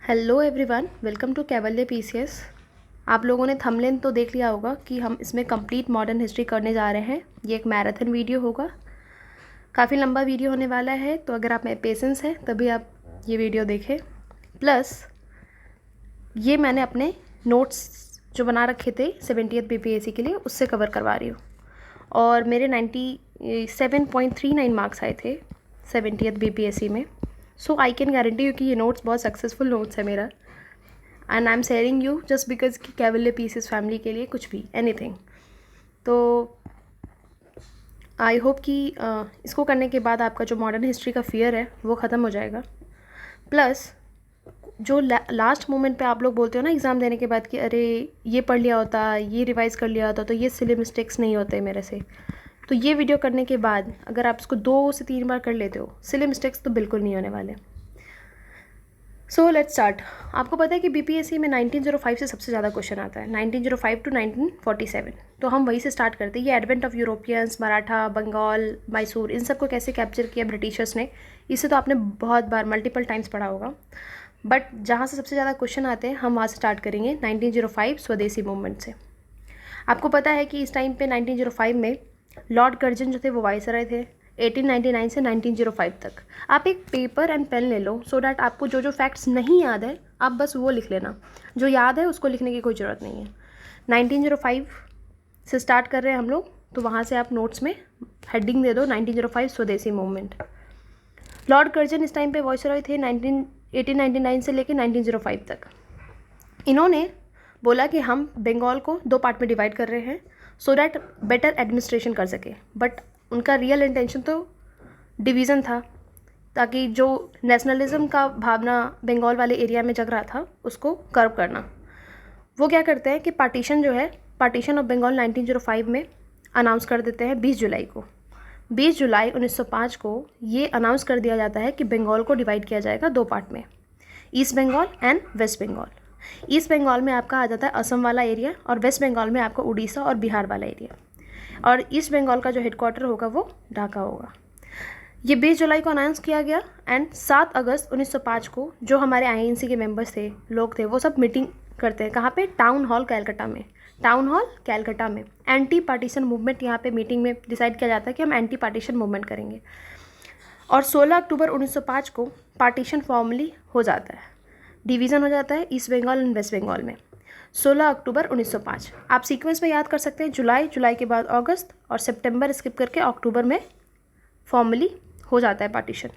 Hello everyone, welcome to Kaivalya PCS. आप लोगों ने थंबनेल तो देख लिया होगा कि हम इसमें कंप्लीट मॉडर्न हिस्ट्री करने जा रहे हैं। ये एक मैराथन वीडियो होगा, काफ़ी लंबा वीडियो होने वाला है, तो अगर आप में पेशेंस है तभी आप ये वीडियो देखें। प्लस ये मैंने अपने नोट्स जो बना रखे थे 70th बीपीएससी के लिए उससे कवर करवा रही हूँ, और मेरे 97.39 मार्क्स आए थे 70th बीपीएससी में। सो आई कैन गारंटी यू कि ये नोट्स बहुत सक्सेसफुल नोट्स है मेरा, and I am sharing you just because कि कैवल्य पीसेस फैमिली के लिए कुछ भी एनीथिंग। तो आई होप कि इसको करने के बाद आपका जो मॉडर्न हिस्ट्री का फियर है वो ख़त्म हो जाएगा। प्लस जो लास्ट मोमेंट पे आप लोग बोलते हो ना एग्ज़ाम देने के बाद कि अरे ये पढ़ लिया होता, ये रिवाइज़ कर लिया होता तो ये सिली मिस्टेक्स नहीं होते मेरे से, तो ये वीडियो करने के बाद अगर आप इसको 2 से 3 बार कर लेते हो, सिली मिस्टेक्स तो बिल्कुल नहीं होने वाले। So let's start. आपको पता है कि बीपीएससी में 1905 से सबसे ज़्यादा क्वेश्चन आता है, 1905 टू 1947। तो हम वहीं से स्टार्ट करते हैं। ये advent of Europeans, Maratha, Bengal, Mysore, इन सबको कैसे कैप्चर किया ब्रिटिशर्स ने, इसे तो आपने बहुत बार मल्टीपल टाइम्स पढ़ा होगा। बट जहाँ से सबसे ज़्यादा क्वेश्चन आते हैं हम वहाँ से स्टार्ट करेंगे 1905 स्वदेशी मूवमेंट से। आपको पता है कि इस टाइम पे 1905 में लॉर्ड कर्जन जो थे वो वाइसरॉय थे 1899 से 1905 तक। आप एक पेपर एंड पेन ले लो सो डैट आपको जो जो फैक्ट्स नहीं याद है आप बस वो लिख लेना, जो याद है उसको लिखने की कोई ज़रूरत नहीं है। 1905 से स्टार्ट कर रहे हैं हम लोग, तो वहाँ से आप नोट्स में हेडिंग दे दो 1905 स्वदेशी मूवमेंट। लॉर्ड कर्जन इस टाइम पे वाइसरॉय थे 1899 से लेकर 1905 तक। इन्होंने बोला कि हम बंगाल को 2 पार्ट में डिवाइड कर रहे हैं सो डैट बेटर एडमिनिस्ट्रेशन कर सके। बट उनका रियल इंटेंशन तो डिवीज़न था, ताकि जो नेशनलिज्म का भावना बंगाल वाले एरिया में जग रहा था उसको कर्व करना। वो क्या करते हैं कि पार्टीशन जो है, पार्टीशन ऑफ बंगाल 1905 में अनाउंस कर देते हैं 20 जुलाई को। 20 जुलाई 1905 को ये अनाउंस कर दिया जाता है कि बंगाल को डिवाइड किया जाएगा 2 पार्ट में, east Bengal and west Bengal. East Bengal में आपका आ जाता है असम वाला एरिया, और वेस्ट बंगाल में आपका उड़ीसा और बिहार वाला एरिया, और ईस्ट बंगाल का जो हेडक्वार्टर होगा वो ढाका होगा। ये 20 जुलाई को अनाउंस किया गया, एंड 7 अगस्त 1905 को जो हमारे आईएनसी के मेंबर्स थे, लोग थे, वो सब मीटिंग करते हैं। कहाँ पे? टाउन हॉल कैलकाटा में। टाउन हॉल कैलकाटा में एंटी पार्टीशन मूवमेंट, यहाँ पे मीटिंग में डिसाइड किया जाता है कि हम एंटी पार्टीशन मूवमेंट करेंगे। और 16 अक्टूबर 1905 को पार्टीशन फॉर्मली हो जाता है, डिवीज़न हो जाता है east Bengal and west Bengal में। 16 अक्टूबर 1905 आप सीक्वेंस में याद कर सकते हैं। जुलाई के बाद अगस्त, और सितंबर स्किप करके अक्टूबर में फॉर्मली हो जाता है पार्टीशन।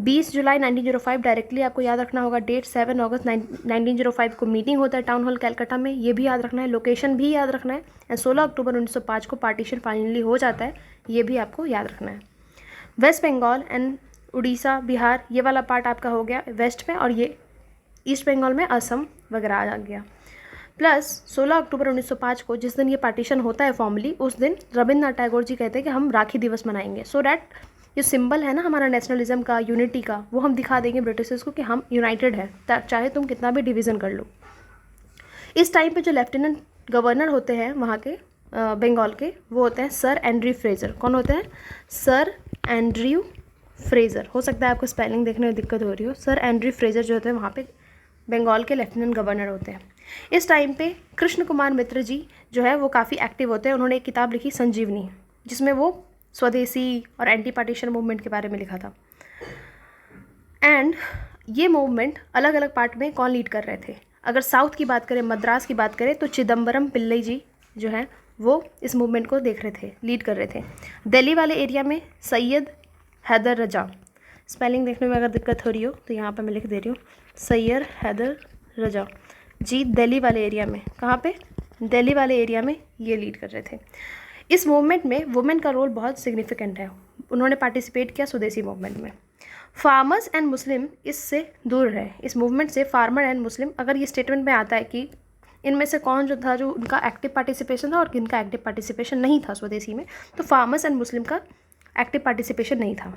20 जुलाई 1905 डायरेक्टली आपको याद रखना होगा डेट। 7 अगस्त 1905 को मीटिंग होता है टाउन हॉल कैलकाटा में, ये भी याद रखना है, लोकेशन भी याद रखना है। एंड 16 अक्टूबर 1905 को पार्टीशन फाइनली हो जाता है, ये भी आपको याद रखना है। वेस्ट बंगाल एंड उड़ीसा, बिहार, ये वाला पार्ट आपका हो गया वेस्ट में, और ये ईस्ट बंगाल में असम वगैरह आ गया। प्लस 16 अक्टूबर 1905 को जिस दिन ये पार्टीशन होता है फॉर्मली, उस दिन रविंद्रनाथ टैगोर जी कहते हैं कि हम राखी दिवस मनाएंगे, सो डैट ये सिंबल है ना हमारा नेशनलिज्म का, यूनिटी का, वो हम दिखा देंगे ब्रिटिशर्स को कि हम यूनाइटेड है, चाहे तुम कितना भी डिवीज़न कर लो। इस टाइम पे जो लेफ्टिनेंट गवर्नर होते हैं वहाँ के बंगाल के, वो होते हैं सर एंड्रयू फ्रेजर। कौन होते हैं? Sir Andrew Fraser. हो सकता है आपको स्पेलिंग देखने में दिक्कत हो रही हो। सर एंड्रयू फ्रेजर जो होते हैं वहाँ पे बंगाल के लेफ्टिनेंट गवर्नर होते हैं। इस टाइम पे कृष्ण कुमार मित्र जी जो है वो काफ़ी एक्टिव होते हैं। उन्होंने एक किताब लिखी संजीवनी, जिसमें वो स्वदेशी और एंटी पार्टीशन मूवमेंट के बारे में लिखा था। एंड ये मूवमेंट अलग अलग पार्ट में कौन लीड कर रहे थे? अगर साउथ की बात करें, मद्रास की बात करें, तो चिदम्बरम पिल्लई जी जो हैं वो इस मूवमेंट को देख रहे थे, लीड कर रहे थे। दिल्ली वाले एरिया में सैयद हैदर रजा, स्पेलिंग देखने में अगर दिक्कत हो रही हो तो यहाँ पर मैं लिख दे रही हूँ, सैयद हैदर रजा जी दिल्ली वाले एरिया में। कहाँ पे? दिल्ली वाले एरिया में ये लीड कर रहे थे। इस मूवमेंट में वुमेन का रोल बहुत सिग्निफिकेंट है, उन्होंने पार्टिसिपेट किया स्वदेशी मूवमेंट में। फार्मर्स एंड मुस्लिम इससे दूर रहे, इस मूवमेंट से फार्मर एंड मुस्लिम। अगर ये स्टेटमेंट में आता है कि इनमें से कौन जो था जो उनका एक्टिव पार्टिसिपेशन था और किनका एक्टिव पार्टिसिपेशन नहीं था स्वदेशी में, तो फार्मर्स एंड मुस्लिम का एक्टिव पार्टिसिपेशन नहीं था।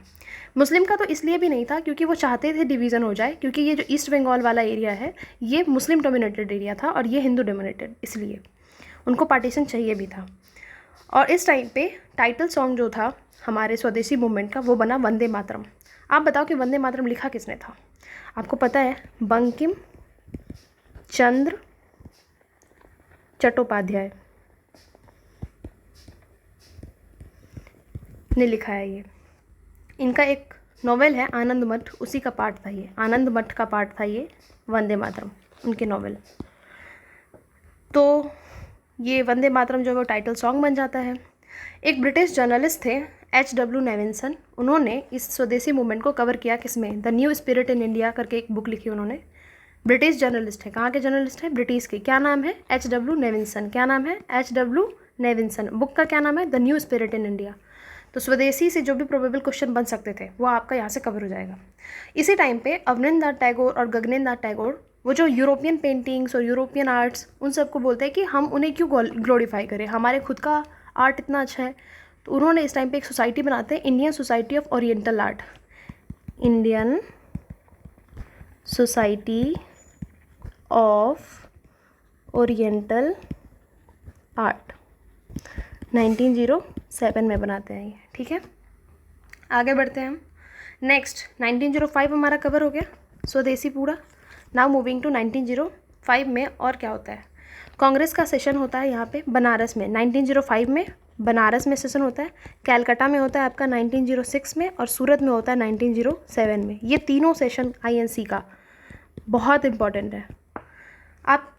मुस्लिम का तो इसलिए भी नहीं था क्योंकि वो चाहते थे डिवीज़न हो जाए, क्योंकि ये जो ईस्ट बंगाल वाला एरिया है ये मुस्लिम डोमिनेटेड एरिया था और ये हिंदू डोमिनेटेड, इसलिए उनको पार्टीशन चाहिए भी था। और इस टाइम पे टाइटल सॉन्ग जो था हमारे स्वदेशी मूवमेंट का वो बना वंदे मातरम। आप बताओ कि वंदे मातरम लिखा किसने था? आपको पता है बंकिम चंद्र चट्टोपाध्याय ने लिखा है ये। इनका एक नॉवेल है आनंद मठ, उसी का पार्ट था ये, आनंद मठ का पार्ट था ये वंदे मातरम, उनके नॉवेल। तो ये वंदे मातरम जो है वो टाइटल सॉन्ग बन जाता है। एक ब्रिटिश जर्नलिस्ट थे H.W. नेविंसन, उन्होंने इस स्वदेशी मूवमेंट को कवर किया किसमें? The new spirit in India करके एक बुक लिखी उन्होंने। ब्रिटिश जर्नलिस्ट है, कहाँ के जर्नलिस्ट है? ब्रिटिश के। क्या नाम है? H.W. नेविंसन। क्या नाम है? H.W. नेविंसन। बुक का क्या नाम है? The new spirit in India. तो स्वदेशी से जो भी प्रोबेबल क्वेश्चन बन सकते थे वो आपका यहाँ से कवर हो जाएगा। इसी टाइम पे अवनिंद्रनाथ टैगोर और गगनेंद्रनाथ टैगोर, वो जो यूरोपियन पेंटिंग्स और यूरोपियन आर्ट्स, उन सबको बोलते हैं कि हम उन्हें क्यों ग्लोरीफाई करें, हमारे खुद का आर्ट इतना अच्छा है। तो उन्होंने इस टाइम पे एक सोसाइटी बनाते हैं, Indian society of oriental art, Indian society of oriental art, 1907 में बनाते हैं ये। ठीक है, आगे बढ़ते हैं हम। नेक्स्ट 1905 हमारा कवर हो गया स्वदेशी पूरा। नाउ मूविंग टू 1905 में और क्या होता है? कांग्रेस का सेशन होता है यहाँ पे बनारस में 1905 में, बनारस में सेशन होता है। कैलकाटा में होता है आपका 1906 में, और सूरत में होता है 1907 में। ये तीनों सेशन INC का बहुत इम्पॉर्टेंट है। आप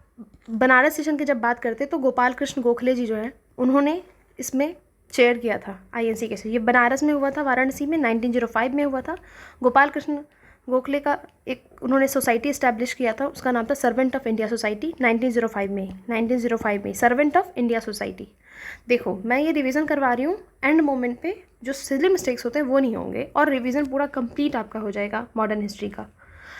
बनारस सेशन की जब बात करते हैं तो गोपाल कृष्ण गोखले जी जो है उन्होंने इसमें चेयर किया था INC के से। ये बनारस में हुआ था, वाराणसी में 1905 में हुआ था। गोपाल कृष्ण गोखले का एक उन्होंने सोसाइटी इस्टेब्लिश किया था, उसका नाम था सर्वेंट ऑफ इंडिया सोसाइटी, 1905 में सर्वेंट ऑफ इंडिया सोसाइटी। देखो मैं ये रिवीजन करवा रही हूँ, एंड मोमेंट पे जो सिली मिस्टेक्स होते हैं वो नहीं होंगे, और रिवीजन पूरा कंप्लीट आपका हो जाएगा मॉडर्न हिस्ट्री का।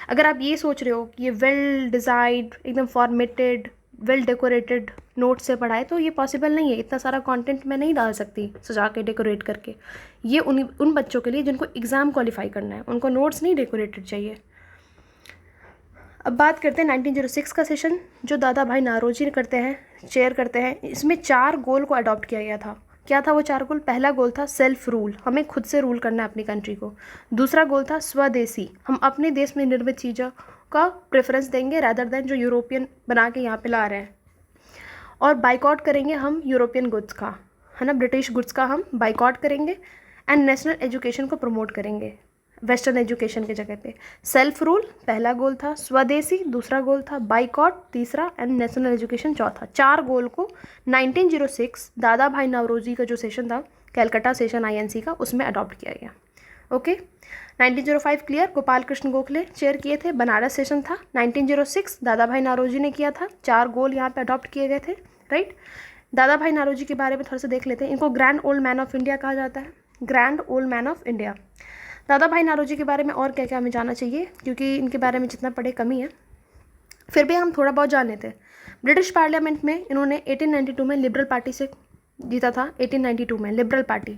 अगर आप ये सोच रहे हो कि ये वेल डिज़ाइंड, एकदम फॉर्मेटेड, वेल डेकोरेटेड नोट से पढ़ाए, तो ये पॉसिबल नहीं है। इतना सारा कंटेंट मैं नहीं डाल सकती सजा के डेकोरेट करके। ये उन बच्चों के लिए जिनको एग्ज़ाम क्वालिफाई करना है, उनको नोट्स नहीं डेकोरेटेड चाहिए। अब बात करते हैं 1906 का सेशन, जो दादा भाई नारोजी करते हैं, चेयर करते हैं। इसमें 4 गोल को अडॉप्ट किया गया था। क्या था वो 4 गोल? पहला गोल था सेल्फ रूल, हमें खुद से रूल करना है अपनी कंट्री को। दूसरा गोल था स्वदेशी, हम अपने देश में निर्मित चीज़ों का प्रेफरेंस देंगे रैदर देन जो यूरोपियन बना के यहाँ पे ला रहे हैं। और बाइकआउट करेंगे हम यूरोपियन गुड्स का, है ना, ब्रिटिश गुड्स का हम बाइकआउट करेंगे। एंड नेशनल एजुकेशन को प्रमोट करेंगे वेस्टर्न एजुकेशन के जगह पे। सेल्फ रूल पहला गोल था, स्वदेशी दूसरा गोल था, बाइकआउट तीसरा, एंड नेशनल एजुकेशन चौथा। 4 गोल को 1906 दादा भाई नवरोजी का जो सेशन था, कैलकाटा सेशन INC का, उसमें अडॉप्ट किया गया। Okay, 1905 clear. Gopal Krishna Gokhale chair किए थे, बनारस सेशन था। 1906 दादा भाई नारोजी ने किया था। 4 गोल यहाँ पे अडॉप्ट किए गए थे, राइट। दादा भाई नारोजी के बारे में थोड़ा सा देख लेते हैं। इनको grand old man of India कहा जाता है, grand old man of India. दादा भाई नारोजी के बारे में और क्या क्या हमें जानना चाहिए, क्योंकि इनके बारे में जितना पढ़े कमी है, फिर भी हम थोड़ा बहुत जान लेते हैं। ब्रिटिश पार्लियामेंट में इन्होंने 1892 में लिबरल पार्टी से जीता था, 1892 में लिबरल पार्टी,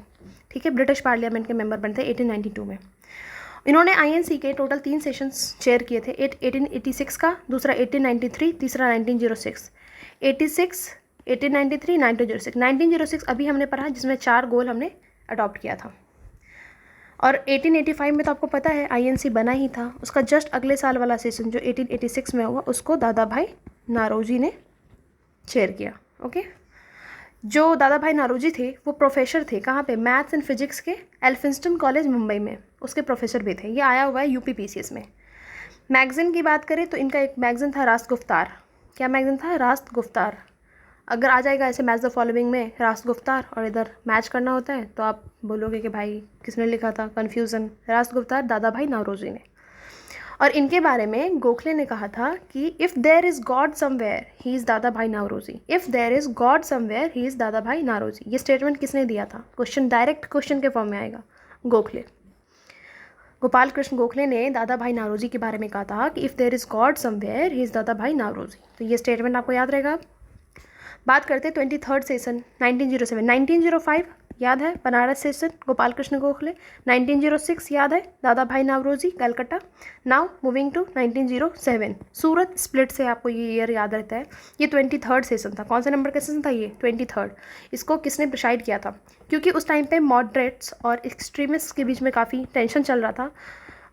ठीक है। ब्रिटिश पार्लियामेंट के मेंबर बनते 1892 में। इन्होंने INC के टोटल 3 सेशंस चेयर किए थे, 1886 का, दूसरा 1893, तीसरा 1906। 86, 1893, 1906। 1906 अभी हमने पढ़ा, जिसमें 4 गोल हमने अडॉप्ट किया था। और 1885 में तो आपको पता है INC बना ही था। उसका जस्ट अगले साल वाला सेशन जो 1886 में हुआ, उसको दादा भाई नारोजी ने चेयर किया। ओके, जो दादा भाई नारोजी थे वो प्रोफेसर थे, कहाँ पे? मैथ्स एंड फिजिक्स के एल्फिंस्टन कॉलेज मुंबई में, उसके प्रोफेसर भी थे। ये आया हुआ है UPPCS में। मैगज़ीन की बात करें तो इनका एक मैगज़ीन था रास्त गुफ्तार। क्या मैगज़ीन था? रास्त गुफ्तार। अगर आ जाएगा ऐसे मैच द फॉलोइंग में रास्त गुफ्तार और इधर मैच करना होता है तो आप बोलोगे कि भाई किसने लिखा था, कन्फ्यूज़न। रास्त गुफ्तार दादा भाई नारोजी ने। और इनके बारे में गोखले ने कहा था कि if there is God somewhere he is Dadabhai Naoroji, if there is God somewhere he is Dadabhai Naoroji. ये स्टेटमेंट किसने दिया था? क्वेश्चन डायरेक्ट क्वेश्चन के फॉर्म में आएगा, गोखले। गोपाल कृष्ण गोखले ने दादा भाई नारोजी के बारे में कहा था कि if there is God somewhere he is Dadabhai Naoroji. तो ये स्टेटमेंट आपको याद रहेगा। बात करते हैं 23rd सेशन 1907। 1905 याद है बनारस सेशन गोपाल कृष्ण गोखले। 1906 याद है Dadabhai Naoroji Calcutta. Now moving to 1907 Surat split से आपको ये ईयर याद रहता है। ये 23rd सेशन था। कौन से नंबर का सेशन था ये? 23rd। इसको किसने प्रिसाइड किया था? क्योंकि उस टाइम पे मॉडरेट्स और एक्सट्रीमिस्ट के बीच में काफ़ी टेंशन चल रहा था।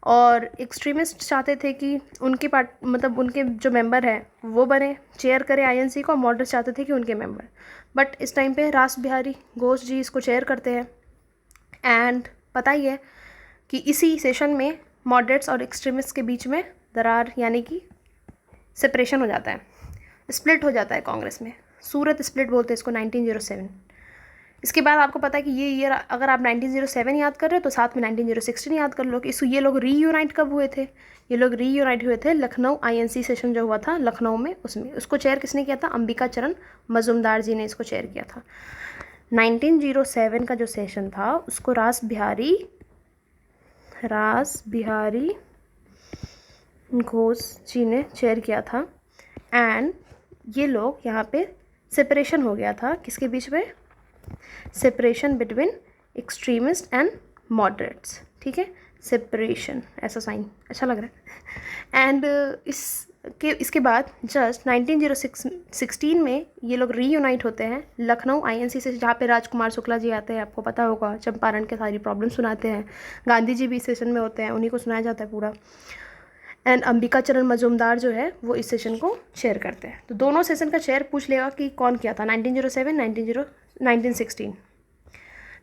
और एक्सट्रीमिस्ट चाहते थे कि उनके मतलब उनके जो मेंबर हैं वो बने, चेयर करें आईएनसी को, और मॉडरेट्स चाहते थे कि उनके मेंबर। बट इस टाइम पे रास बिहारी घोष जी इसको चेयर करते हैं। एंड पता ही है कि इसी सेशन में मॉडरेट्स और एक्सट्रीमिस्ट के बीच में दरार यानी कि सेपरेशन हो जाता है, स्प्लिट हो जाता है कांग्रेस में। सूरत स्प्लिट बोलते हैं इसको, 1907। इसके बाद आपको पता है कि ये ईयर अगर आप 1907 याद कर रहे हो तो साथ में 1916 याद कर लो कि ये लोग रीयूनाइट कब हुए थे। ये लोग रीयूनाइट हुए थे लखनऊ आईएनसी सेशन जो हुआ था लखनऊ में, उसमें। उसको चेयर किसने किया था? अंबिका चरण मजुमदार जी ने इसको चेयर किया था। 1907 का जो सेशन था उसको रास बिहारी घोष जी ने चेयर किया था। एंड ये लोग यहाँ पे सेपरेशन हो गया था किसके बीच में? Separation between extremist and moderates. ठीक है, सेपरेशन, ऐसा साइन अच्छा लग रहा है। एंड इसके बाद जस्ट 1916 में ये लोग रीयूनाइट होते हैं लखनऊ आईएनसी से, जहाँ पे राजकुमार शुक्ला जी आते हैं, आपको पता होगा, चंपारण के सारी प्रॉब्लम सुनाते हैं। गांधी जी भी इस सेशन में होते हैं, उन्हीं को सुनाया जाता है पूरा। एंड अंबिका चरण मजुमदार जो है वो इस सेशन को चेयर करते हैं। तो दोनों सेशन का चेयर पूछ लेगा कि कौन किया था, 1907, 1916,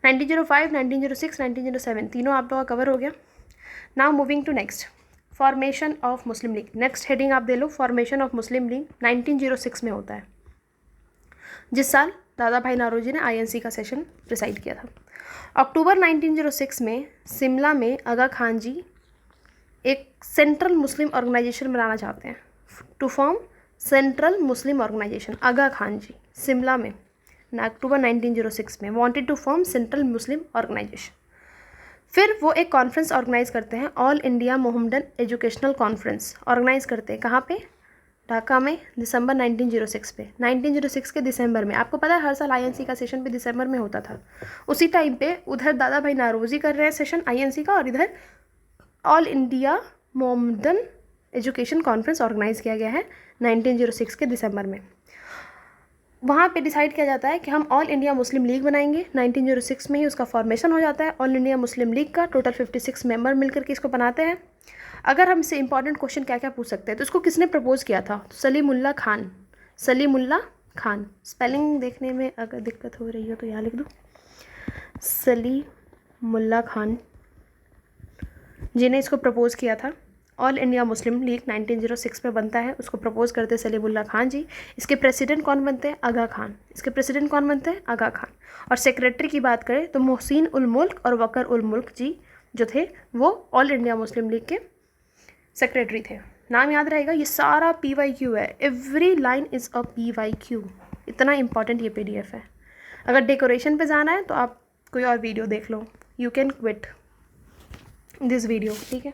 1905, 1906, 1907, तीनों आप लोगों का कवर हो गया। Now moving to next, formation of Muslim League. Next heading आप दे लो, फॉर्मेशन ऑफ मुस्लिम लीग 1906 में होता है, जिस साल दादा भाई नौरोजी ने आईएनसी का सेशन प्रिसाइड किया था। अक्टूबर 1906 में शिमला में आगा खान जी एक सेंट्रल मुस्लिम ऑर्गेनाइजेशन बनाना चाहते हैं, to form central Muslim organisation. Aga Khan ji Shimla में अक्टूबर 1906 में wanted to form central Muslim organisation. फिर वो एक कॉन्फ्रेंस ऑर्गेनाइज करते हैं, all India Mohammedan educational conference organise करते हैं। कहाँ पे? ढाका में, दिसंबर 1906 पे। 1906 के दिसंबर में, आपको पता है हर साल आईएनसी का सेशन भी दिसंबर में होता था। उसी टाइम पे उधर दादा भाई नौरोजी कर रहे हैं सेशन आईएनसी का, और इधर all India Mohammedan education conference organise किया गया है 1906 के दिसंबर में। वहाँ पे डिसाइड किया जाता है कि हम ऑल इंडिया मुस्लिम लीग बनाएंगे। 1906 में ही उसका फॉर्मेशन हो जाता है ऑल इंडिया मुस्लिम लीग का। टोटल 56 मेंबर मिलकर के इसको बनाते हैं। अगर हमसे इंपॉर्टेंट क्वेश्चन क्या क्या पूछ सकते हैं, तो इसको किसने प्रपोज किया था? सलीमुल्लाह खान। सलीमुल्लाह खान, स्पेलिंग देखने में अगर दिक्कत हो रही हो तो यहाँ लिख दो, सलीमुल्लाह खान जिन्हें इसको प्रपोज किया था। ऑल इंडिया मुस्लिम लीग 1906 में बनता है, उसको प्रपोज करते हैं सलीमुल्लाह खान जी। इसके प्रेसिडेंट कौन बनते हैं? आगा खान। इसके प्रेसिडेंट कौन बनते हैं? आगा खान। और सेक्रेटरी की बात करें तो मोहसिन उल मुल्क और वकर उल मुल्क जी जो थे वो ऑल इंडिया मुस्लिम लीग के सेक्रेटरी थे। नाम याद रहेगा, ये सारा PYQ है, every line is a PYQ। इतना इंपॉर्टेंट ये PDF है। अगर डेकोरेशन पे जाना है तो आप कोई और वीडियो देख लो, you can quit this video. ठीक है,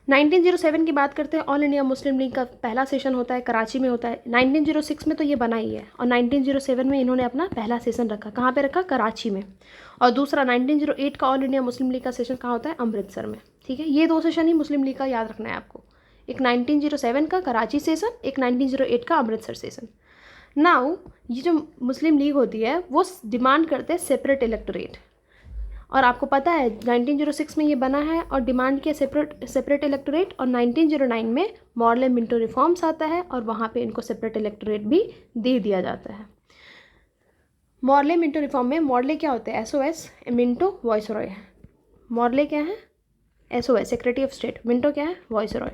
1907 की बात करते हैं। ऑल इंडिया मुस्लिम लीग का पहला सेशन होता है कराची में होता है। 1906 में तो ये बना ही है, और 1907 में इन्होंने अपना पहला सेशन रखा। कहाँ पे रखा? कराची में। और दूसरा 1908 का ऑल इंडिया मुस्लिम लीग का सेशन कहाँ होता है? अमृतसर में। ठीक है, ये 2 सेशन ही मुस्लिम लीग का याद रखना है आपको, एक 1907 का कराची सेशन, एक 1908 का अमृतसर सेशन। नाउ ये जो मुस्लिम लीग होती है वो डिमांड करते हैं सेपरेट इलेक्टोरेट, और आपको पता है 1906 में ये बना है और डिमांड किया सेपरेट इलेक्टोरेट। और 1909 में मॉर्ले मिंटो रिफॉर्म्स आता है और वहाँ पे इनको सेपरेट इलेक्टोरेट भी दे दिया जाता है। मॉर्ले मिंटो रिफॉर्म में मॉर्ले क्या होते हैं? SOS, मिंटो वाइसरॉय है। मॉर्ले क्या है? SOS secretary of state, Minto क्या है? वाइसरॉय।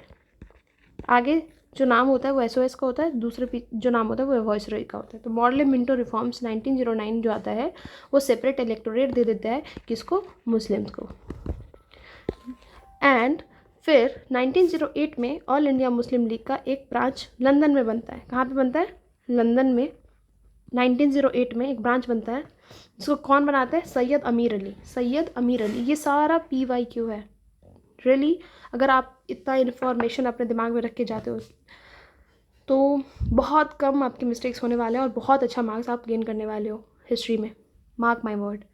आगे जो नाम होता है वो SOS का होता है, दूसरे जो नाम होता है वो वाइसरॉय का होता है। तो मॉर्ले मिंटो रिफॉर्म्स 1909 जो आता है वो सेपरेट इलेक्टोरेट दे देता है किसको? मुस्लिम्स को। एंड फिर 1908 में ऑल इंडिया मुस्लिम लीग का एक ब्रांच लंदन में बनता है। कहाँ पे बनता है? लंदन में। 1908 में एक ब्रांच बनता है, जिसको कौन बनाता है? सैयद अमीर अली। सैयद अमीर अली, ये सारा PYQ है। रियली अगर आप इतना इन्फॉर्मेशन अपने दिमाग में रख के जाते हो तो बहुत कम आपके मिस्टेक्स होने वाले हैं और बहुत अच्छा मार्क्स आप गेन करने वाले हो हिस्ट्री में, मार्क माय वर्ड।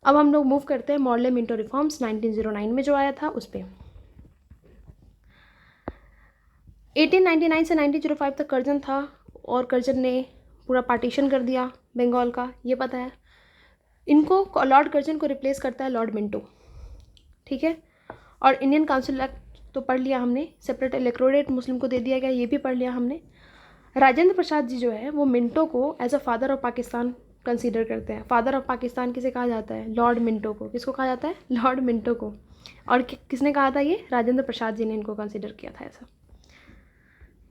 अब हम लोग मूव करते हैं मॉर्ले मिंटो रिफॉर्म्स 1909 में जो आया था उस पर। 1899 से 1905 तक कर्जन था, और कर्जन ने पूरा पार्टीशन कर दिया बंगाल का, ये पता है। इनको लॉर्ड कर्जन को रिप्लेस करता है लॉर्ड मिंटो। ठीक है, और इंडियन काउंसिल एक्ट तो पढ़ लिया हमने, सेपरेट इलेक्टोरेट मुस्लिम को दे दिया गया, ये भी पढ़ लिया हमने। राजेंद्र प्रसाद जी जो है वो मिंटो को as a father of Pakistan consider करते हैं। फादर ऑफ पाकिस्तान किसे कहा जाता है? लॉर्ड मिंटो को। किसको कहा जाता है? लॉर्ड मिंटो को। और किसने कहा था ये? राजेंद्र प्रसाद जी ने इनको कंसीडर किया था ऐसा।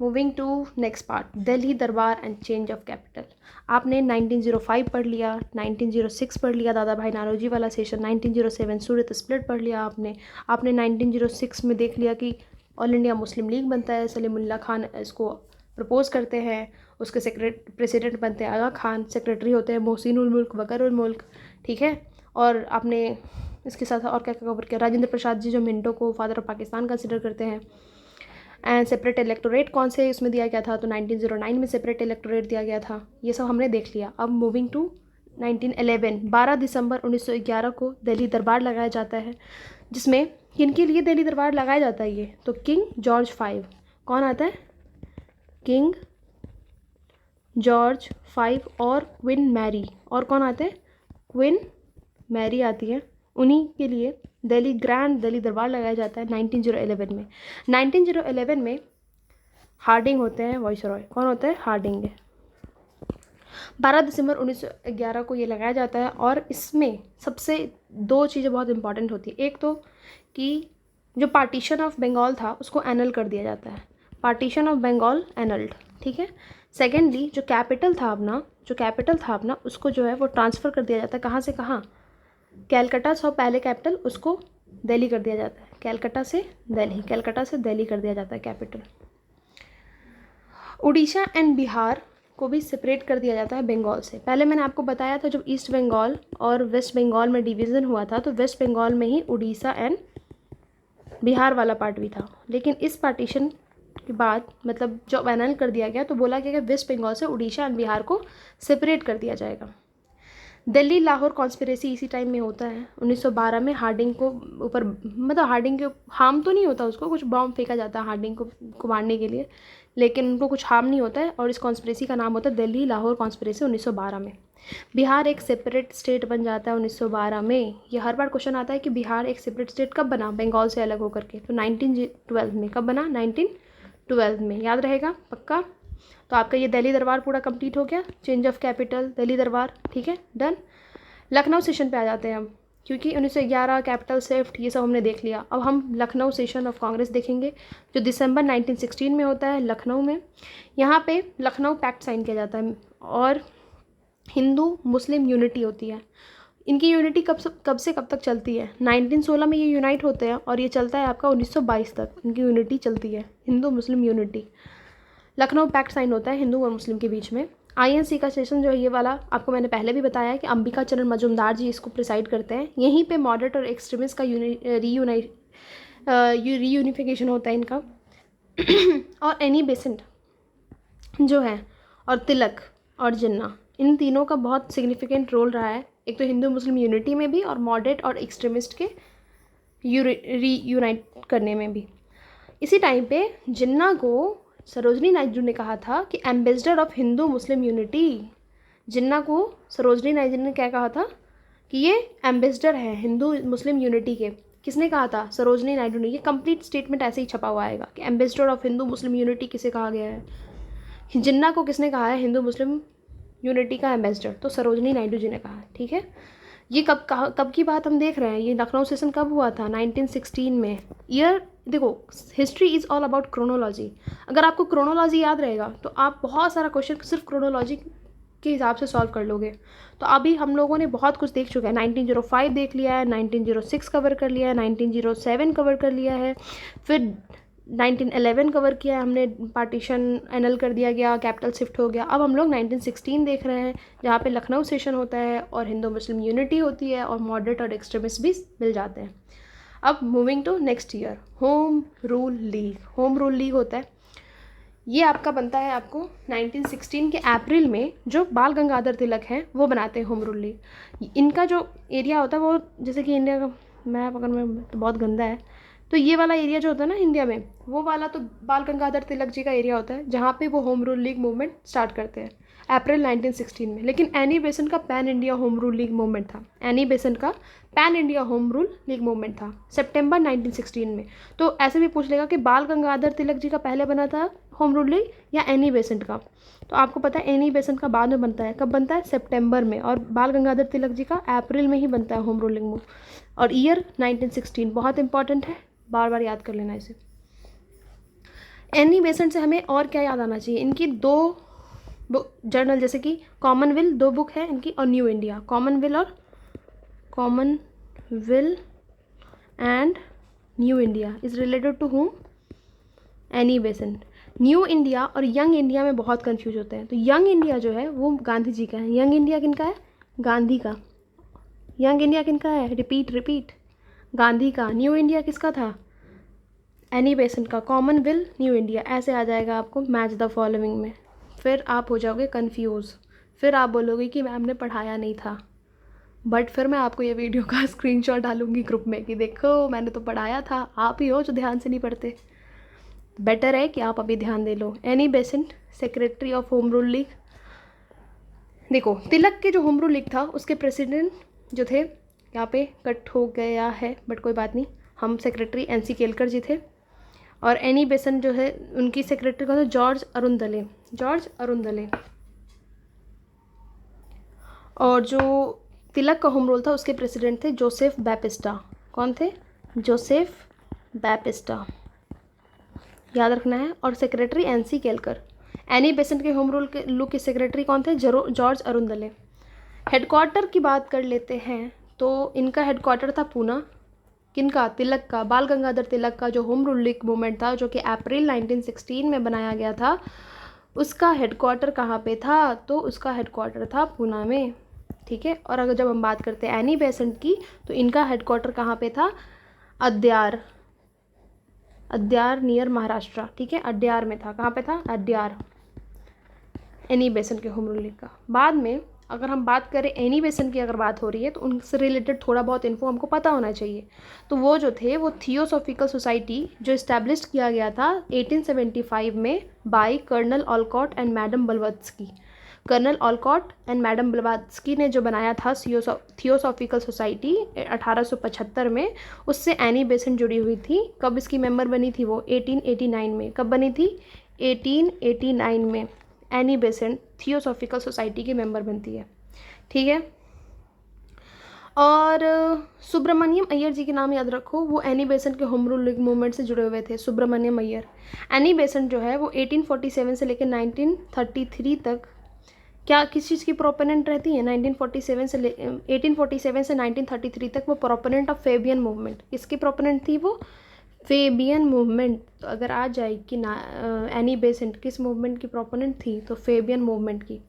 Moving to next part, Delhi Durbar and change of capital. आपने 1905 पढ़ लिया, 1906 पढ़ लिया, दादा भाई नारोजी वाला सेशन, 1907 सूरत स्प्लिट पढ़ लिया आपने 1906 में देख लिया कि ऑल इंडिया मुस्लिम लीग बनता है, सलीमुल्लाह खान इसको प्रपोज करते हैं, उसके प्रेसिडेंट बनते हैं आगा खान, सेक्रेटरी होते हैं मोहसिन उल मुल्क बकर उल मुल्क, ठीक है। और आपने इसके साथ और क्या क्या कवर किया? राजेंद्र प्रसाद जी जो मिंटो को फादर ऑफ पाकिस्तान कंसिडर करते हैं। एंड सेपरेट इलेक्टोरेट कौन से उसमें दिया गया था? तो 1909 में सेपरेट इलेक्टोरेट दिया गया था। ये सब हमने देख लिया। अब मूविंग टू 1911, 12 दिसंबर 1911 को दिल्ली दरबार लगाया जाता है, जिसमें किनके लिए दिल्ली दरबार लगाया जाता है? ये तो किंग जॉर्ज 5। कौन आता है? किंग जॉर्ज 5 और क्वीन मैरी। और कौन आते हैं? क्वीन मैरी आती है। उन्हीं के लिए दिल्ली दरबार लगाया जाता है 1911 में। 1911 में हार्डिंग होते हैं वाइसरॉय। कौन होता है? हार्डिंग है। 12 दिसंबर 1911 को ये लगाया जाता है। और इसमें सबसे दो चीज़ें बहुत इंपॉर्टेंट होती है। एक तो कि जो पार्टीशन ऑफ बंगाल था उसको एनल कर दिया जाता है, पार्टीशन ऑफ बंगाल एनल्ड, ठीक है। सेकेंडली जो कैपिटल था अपना उसको जो है वो ट्रांसफ़र कर दिया जाता है। कहाँ से कहाँ? कैलकटा से पहले कैपिटल उसको दिल्ली कर दिया जाता है। कैलकटा से दिल्ली कर दिया जाता है कैपिटल। उड़ीसा एंड बिहार को भी सेपरेट कर दिया जाता है बंगाल से। पहले मैंने आपको बताया था जब ईस्ट बंगाल और वेस्ट बंगाल में डिवीज़न हुआ था तो वेस्ट बंगाल में ही उड़ीसा एंड बिहार वाला पार्ट भी था। लेकिन इस पार्टीशन के बाद मतलब जब एनल कर दिया गया तो बोला गया कि वेस्ट बंगाल से उड़ीसा एंड बिहार को सेपरेट कर दिया जाएगा। दिल्ली लाहौर कॉन्स्पिरेसी इसी टाइम में होता है 1912 में। हार्डिंग को ऊपर मतलब हार्डिंग के हार्म तो नहीं होता, उसको कुछ बॉम्ब फेंका जाता है हार्डिंग को मारने के लिए, लेकिन उनको कुछ हार्म नहीं होता है। और इस कॉन्स्पिरेसी का नाम होता है दिल्ली लाहौर कॉन्स्पिरेसी 1912 में। बिहार एक सेपरेट स्टेट बन जाता है 1912 में। ये हर बार क्वेश्चन आता है कि बिहार एक सेपरेट स्टेट कब बना बंगाल से अलग होकर के? तो 1912 में। कब बना? 1912 में। याद रहेगा पक्का। तो आपका ये दिल्ली दरबार पूरा कंप्लीट हो गया। चेंज ऑफ कैपिटल दिल्ली दरबार, ठीक है, डन। लखनऊ सेशन पे आ जाते हैं हम, क्योंकि 1911 कैपिटल शिफ्ट ये सब हमने देख लिया। अब हम लखनऊ सेशन ऑफ कांग्रेस देखेंगे जो दिसंबर 1916 में होता है लखनऊ में। यहाँ पे लखनऊ पैक्ट साइन किया जाता है और हिंदू मुस्लिम यूनिटी होती है। इनकी यूनिटी कब से कब तक चलती है? 1916 में ये यूनाइट होते हैं और ये चलता है आपका 1922 तक। इनकी यूनिटी चलती है, Hindu Muslim unity. Lucknow pact sign होता है हिंदू और मुस्लिम के बीच में। आईएनसी का सेशन जो है ये वाला आपको मैंने पहले भी बताया है कि अंबिका चरण मजुमदार जी इसको प्रिसाइड करते हैं। यहीं पे मॉडरेट और एक्सट्रीमिस्ट का रीयूनिफिकेशन होता है इनका। और एनी बेसेंट जो है और तिलक और जिन्ना, इन तीनों का बहुत सिग्निफिकेंट रोल रहा है, एक तो हिंदू मुस्लिम यूनिटी में भी और मॉडरेट और एक्सट्रीमिस्ट के रीयूनाइट करने में भी। इसी टाइम पे जिन्ना को सरोजनी नायडू ने कहा था कि ambassador of Hindu Muslim unity. Jinnah को सरोजनी नायडू ने क्या कहा था? कि ये एम्बेसडर है हिंदू मुस्लिम यूनिटी के। किसने कहा था? सरोजनी नायडू ने। ये कंप्लीट स्टेटमेंट ऐसे ही छपा हुआ आएगा कि ambassador of Hindu Muslim unity किसे कहा गया है। जिन्ना को किसने कहा है हिंदू मुस्लिम यूनिटी का एम्बेसडर? तो सरोजनी नायडू जी ने कहा, ठीक है। ये कब की बात हम देख रहे हैं? ये लखनऊ सेशन कब हुआ था? 1916 में। ईयर देखो, history is all about chronology. अगर आपको क्रोनोलॉजी याद रहेगा तो आप बहुत सारा क्वेश्चन सिर्फ क्रोनोलॉजी के हिसाब से सॉल्व कर लोगे। तो अभी हम लोगों ने बहुत कुछ देख चुका है। 1905 देख लिया है, 1906 कवर कर लिया है, 1907 कवर कर लिया है, फिर 1911 कवर किया है हमने, पार्टीशन एनल कर दिया गया, कैपिटल शिफ्ट हो गया। अब हम लोग 1916 देख रहे हैं जहाँ पे लखनऊ सेशन होता है और हिंदू मुस्लिम यूनिटी होती है और मॉडरेट और एक्सट्रीमिस्ट भी मिल जाते हैं। अब moving to next year, home rule league. Home rule league होता है, ये आपका बनता है आपको 1916 के अप्रैल में। जो बाल गंगाधर तिलक हैं वो बनाते हैं होम रूल लीग। इनका जो एरिया होता है वो, जैसे कि इंडिया का मैप अगर मैं तो बहुत गंदा है, तो ये वाला एरिया जो होता है ना इंडिया में, वो वाला तो बाल गंगाधर तिलक जी का एरिया होता है, जहाँ पे वो home rule league movement start करते हैं अप्रैल 1916 में। लेकिन एनी बेसेंट का pan India home rule league movement था, एनी बेसेंट का pan India home rule league movement था सितंबर 1916 में। तो ऐसे भी पूछ लेगा कि बाल गंगाधर तिलक जी का पहले बना था होम रूल लीग या एनी बेसेंट का, तो आपको पता है एनी बेसेंट का बाद में बनता है। कब बनता है? सितंबर में। और बाल गंगाधर तिलक जी का अप्रैल में ही बनता है होम रूल लीग मूव। और ईयर 1916 बहुत इंपॉर्टेंट है, बार बार याद कर लेना इसे। एनी बेसेंट से हमें और क्या याद आना चाहिए? इनकी 2 बुक जर्नल, जैसे कि कॉमनवेल्थ 2 बुक है इनकी, और New India. Commonwealth and New India is related to whom? Annie Besant. New India और यंग इंडिया में बहुत कंफ्यूज होते हैं। तो यंग इंडिया जो है वो गांधी जी का है। यंग इंडिया किनका है? गांधी का। यंग इंडिया किनका है? रिपीट, गांधी का। न्यू इंडिया किसका था? एनी बेसेंट का। कॉमनवेल्थ, न्यू इंडिया, ऐसे आ जाएगा आपको मैच द फॉलोइंग में। फिर आप हो जाओगे कंफ्यूज, फिर आप बोलोगे कि मैम ने पढ़ाया नहीं था। बट फिर मैं आपको ये वीडियो का स्क्रीनशॉट डालूंगी ग्रुप में कि देखो मैंने तो पढ़ाया था, आप ही हो जो ध्यान से नहीं पढ़ते। बेटर है कि आप अभी ध्यान दे लो। Annie Besant secretary of home rule league. देखो तिलक के जो होम रूल लीग था उसके प्रेसिडेंट जो थे, यहाँ पे कट हो गया है बट कोई बात नहीं, हम सेक्रेटरी NC केलकर जी थे। और एनी बेसेंट जो है उनकी सेक्रेटरी कौन थे? जॉर्ज अरुंदले। और जो तिलक का होम रूल था उसके प्रेसिडेंट थे जोसेफ बैपिस्टा। कौन थे? जोसेफ बैपिस्टा, याद रखना है। और secretary NC Kelkar. Annie Besant के होम रूल के सेक्रेटरी कौन थे? जॉर्ज अरुंदले। हेडक्वार्टर की बात कर लेते हैं तो इनका हेडक्वार्टर था पूना। किनका? तिलक का, बाल गंगाधर तिलक का जो होम रूल लीग मूवमेंट था जो कि अप्रैल 1916 में बनाया गया था, उसका हेडक्वार्टर कहाँ पे था? तो उसका हेडक्वार्टर था पूना में, ठीक है। और अगर जब हम बात करते हैं एनी बेसेंट की तो इनका हेडक्वार्टर कहाँ पे था? अद्यार नियर महाराष्ट्र, ठीक है, अड्यार में था। कहाँ पे था? अड्यार। एनी बेसेंट के होम रूल लीग का। बाद में अगर हम बात करें एनी बेसेंट की, अगर बात हो रही है तो उनसे रिलेटेड थोड़ा बहुत इन्फो हमको पता होना चाहिए। तो वो जो थे वो थियोसॉफिकल सोसाइटी जो इस्टेब्लिश किया गया था 1875 में by colonel Olcott and madam Blavatsky. Colonel Olcott and madam Blavatsky ने जो बनाया था थियोसॉफिकल सोसाइटी 1875 में, उससे एनी बेसेंट जुड़ी हुई थी। कब इसकी मेंबर बनी थी वो? 1889 में। कब बनी थी? 1889 में एनी बेसेंट थियोसॉफिकल सोसाइटी की मेंबर बनती है, ठीक है। और सुब्रमण्यम अय्यर जी के नाम याद रखो, वो एनी बेसेंट के होम रूल लीग मूवमेंट से जुड़े हुए थे। सुब्रमण्यम अय्यर। एनी बेसेंट जो है वो 1847 से लेकर 1933 तक क्या किस चीज़ की प्रोपोनेंट रहती है? 1847 से 1933 तक वो प्रोपोनेंट ऑफ फेबियन मूवमेंट। किसकी प्रोपोनेंट थी वो? Fabian movement. तो अगर आ जाए कि ना एनी बेसेंट किस मूवमेंट की प्रोपोनेंट थी, तो फेबियन मूवमेंट की।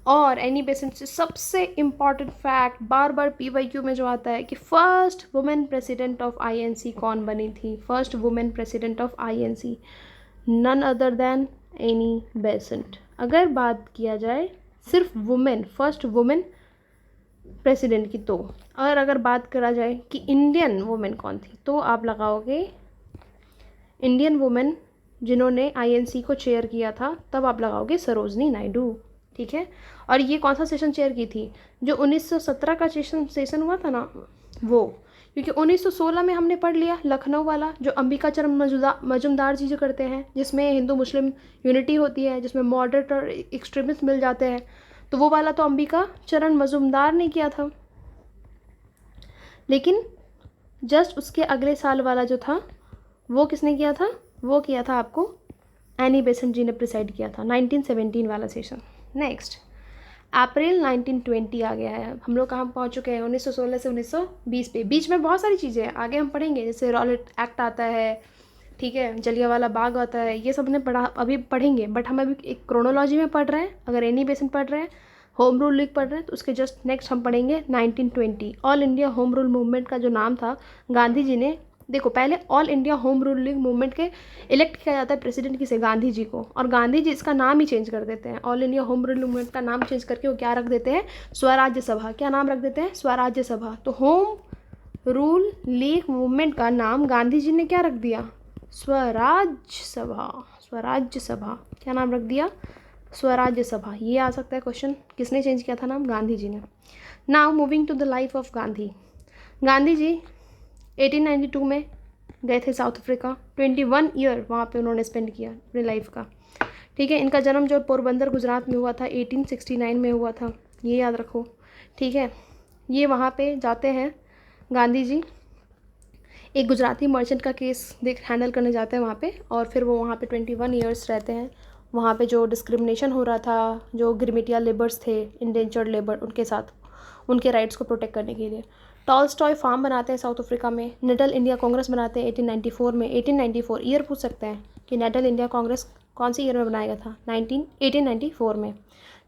और एनी बेसेंट से सबसे इम्पॉर्टेंट फैक्ट बार बार PYQ में जो आता है कि first women president of INC कौन बनी थी? First women president of INC none other than Annie Besant. अगर बात किया जाए सिर्फ वुमेन, फर्स्ट वुमेन प्रेसिडेंट की, तो और अगर बात करा जाए कि इंडियन वुमेन कौन थी, तो आप लगाओगे इंडियन वुमेन जिन्होंने INC को चेयर किया था, तब आप लगाओगे सरोजनी नायडू, ठीक है। और ये कौन सा सेशन चेयर की थी? जो 1917 का सेशन हुआ था ना वो, क्योंकि 1916 में हमने पढ़ लिया लखनऊ वाला, जो अंबिका चरण मजुमदार जी जो करते हैं, जिसमें हिंदू मुस्लिम यूनिटी होती है, जिसमें मॉडरेट और एक्सट्रीमिस्ट मिल जाते हैं, तो वो वाला तो अंबिका चरण मजुमदार ने किया था। लेकिन जस्ट उसके अगले साल वाला जो था वो किसने किया था? वो किया था आपको एनी बेसेंट जी ने प्रिसाइड किया था, 1917 वाला सेशन। नेक्स्ट अप्रैल 1920 आ गया है। हम लोग कहाँ पहुँच चुके हैं? 1916 से 1920 पे। बीच में बहुत सारी चीज़ें हैं, आगे हम पढ़ेंगे, जैसे रॉलेट एक्ट आता है, ठीक है, जलियांवाला बाग आता है, ये सब ने पढ़ा, अभी पढ़ेंगे। बट हम अभी एक क्रोनोलॉजी में पढ़ रहे हैं। अगर एनी बेसेंट पढ़ रहे हैं, होम रूल लीग पढ़ रहे हैं, तो उसके जस्ट नेक्स्ट हम पढ़ेंगे 1920। All India home rule movement का जो नाम था, गांधी जी ने, देखो पहले all India home rule league movement के इलेक्ट किया जाता है प्रेसिडेंट किसे? गांधी जी को। और गांधी जी इसका नाम ही चेंज कर देते हैं, all India home rule movement का नाम चेंज करके वो क्या रख देते हैं? स्वराज्य सभा। क्या नाम रख देते हैं? स्वराज्य सभा। तो होम रूल लीग मूवमेंट का नाम गांधी जी ने क्या रख दिया? स्वराज्य सभा। स्वराज्य सभा क्या नाम रख दिया? स्वराज्य सभा। ये आ सकता है क्वेश्चन, किसने चेंज किया था नाम? गांधी जी ने। Now moving to the life of Gandhi. Gandhi ji 1892 में गए थे साउथ अफ्रीका। 21 ईयर वहाँ पे उन्होंने स्पेंड किया अपनी लाइफ का। ठीक है, इनका जन्म जो पोरबंदर गुजरात में हुआ था 1869 में हुआ था, ये याद रखो। ठीक है, ये वहाँ पे जाते हैं गांधी जी, एक गुजराती मर्चेंट का केस हैंडल करने जाते हैं वहाँ पे, और फिर वो वहाँ पे 21 ईयर्स रहते हैं। वहाँ पे जो डिस्क्रिमिनेशन हो रहा था, जो गिरमिटिया लेबर्स थे, इंडेंचर्ड लेबर, उनके साथ उनके राइट्स को प्रोटेक्ट करने के लिए टॉलस्टॉय फार्म बनाते हैं साउथ अफ्रीका में। नेटल इंडिया कांग्रेस बनाते हैं 1894 में। 1894 ईयर पूछ सकते हैं कि नेटल इंडिया कांग्रेस कौन सी ईयर में बनाया गया था? 1894 में।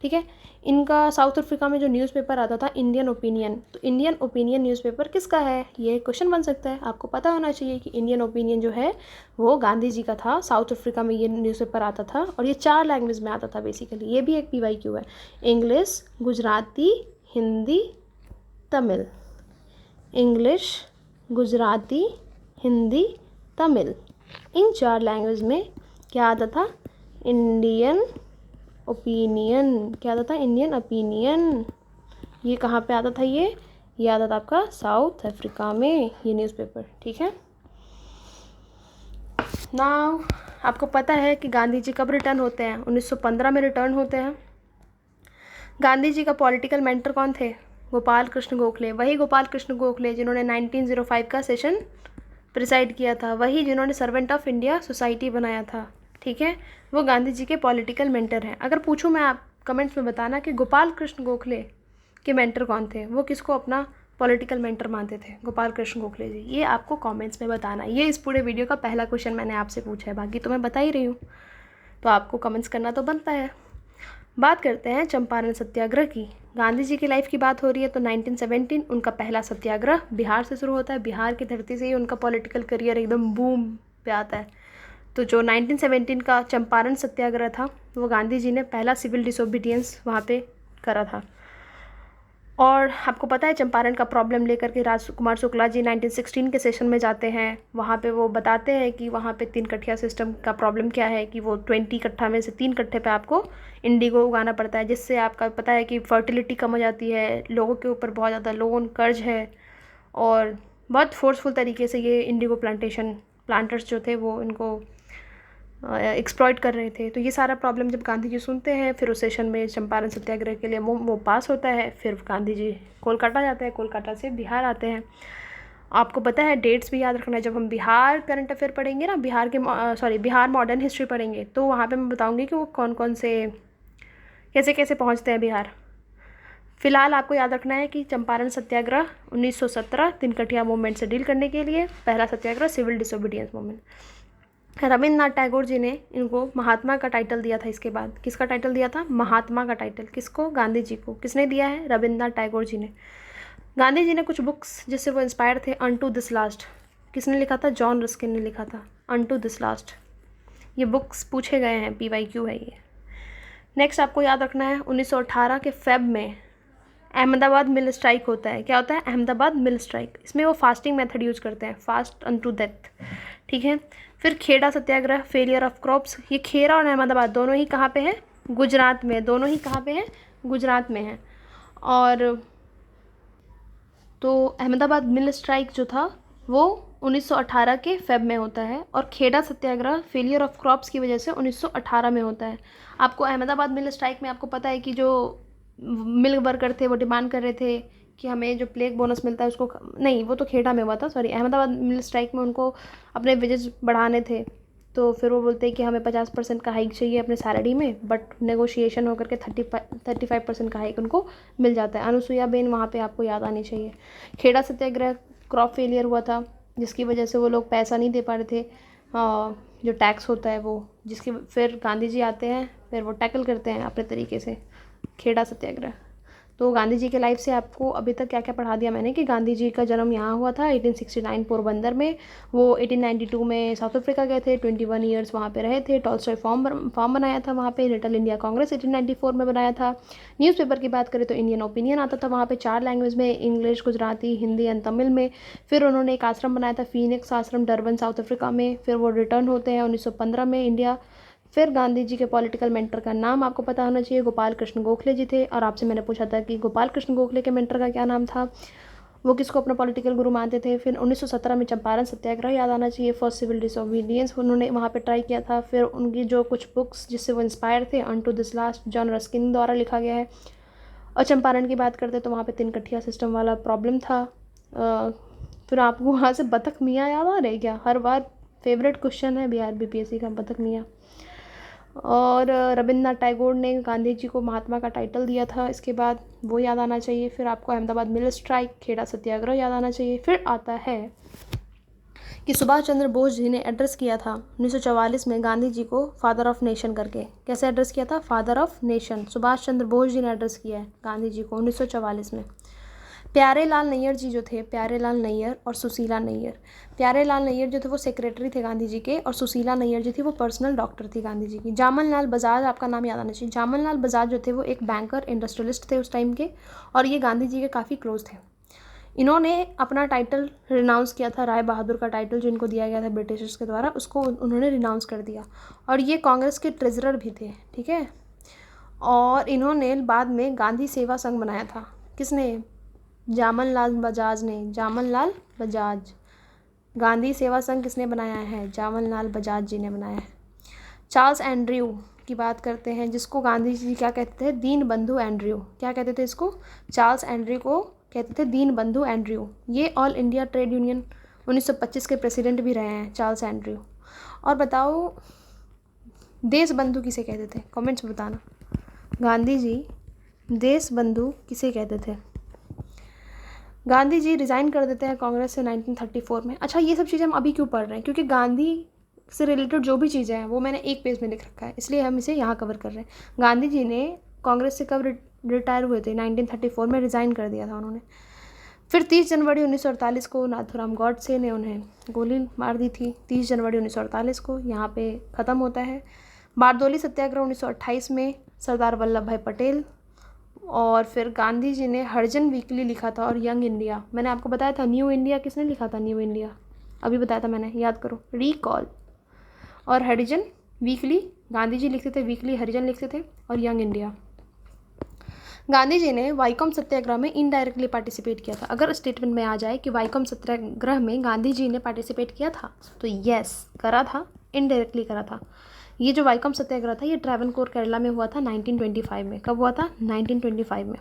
ठीक है, इनका साउथ अफ्रीका में जो न्यूज़पेपर आता था इंडियन ओपिनियन, तो इंडियन ओपिनियन न्यूज़पेपर किसका है? ये क्वेश्चन बन सकता है, आपको पता होना चाहिए कि इंडियन ओपिनियन जो है वो गांधी जी का था। साउथ अफ्रीका में ये न्यूज़पेपर आता था और ये 4 लैंग्वेज में आता था बेसिकली। ये भी एक PYQ है, इंग्लिश, गुजराती, हिंदी, तमिल। इंग्लिश, गुजराती, हिंदी, तमिल, इन 4 लैंग्वेज में क्या आता था? Indian opinion. क्या आता था? Indian opinion. ये कहाँ पे आता था? ये आता था आपका साउथ अफ्रीका में, ये न्यूज़पेपर। ठीक है, नाउ आपको पता है कि गांधी जी कब रिटर्न होते हैं? 1915 में रिटर्न होते हैं। गांधी जी का पॉलिटिकल मेंटर कौन थे? गोपाल कृष्ण गोखले। वही गोपाल कृष्ण गोखले जिन्होंने 1905 का सेशन प्रिसाइड किया था, वही जिन्होंने सर्वेंट ऑफ इंडिया सोसाइटी बनाया था। ठीक है, वो गांधी जी के पॉलिटिकल मेंटर हैं। अगर पूछूं मैं, आप कमेंट्स में बताना कि गोपाल कृष्ण गोखले के मेंटर कौन थे, वो किसको अपना पॉलिटिकल मेंटर मानते थे? गोपाल कृष्ण गोखले जी। ये आपको कमेंट्स में बताना। ये इस पूरे वीडियो का पहला क्वेश्चन मैंने आपसे पूछा है, बाकी तो मैं बता ही रही हूँ, तो आपको कमेंट्स करना तो बनता है। बात करते हैं चंपारण सत्याग्रह की। गांधी जी की लाइफ की बात हो रही है तो 1917 उनका पहला सत्याग्रह बिहार से शुरू होता है। बिहार की धरती से ही उनका पॉलिटिकल करियर एकदम बूम पे आता है। तो जो 1917 का चंपारण सत्याग्रह था, वो गांधी जी ने पहला सिविल डिसोबीडियंस वहाँ पे करा था। और आपको पता है चंपारण का प्रॉब्लम लेकर के राजकुमार शुक्ला जी 1916 के सेशन में जाते हैं। वहाँ पे वो बताते हैं कि वहाँ पे 3 कट्ठिया सिस्टम का प्रॉब्लम क्या है, कि वो 20 कट्ठा में से 3 कट्ठे पे आपको इंडिगो उगाना पड़ता है, जिससे आपका पता है कि फर्टिलिटी कम हो जाती है, लोगों के ऊपर बहुत ज़्यादा लोन कर्ज है, और बहुत फोर्सफुल तरीके से ये इंडिगो प्लांटर्स जो थे वो इनको एक्सप्लॉइट कर रहे थे। तो ये सारा प्रॉब्लम जब गांधी जी सुनते हैं, फिर उस सेशन में चंपारण सत्याग्रह के लिए वो पास होता है। फिर गांधी जी कोलकाता जाते हैं, कोलकाता से बिहार आते हैं। आपको पता है डेट्स भी याद रखना है। जब हम बिहार करंट अफेयर पढ़ेंगे ना, बिहार मॉडर्न हिस्ट्री पढ़ेंगे, तो वहाँ पे मैं बताऊँगी कि वो कौन कौन से कैसे कैसे पहुँचते हैं बिहार। फिलहाल आपको याद रखना है कि चंपारण सत्याग्रह 1917 तीन कठिया मूवमेंट से डील करने के लिए, पहला satyagraha civil disobedience movement. Rabindranath Tagore ji ने इनको महात्मा का टाइटल दिया था। इसके बाद किसका टाइटल दिया था? महात्मा का टाइटल। किसको? गांधी जी को। किसने दिया है? रविन्द्रनाथ टैगोर जी ने। गांधी जी ने कुछ बुक्स जिससे वो इंस्पायर थे, अनटू दिस लास्ट, किसने लिखा था? जॉन रस्किन ने लिखा था अनटू दिस लास्ट। ये बुक्स पूछे गए हैं, PYQ है ये। नेक्स्ट आपको याद रखना है 1918 के फेब में अहमदाबाद मिल स्ट्राइक होता है। क्या होता है? अहमदाबाद मिल स्ट्राइक। इसमें वो फास्टिंग मेथड यूज करते हैं, फास्ट अनटू डेथ। ठीक है, फिर खेड़ा सत्याग्रह, फेलियर ऑफ क्रॉप्स। ये खेड़ा और अहमदाबाद दोनों ही कहाँ पे है? गुजरात में। दोनों ही कहाँ पे हैं? गुजरात में है। और तो अहमदाबाद मिल स्ट्राइक जो था वो 1918 के फेब में होता है, और खेड़ा सत्याग्रह फेलियर ऑफ क्रॉप्स की वजह से 1918 में होता है। आपको अहमदाबाद मिल स्ट्राइक में आपको पता है कि जो मिल वर्कर थे वो डिमांड कर रहे थे कि हमें जो प्लेग बोनस मिलता है उसको, नहीं वो तो खेड़ा में हुआ था, सॉरी, अहमदाबाद मिल स्ट्राइक में उनको अपने वेजेस बढ़ाने थे। तो फिर वो बोलते हैं कि हमें 50% का हाइक चाहिए अपने सैलरी में, बट नेगोशिएशन होकर के 35% का हाइक उनको मिल जाता है। अनुसुईया बेन वहाँ पे आपको याद आनी चाहिए। खेड़ा सत्याग्रह क्रॉप फेलियर हुआ था, जिसकी वजह से वो लोग पैसा नहीं दे पा रहे थे, जो टैक्स होता है वो, जिसकी फिर गांधी जी आते हैं, फिर वो टैकल करते हैं अपने तरीके से खेड़ा सत्याग्रह। तो गांधी जी के लाइफ से आपको अभी तक क्या क्या पढ़ा दिया मैंने कि गांधी जी का जन्म यहाँ हुआ था 1869 पोरबंदर में। वो 1892 में साउथ अफ्रीका गए थे, 21 ईयर्स वहाँ पे रहे थे। टॉलस्टॉय फॉर्म बनाया था वहाँ पे। लिटिल इंडिया कांग्रेस 1894 में बनाया था। न्यूज़पेपर की बात करें तो इंडियन ओपिनियन आता था वहाँ पे 4 लैंग्वेज में, इंग्लिश, गुजराती, हिंदी एंड तमिल में। फिर उन्होंने एक आश्रम बनाया था, फीनिक्स आश्रम, डरबन साउथ अफ्रीका में। फिर वो रिटर्न होते हैं 1915 में इंडिया। फिर गांधी जी के पॉलिटिकल मेंटर का नाम आपको पता होना चाहिए, गोपाल कृष्ण गोखले जी थे। और आपसे मैंने पूछा था कि गोपाल कृष्ण गोखले के मेंटर का क्या नाम था, वो किसको अपना पॉलिटिकल गुरु मानते थे। फिर 1917 में चंपारण सत्याग्रह याद आना चाहिए, फर्स्ट सिविल डिसोबीडियंस उन्होंने वहाँ पे ट्राई किया था। फिर उनकी जो कुछ बुक्स जिससे वो इंस्पायर थे, unto this last, John Ruskin द्वारा लिखा गया है। और चंपारण की बात करते तो वहाँ पे तिनकठिया सिस्टम वाला प्रॉब्लम था। फिर आपको वहाँ से बतख मियाँ याद आ रहे क्या, हर बार फेवरेट क्वेश्चन है बिहार बीपीएससी का, बतख मियाँ। और रविन्द्रनाथ टैगोर ने गांधी जी को महात्मा का टाइटल दिया था, इसके बाद वो याद आना चाहिए। फिर आपको अहमदाबाद मिल स्ट्राइक, खेड़ा सत्याग्रह याद आना चाहिए। फिर आता है कि सुभाष चंद्र बोस जी ने एड्रेस किया था 1944 में गांधी जी को फादर ऑफ नेशन करके। कैसे एड्रेस किया था, father of nation, Subhash Chandra Bose ji ने एड्रेस किया है गांधी जी को 1944 में। प्यारे लाल नैयर जी जो थे, प्यारे लाल नैयर और सुशीला नैयर। प्यारे लाल नैयर जो थे वो सेक्रेटरी थे गांधी जी के, और सुशीला नैयर जी थी वो पर्सनल डॉक्टर थी गांधी जी की। जामन लाल बजाज आपका नाम याद आना चाहिए। जामन लाल बजाज जो थे वो एक बैंकर, इंडस्ट्रियलिस्ट थे उस टाइम के, और ये गांधी जी के काफ़ी क्लोज थे। इन्होंने अपना टाइटल रिनाउंस किया था, राय बहादुर का टाइटल जो इनको दिया गया था ब्रिटिशर्स के द्वारा, उसको उन्होंने रिनाउंस कर दिया। और ये कांग्रेस के ट्रेजरर भी थे, ठीक है। और इन्होंने बाद में गांधी सेवा संघ बनाया था। किसने, जामन लाल बजाज ने, जामन लाल बजाज। गांधी सेवा संघ किसने बनाया है, जामन लाल बजाज जी ने बनाया है। चार्ल्स एंड्रयू की बात करते हैं, जिसको गांधी जी क्या कहते थे, दीन बंधु एंड्रयू। क्या कहते थे इसको, चार्ल्स एंड्रयू को कहते थे दीन बंधु एंड्रयू। ये ऑल इंडिया ट्रेड यूनियन 1925 के प्रेसिडेंट भी रहे हैं चार्ल्स एंड्रयू। और बताओ देश बंधु किसे कहते थे, कमेंट्स में बताना। गांधी जी देश बंधु किसे कहते थे। गांधी जी रिज़ाइन कर देते हैं कांग्रेस से 1934 में। अच्छा, ये सब चीज़ें हम अभी क्यों पढ़ रहे हैं, क्योंकि गांधी से रिलेटेड जो भी चीज़ें हैं वो मैंने एक पेज में लिख रखा है, इसलिए हम इसे यहाँ कवर कर रहे हैं। गांधी जी ने कांग्रेस से कब रिटायर हुए थे, 1934 में रिज़ाइन कर दिया था उन्होंने। फिर 30 जनवरी 1948 को नाथूराम गॉडसे ने उन्हें गोली मार दी थी। 30 जनवरी 1948 को यहाँ पे ख़त्म होता है। बारदोली सत्याग्रह 1928 में, सरदार वल्लभ भाई पटेल। और फिर गांधी जी ने हरिजन वीकली लिखा था, और यंग इंडिया। मैंने आपको बताया था न्यू इंडिया किसने लिखा था, न्यू इंडिया अभी बताया था मैंने, याद करो, रिकॉल। और हरिजन वीकली गांधी जी लिखते थे, वीकली हरिजन लिखते थे, और यंग इंडिया। गांधी जी ने वाइकोम सत्याग्रह में इनडायरेक्टली पार्टिसिपेट किया था। अगर स्टेटमेंट में आ जाए कि वाइकोम सत्याग्रह में गांधी जी ने पार्टिसिपेट किया था, तो यस करा था, इनडायरेक्टली करा था। ये जो वाइकोम सत्याग्रह था ये ट्रैवनकोर केरला में हुआ था 1925 में। कब हुआ था, 1925 में।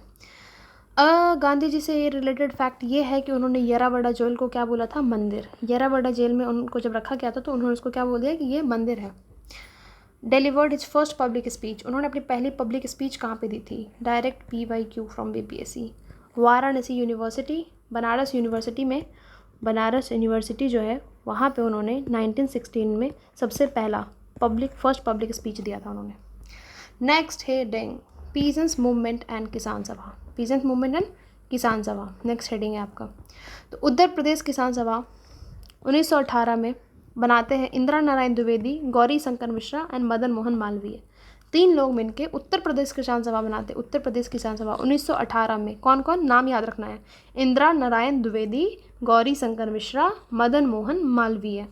गांधी जी से रिलेटेड फैक्ट ये है कि उन्होंने येरावड़ा जेल को क्या बोला था, मंदिर। येरावड़ा जेल में उनको जब रखा गया था तो उन्होंने उसको क्या बोल दिया कि ये मंदिर है। Delivered his first public speech, उन्होंने अपनी पहली पब्लिक स्पीच कहाँ पे दी थी, direct PYQ from BPSC। Varanasi university, Banaras university में, बनारस यूनिवर्सिटी जो है वहाँ पे उन्होंने 1916 में सबसे पहला फर्स्ट पब्लिक स्पीच दिया था उन्होंने। नेक्स्ट है डेंग, पीजेंट्स मूवमेंट एंड किसान सभा। पीजेंट मूवमेंट एंड किसान सभा नेक्स्ट हेडिंग है आपका। तो उत्तर प्रदेश किसान सभा 1918 में बनाते हैं इंदिरा नारायण द्विवेदी, गौरी शंकर मिश्रा एंड मदन मोहन मालवीय। 3 लोग मिलके उत्तर प्रदेश किसान सभा बनाते हैं। उत्तर प्रदेश किसान सभा 1918 में कौन कौन, नाम याद रखना है, इंदिरा नारायण द्विवेदी, गौरी शंकर मिश्रा, मदन मोहन मालवीय।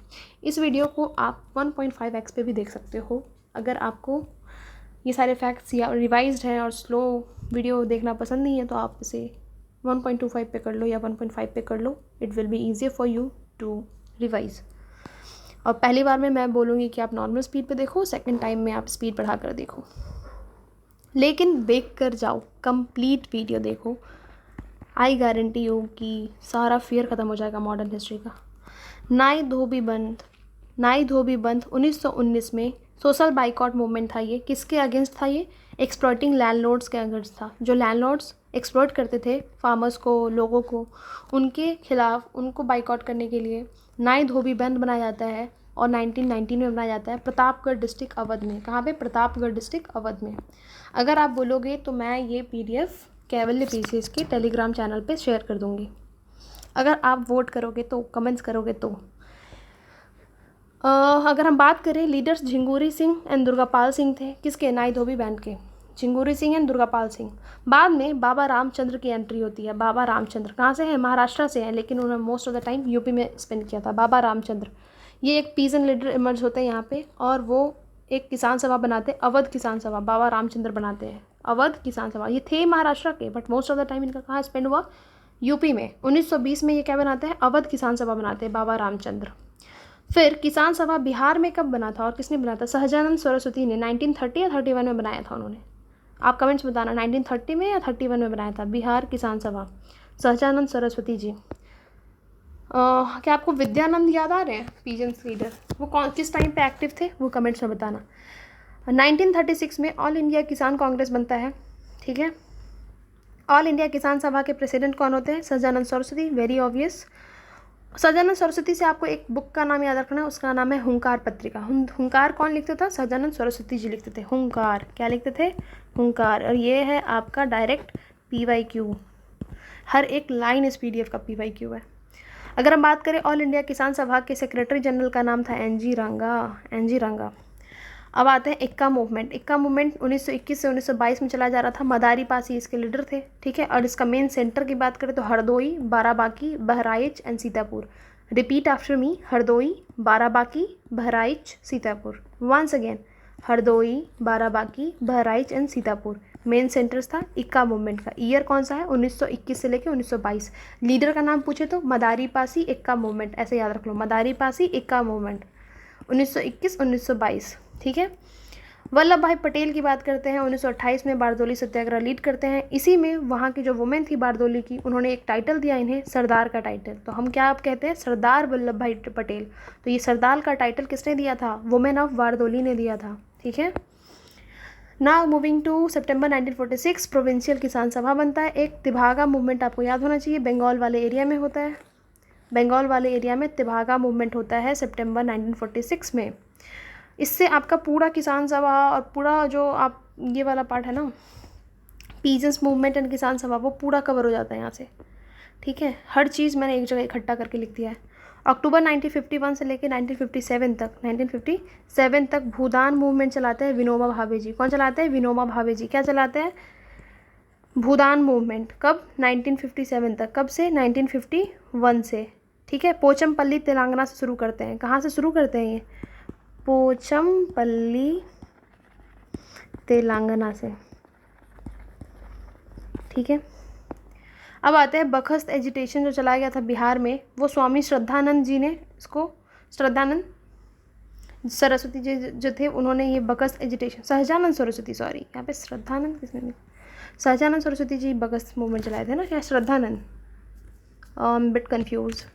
इस वीडियो को आप 1.5x पे भी देख सकते हो। अगर आपको ये सारे फैक्ट्स या रिवाइज्ड हैं और स्लो वीडियो देखना पसंद नहीं है तो आप इसे 1.25 पे कर लो या 1.5 पे कर लो। It will be easier for you to revise. और पहली बार में मैं बोलूँगी कि आप नॉर्मल स्पीड पे देखो, सेकंड टाइम में आप स्पीड बढ़ा कर देखो, लेकिन देख कर जाओ, कंप्लीट वीडियो देखो। आई गारंटी यू कि सारा फियर ख़त्म हो जाएगा मॉडर्न हिस्ट्री का। नाई धोबी बंद 1919 में सोशल बाइकआउट मूवमेंट था। ये किसके अगेंस्ट था, ये एक्सप्लॉइटिंग लैंडलॉर्ड्स के अगेंस्ट था। जो लैंडलॉर्ड्स एक्सप्लॉइट करते थे फार्मर्स को, लोगों को, उनके खिलाफ, उनको बाइकआउट करने के लिए नाई धोबी बंद बनाया जाता है। और 1919 में बनाया जाता है प्रतापगढ़ डिस्ट्रिक्ट अवध में। कहाँ पे, प्रतापगढ़ डिस्ट्रिक्ट अवध में। अगर आप बोलोगे तो मैं ये PDF कैवल्य पीसीएस के टेलीग्राम चैनल पे शेयर कर दूँगी, अगर आप वोट करोगे तो, कमेंट्स करोगे तो। अगर हम बात करें लीडर्स, झिंगुरी सिंह एंड दुर्गापाल सिंह थे, किसके? नाई धोबी बैंड के, झिंगुरी सिंह एंड दुर्गापाल सिंह। बाद में बाबा रामचंद्र की एंट्री होती है। बाबा रामचंद्र कहाँ से हैं? महाराष्ट्र से हैं, लेकिन उन्होंने most of the time UP में स्पेंड किया था। बाबा रामचंद्र ये एक पीजन लीडर इमर्ज होते हैं यहाँ पे, और वो एक किसान सभा बनाते हैं, अवध किसान सभा। बाबा रामचंद्र बनाते हैं अवध किसान सभा। ये थे महाराष्ट्र के, but most of the time इनका कहाँ स्पेंड हुआ? यूपी में। 1920 में ये क्या बनाते हैं? अवध किसान सभा बनाते हैं बाबा रामचंद्र। फिर किसान सभा बिहार में कब बना था और किसने बनाया था? सहजानंद सरस्वती ने 1930 या 31 में बनाया था उन्होंने। आप कमेंट्स बताना 1930 में या 31 में बनाया था बिहार किसान सभा? सहजानंद सरस्वती जी। क्या आपको विद्यानंद याद आ रहे हैं? पीजेंस लीडर, वो कौन किस टाइम पे एक्टिव थे वो कमेंट्स में बताना। 1936 में ऑल इंडिया किसान कांग्रेस बनता है, ठीक है। ऑल इंडिया किसान सभा के प्रेसिडेंट कौन होते हैं? Sahajanand Saraswati, very obvious. सहजानंद सरस्वती से आपको एक बुक का नाम याद रखना है, उसका नाम है हुंकार पत्रिका। हुंकार कौन लिखता था? सहजानंद सरस्वती जी लिखते थे हुंकार। क्या लिखते थे? हुंकार। और ये है आपका डायरेक्ट PYQ, हर एक लाइन इस PDF का PYQ है। अगर हम बात करें ऑल इंडिया किसान सभा के सेक्रेटरी जनरल का नाम था NG रंगा। अब आते हैं इक्का मूवमेंट। इक्का मूवमेंट 1921 से 1922 में चला जा रहा था। मदारी पासी इसके लीडर थे, ठीक है। और इसका मेन सेंटर की बात करें तो Hardoi, Barabanki, Bahraich and Sitapur. Repeat after me, Hardoi, Barabanki, Bahraich, Sitapur. Once again, Hardoi, Barabanki, Bahraich and Sitapur. Main centres था इक्का मूवमेंट का। ईयर कौन सा है? 1921 से लेकर 1922। लीडर का नाम पूछे तो मदारी पासी इक्का मूवमेंट, ऐसे याद रख लो, मदारी पासी इक्का मूवमेंट 1921-1922, ठीक है। वल्लभ भाई पटेल की बात करते हैं, 1928 में बारदोली सत्याग्रह लीड करते हैं। इसी में वहाँ की जो वुमेन थी बारदोली की, उन्होंने एक टाइटल दिया इन्हें, सरदार का टाइटल। तो हम क्या आप कहते हैं? सरदार वल्लभ भाई पटेल। तो ये सरदार का टाइटल किसने दिया था? वुमेन ऑफ बारदोली ने दिया था, ठीक है। Now moving to September 1946, provincial Kisan Sabha बनता है। एक तिभागा मूवमेंट आपको याद होना चाहिए, बंगाल वाले एरिया में होता है। बंगाल वाले एरिया में तिभागा मूवमेंट होता है सितंबर 1946 में। इससे आपका पूरा किसान सभा और पूरा जो आप ये वाला पार्ट है ना, पीजेंस मूवमेंट एंड किसान सभा, वो पूरा कवर हो जाता है यहाँ से, ठीक है। हर चीज़ मैंने एक जगह इकट्ठा करके लिख दिया है। अक्टूबर 1951 से लेकर 1957 तक भूदान मूवमेंट चलाते हैं विनोबा भावे जी। कौन चलाते हैं? विनोबा भावे जी। क्या चलाते हैं? भूदान मूवमेंट। कब? 1957 तक। कब से? 1951 से, ठीक है। पोचमपल्ली तेलंगाना से शुरू करते हैं। कहाँ से शुरू करते हैं ये? पोचमपल्ली तेलंगाना से, ठीक है। अब आते हैं बखस्त एजिटेशन जो चलाया गया था बिहार में, वो स्वामी श्रद्धानंद जी ने इसको, श्रद्धानंद सरस्वती जी जो थे, उन्होंने ये बखस्त एजिटेशन, सहजानंद सरस्वती, सॉरी यहाँ पे श्रद्धानंद किसने लिखा? सहजानंद सरस्वती जी बखस्त मूवमेंट चलाए थे ना, क्या श्रद्धानंद? बिट कंफ्यूज,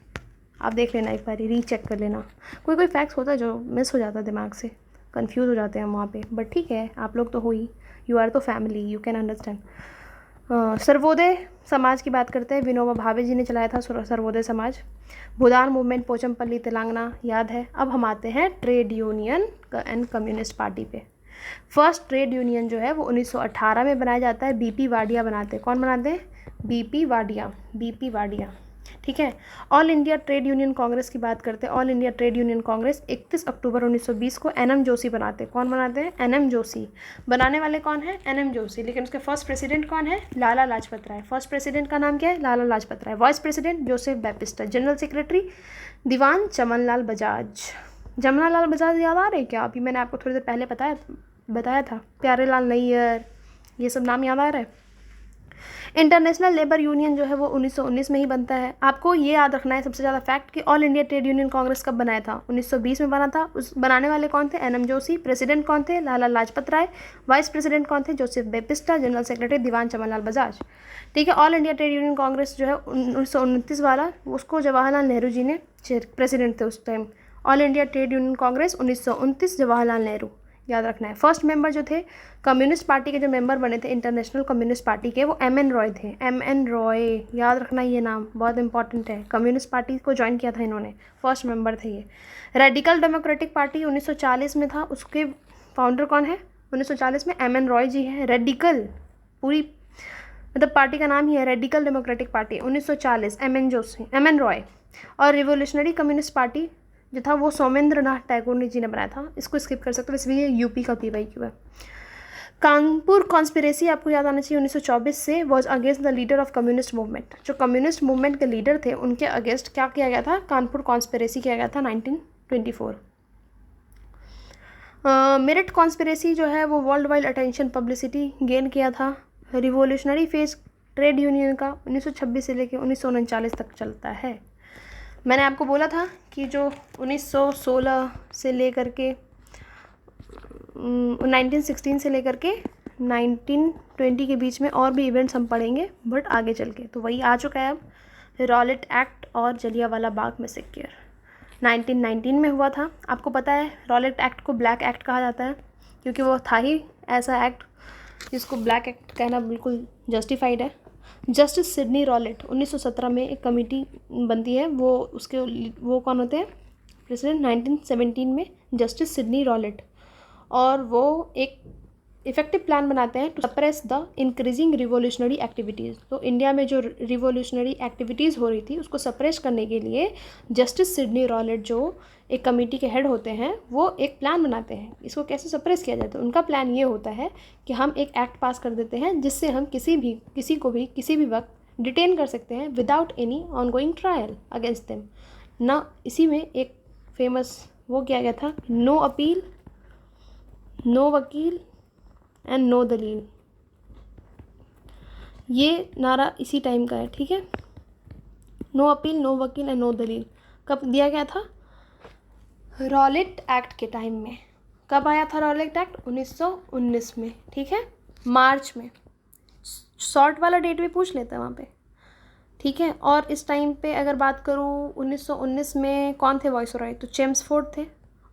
आप देख लेना एक बार, रीचेक कर लेना। कोई कोई फैक्ट्स होता है जो मिस हो जाता है, दिमाग से कंफ्यूज हो जाते हैं हम वहाँ पे, बट ठीक है, आप लोग तो हो ही, यू आर तो family, you can understand. Sarvodaya समाज की बात करते हैं, विनोबा भावे जी ने चलाया था सर्वोदय समाज। भूदान मूवमेंट पोचमपल्ली तेलंगाना, याद है। अब हम आते हैं trade union and communist party पे। फर्स्ट ट्रेड यूनियन जो है वो 1918 में बनाया जाता है। BP वाडिया बनाते हैं। कौन बनाते हैं? BP वाडिया, ठीक है। All India trade union Congress की बात करते हैं। All India trade union Congress 31 अक्टूबर 1920 को NM जोशी बनाते हैं। कौन बनाते हैं? NM जोशी। बनाने वाले कौन है? NM जोशी। लेकिन उसके फर्स्ट प्रेसिडेंट कौन है? लाला लाजपत राय। फर्स्ट प्रेसिडेंट का नाम क्या है? Lala Lajpat Rai. Vice president Joseph Baptista. General secretary Diwan Chamanlal Bajaj. Jamnalal Bajaj याद आ रहे हैं क्या? अभी मैंने आपको थोड़ी देर पहले बताया था। प्यारेलाल नैयर, ये सब नाम याद आ रहा है। इंटरनेशनल लेबर यूनियन जो है वो 1919 में ही बनता है। आपको ये याद रखना है सबसे ज़्यादा फैक्ट कि all India trade union Congress कब बनाया था? 1920 में बना था। उस बनाने वाले कौन थे? NM जोशी। प्रेसिडेंट कौन थे? लाला लाजपत राय। वाइस प्रेसिडेंट कौन थे? Joseph Baptista. General secretary Diwan Chamanlal Bajaj, ठीक है। All India trade union Congress जो है 1929 वाला, उसको जवाहरलाल नेहरू जी ने प्रेसिडेंट थे उस time. All India trade union Congress 1929, Jawaharlal Nehru, याद रखना है। फर्स्ट मेंबर जो थे कम्युनिस्ट पार्टी के, जो मेंबर बने थे इंटरनेशनल कम्युनिस्ट पार्टी के, वो MN रॉय थे। MN रॉय, याद रखना ये नाम बहुत इंपॉर्टेंट है। कम्युनिस्ट पार्टी को ज्वाइन किया था इन्होंने, फर्स्ट मेंबर थे ये। रेडिकल डेमोक्रेटिक पार्टी 1940 में था, उसके फाउंडर कौन है? 1940 में MN रॉय जी हैं। रेडिकल पूरी मतलब पार्टी का नाम ही है radical democratic party, 1940, M N Roy. और रिवोल्यूशनरी कम्युनिस्ट पार्टी जो था वो सोमेंद्र नाथ टैगोर जी ने बनाया था। इसको स्किप कर सकते हो, वैसे भी ये यूपी का PYQ है। कानपुर कॉन्स्पिरेसी आपको याद आना चाहिए 1924 से, was against the leader of communist movement. जो कम्युनिस्ट मूवमेंट के लीडर थे उनके अगेंस्ट क्या किया गया था, कानपुर कॉन्स्पिरेसी किया गया था 1924। मेरठ कॉन्स्पिरेसी जो है वो world wide attention publicity gain किया था। रिवोल्यूशनरी फेज ट्रेड यूनियन का 1926 से लेकर 1939 तक चलता है। मैंने आपको बोला था कि जो 1916 से लेकर के 1916 से लेकर के 1920 के बीच में और भी इवेंट्स हम पढ़ेंगे बट आगे चल के, तो वही आ चुका है अब, रॉलेट एक्ट और जलियांवाला बाग मैसेकर 1919 में हुआ था। आपको पता है रॉलेट एक्ट को ब्लैक एक्ट कहा जाता है क्योंकि वो था ही ऐसा एक्ट जिसको ब्लैक एक्ट कहना बिल्कुल जस्टिफाइड है। जस्टिस सिडनी रॉलेट 1917 में एक कमेटी बनती है, वो कौन होते हैं प्रेसिडेंट, 1917 में जस्टिस सिडनी रॉलेट, और वो एक इफेक्टिव प्लान बनाते हैं to suppress the increasing revolutionary activities. तो इंडिया में जो रिवोल्यूशनरी एक्टिविटीज़ हो रही थी उसको सप्रेस करने के लिए जस्टिस सिडनी रॉलेट जो एक कमेटी के हेड होते हैं वो एक प्लान बनाते हैं इसको कैसे सप्रेस किया जाए। तो उनका प्लान ये होता है कि हम एक एक्ट पास कर देते हैं जिससे हम किसी को भी किसी भी वक्त डिटेन कर सकते हैं without any ongoing trial against them ना। इसी में एक फेमस वो किया गया था, नो अपील, नो वकील एंड नो दलील। ये नारा इसी टाइम का है, ठीक है। नो अपील, नो वकील एंड नो दलील कब दिया गया था, रॉलेट एक्ट के टाइम में। कब आया था रॉलेट एक्ट, 1919 में, ठीक है, मार्च में। शॉर्ट वाला डेट भी पूछ लेते हैं वहाँ पे, ठीक है। और इस टाइम पे अगर बात करूँ 1919 में कौन थे वाइसरॉय, तो चेम्सफोर्ड थे।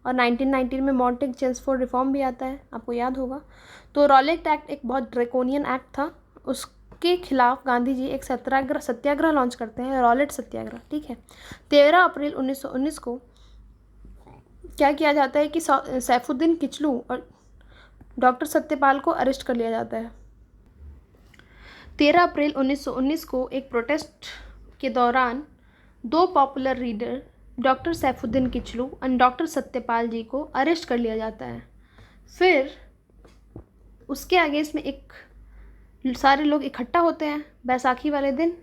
और 1919 में मॉन्टेग चेम्सफोर्ड रिफॉर्म भी आता है, आपको याद होगा। तो रॉलेट एक्ट एक बहुत ड्रैकोनियन एक्ट था, उसके खिलाफ गांधी जी एक सत्याग्रह लॉन्च करते हैं, रॉलेट सत्याग्रह, ठीक है। 13 अप्रैल 1919 को क्या किया जाता है कि सैफुद्दीन किचलू और डॉक्टर सत्यपाल को अरेस्ट कर लिया जाता है। 13 अप्रैल 1919 को एक प्रोटेस्ट के दौरान दो popular reader doctor Saifuddin Kitchlew और डॉक्टर सत्यपाल जी को अरेस्ट कर लिया जाता है। फिर उसके अगेंस्ट में सारे लोग इकट्ठा होते हैं बैसाखी वाले दिन,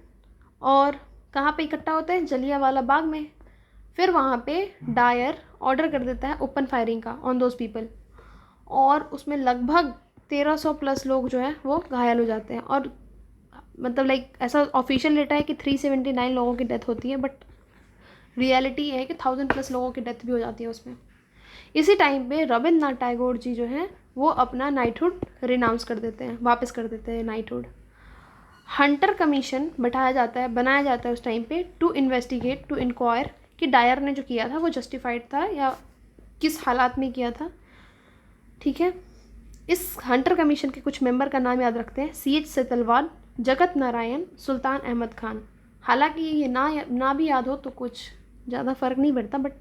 और कहाँ पे इकट्ठा होते हैं, जलियांवाला बाग में। फिर वहाँ पे डायर ऑर्डर कर देता है ओपन फायरिंग का ऑन दोज पीपल, और उसमें लगभग 1300 प्लस लोग जो है वो घायल हो जाते हैं। और मतलब ऐसा ऑफिशियल डेटा है कि 379 लोगों की डेथ होती है, बट रियलिटी ये है कि 1000 प्लस लोगों की डेथ भी हो जाती है उसमें। इसी टाइम पे रविंद्रनाथ टैगोर जी जो हैं वो अपना नाइटहुड रिनाउंस कर देते हैं, वापस कर देते हैं नाइटहुड। हंटर कमीशन बनाया जाता है उस टाइम पे टू इन्वेस्टिगेट, टू इंक्वायर कि डायर ने जो किया था वो जस्टिफाइड था या किस हालात में किया था, ठीक है। इस हंटर कमीशन के कुछ मेंबर का नाम याद रखते हैं, CH सेतलवाद, जगत नारायण, सुल्तान अहमद खान। हालांकि ये ना भी याद हो तो कुछ ज़्यादा फ़र्क नहीं पड़ता, बट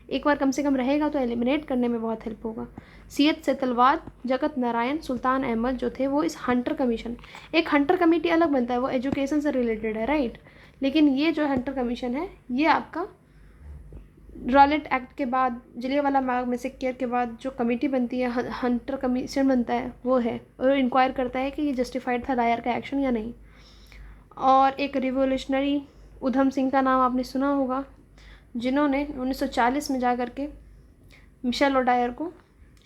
एक बार कम से कम रहेगा तो एलिमिनेट करने में बहुत हेल्प होगा। CH सेतलवाद, जगत नारायण, सुल्तान अहमद जो थे वो इस हंटर कमीशन, एक हंटर कमेटी अलग बनता है वो एजुकेशन से रिलेटेड है, राइट। लेकिन ये जो हंटर कमीशन है ये आपका रॉलेट एक्ट के बाद, जलियांवाला बाग मैसेकर के बाद जो कमेटी बनती है, हंटर कमीशन बनता है वो है, और इंक्वायर करता है कि ये जस्टिफाइड था डायर का एक्शन या नहीं। और एक रिवोल्यूशनरी उधम सिंह का नाम आपने सुना होगा, जिन्होंने 1940 में जा कर के मिशेल और डायर को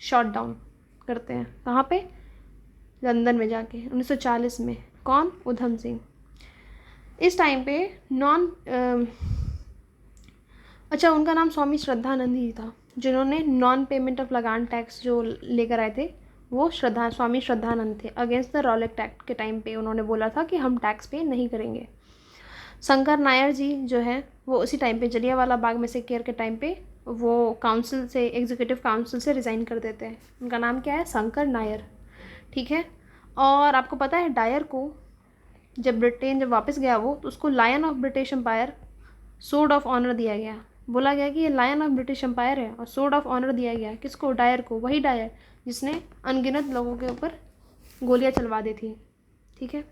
शॉट डाउन करते हैं। कहाँ पे, लंदन में जाके 1940 में। कौन, उधम सिंह। इस टाइम पे उनका नाम स्वामी श्रद्धानंद ही था, जिन्होंने नॉन पेमेंट ऑफ लगान टैक्स जो लेकर आए थे वो स्वामी श्रद्धानंद थे। अगेंस्ट द रॉलेट एक्ट के टाइम पे उन्होंने बोला था कि हम टैक्स पे नहीं करेंगे। शंकर नायर जी जो है वो उसी टाइम पे जलियांवाला बाग मैसेकर के टाइम पे वो काउंसिल से, एग्जीक्यूटिव काउंसिल से रिज़ाइन कर देते हैं। उनका नाम क्या है, शंकर नायर, ठीक है। और आपको पता है डायर को जब वापस गया वो, तो उसको lion of British empire, sword of honour दिया गया। बोला गया कि ये लायन ऑफ ब्रिटिश एम्पायर है, और सोर्ड ऑफ ऑनर दिया गया किसको, डायर को। वही डायर जिसने अनगिनत लोगों के ऊपर गोलियां चलवा दी थी, ठीक है।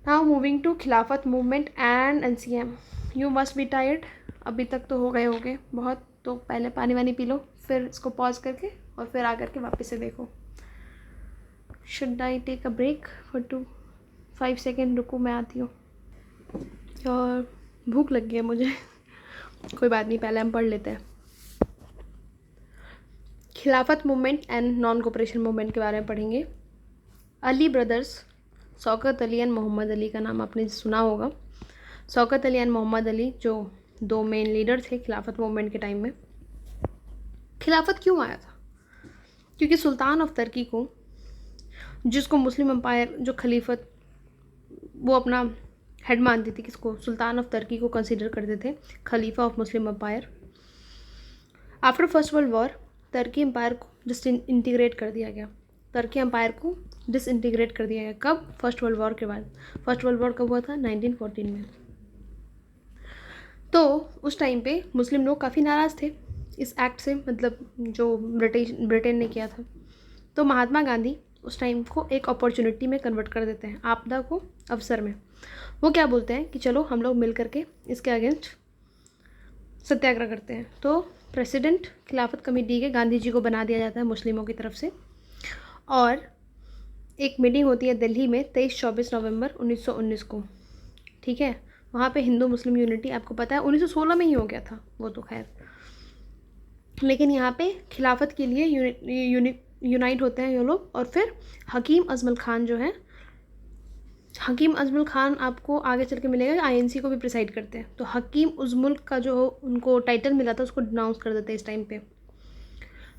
नाउ मूविंग टू खिलाफत movement and NCM। You must be tired. अभी तक तो हो गए बहुत, तो पहले पानी वानी पी लो, फिर इसको पॉज करके और फिर आकर के वापस से देखो। Should I take a break for 5 second? रुको मैं आती हूँ। और भूख लग गई है मुझे। कोई बात नहीं, पहले हम पढ़ लेते हैं। खिलाफत movement and non cooperation movement के बारे में पढ़ेंगे। अली ब्रदर्स, शौकत अली एंड मोहम्मद अली का नाम आपने सुना होगा। शौकत अली एंड मोहम्मद अली जो 2 मेन लीडर थे खिलाफत मूवमेंट के टाइम में। खिलाफत क्यों आया था? क्योंकि सुल्तान ऑफ तुर्की को, जिसको मुस्लिम एम्पायर जो खलीफत वो अपना हेड मानती थी, किसको? सुल्तान ऑफ तुर्की को कंसिडर करते थे खलीफा of Muslim empire. After first world war तुर्की एम्पायर को डिसइंटीग्रेट कर दिया गया। तुर्की एम्पायर को डिसइंटीग्रेट कर दिया गया। कब? फर्स्ट वर्ल्ड वॉर के बाद। फर्स्ट वर्ल्ड वॉर कब हुआ था? 1914 में। तो उस टाइम पे मुस्लिम लोग काफ़ी नाराज़ थे इस एक्ट से, मतलब जो ब्रिटेन ने किया था। तो महात्मा गांधी उस टाइम को एक अपॉर्चुनिटी में कन्वर्ट कर देते हैं, आपदा को अवसर में। वो क्या बोलते हैं कि चलो हम लोग मिल करके इसके अगेंस्ट सत्याग्रह करते हैं। तो प्रेसिडेंट खिलाफत कमेटी के गांधी जी को बना दिया जाता है मुस्लिमों की तरफ से, और एक मीटिंग होती है दिल्ली में 23-24 नवंबर 1919 को। ठीक है, वहाँ पे हिंदू मुस्लिम यूनिटी, आपको पता है 1916 में ही हो गया था वो तो खैर, लेकिन यहाँ पे खिलाफत के लिए यूनाइट होते हैं ये लोग। और फिर हकीम अजमल खान जो है, हकीम अजमल खान आपको आगे चल के मिलेगा, INC को भी प्रिसाइड करते हैं। तो हकीम उजमुल का जो उनको टाइटल मिला था उसको डिनाउंस कर देते हैं इस टाइम पे।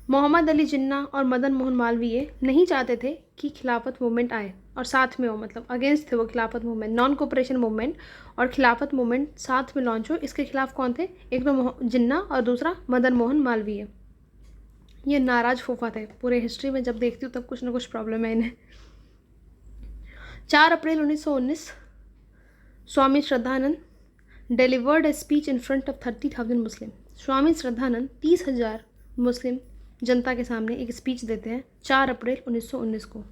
मोहम्मद अली जिन्ना और मदन मोहन मालवीय नहीं चाहते थे कि खिलाफत मूवमेंट आए और साथ में हो, मतलब अगेंस्ट थे वो खिलाफत मूवमेंट। नॉन कोऑपरेशन मूवमेंट और खिलाफत मूवमेंट साथ में लॉन्च हो, इसके खिलाफ कौन थे? एक तो जिन्ना और दूसरा मदन मोहन मालवीय। ये नाराज फूफा थे। पूरे हिस्ट्री में जब देखती हूँ तब कुछ ना कुछ प्रॉब्लम है इन्हें। 4 April 1919 Swami Shraddhanand delivered a speech in front of 30,000 Muslim. Swami Shraddhanand 30,000 Muslim जनता के सामने एक स्पीच देते हैं 4 अप्रैल 1919 को।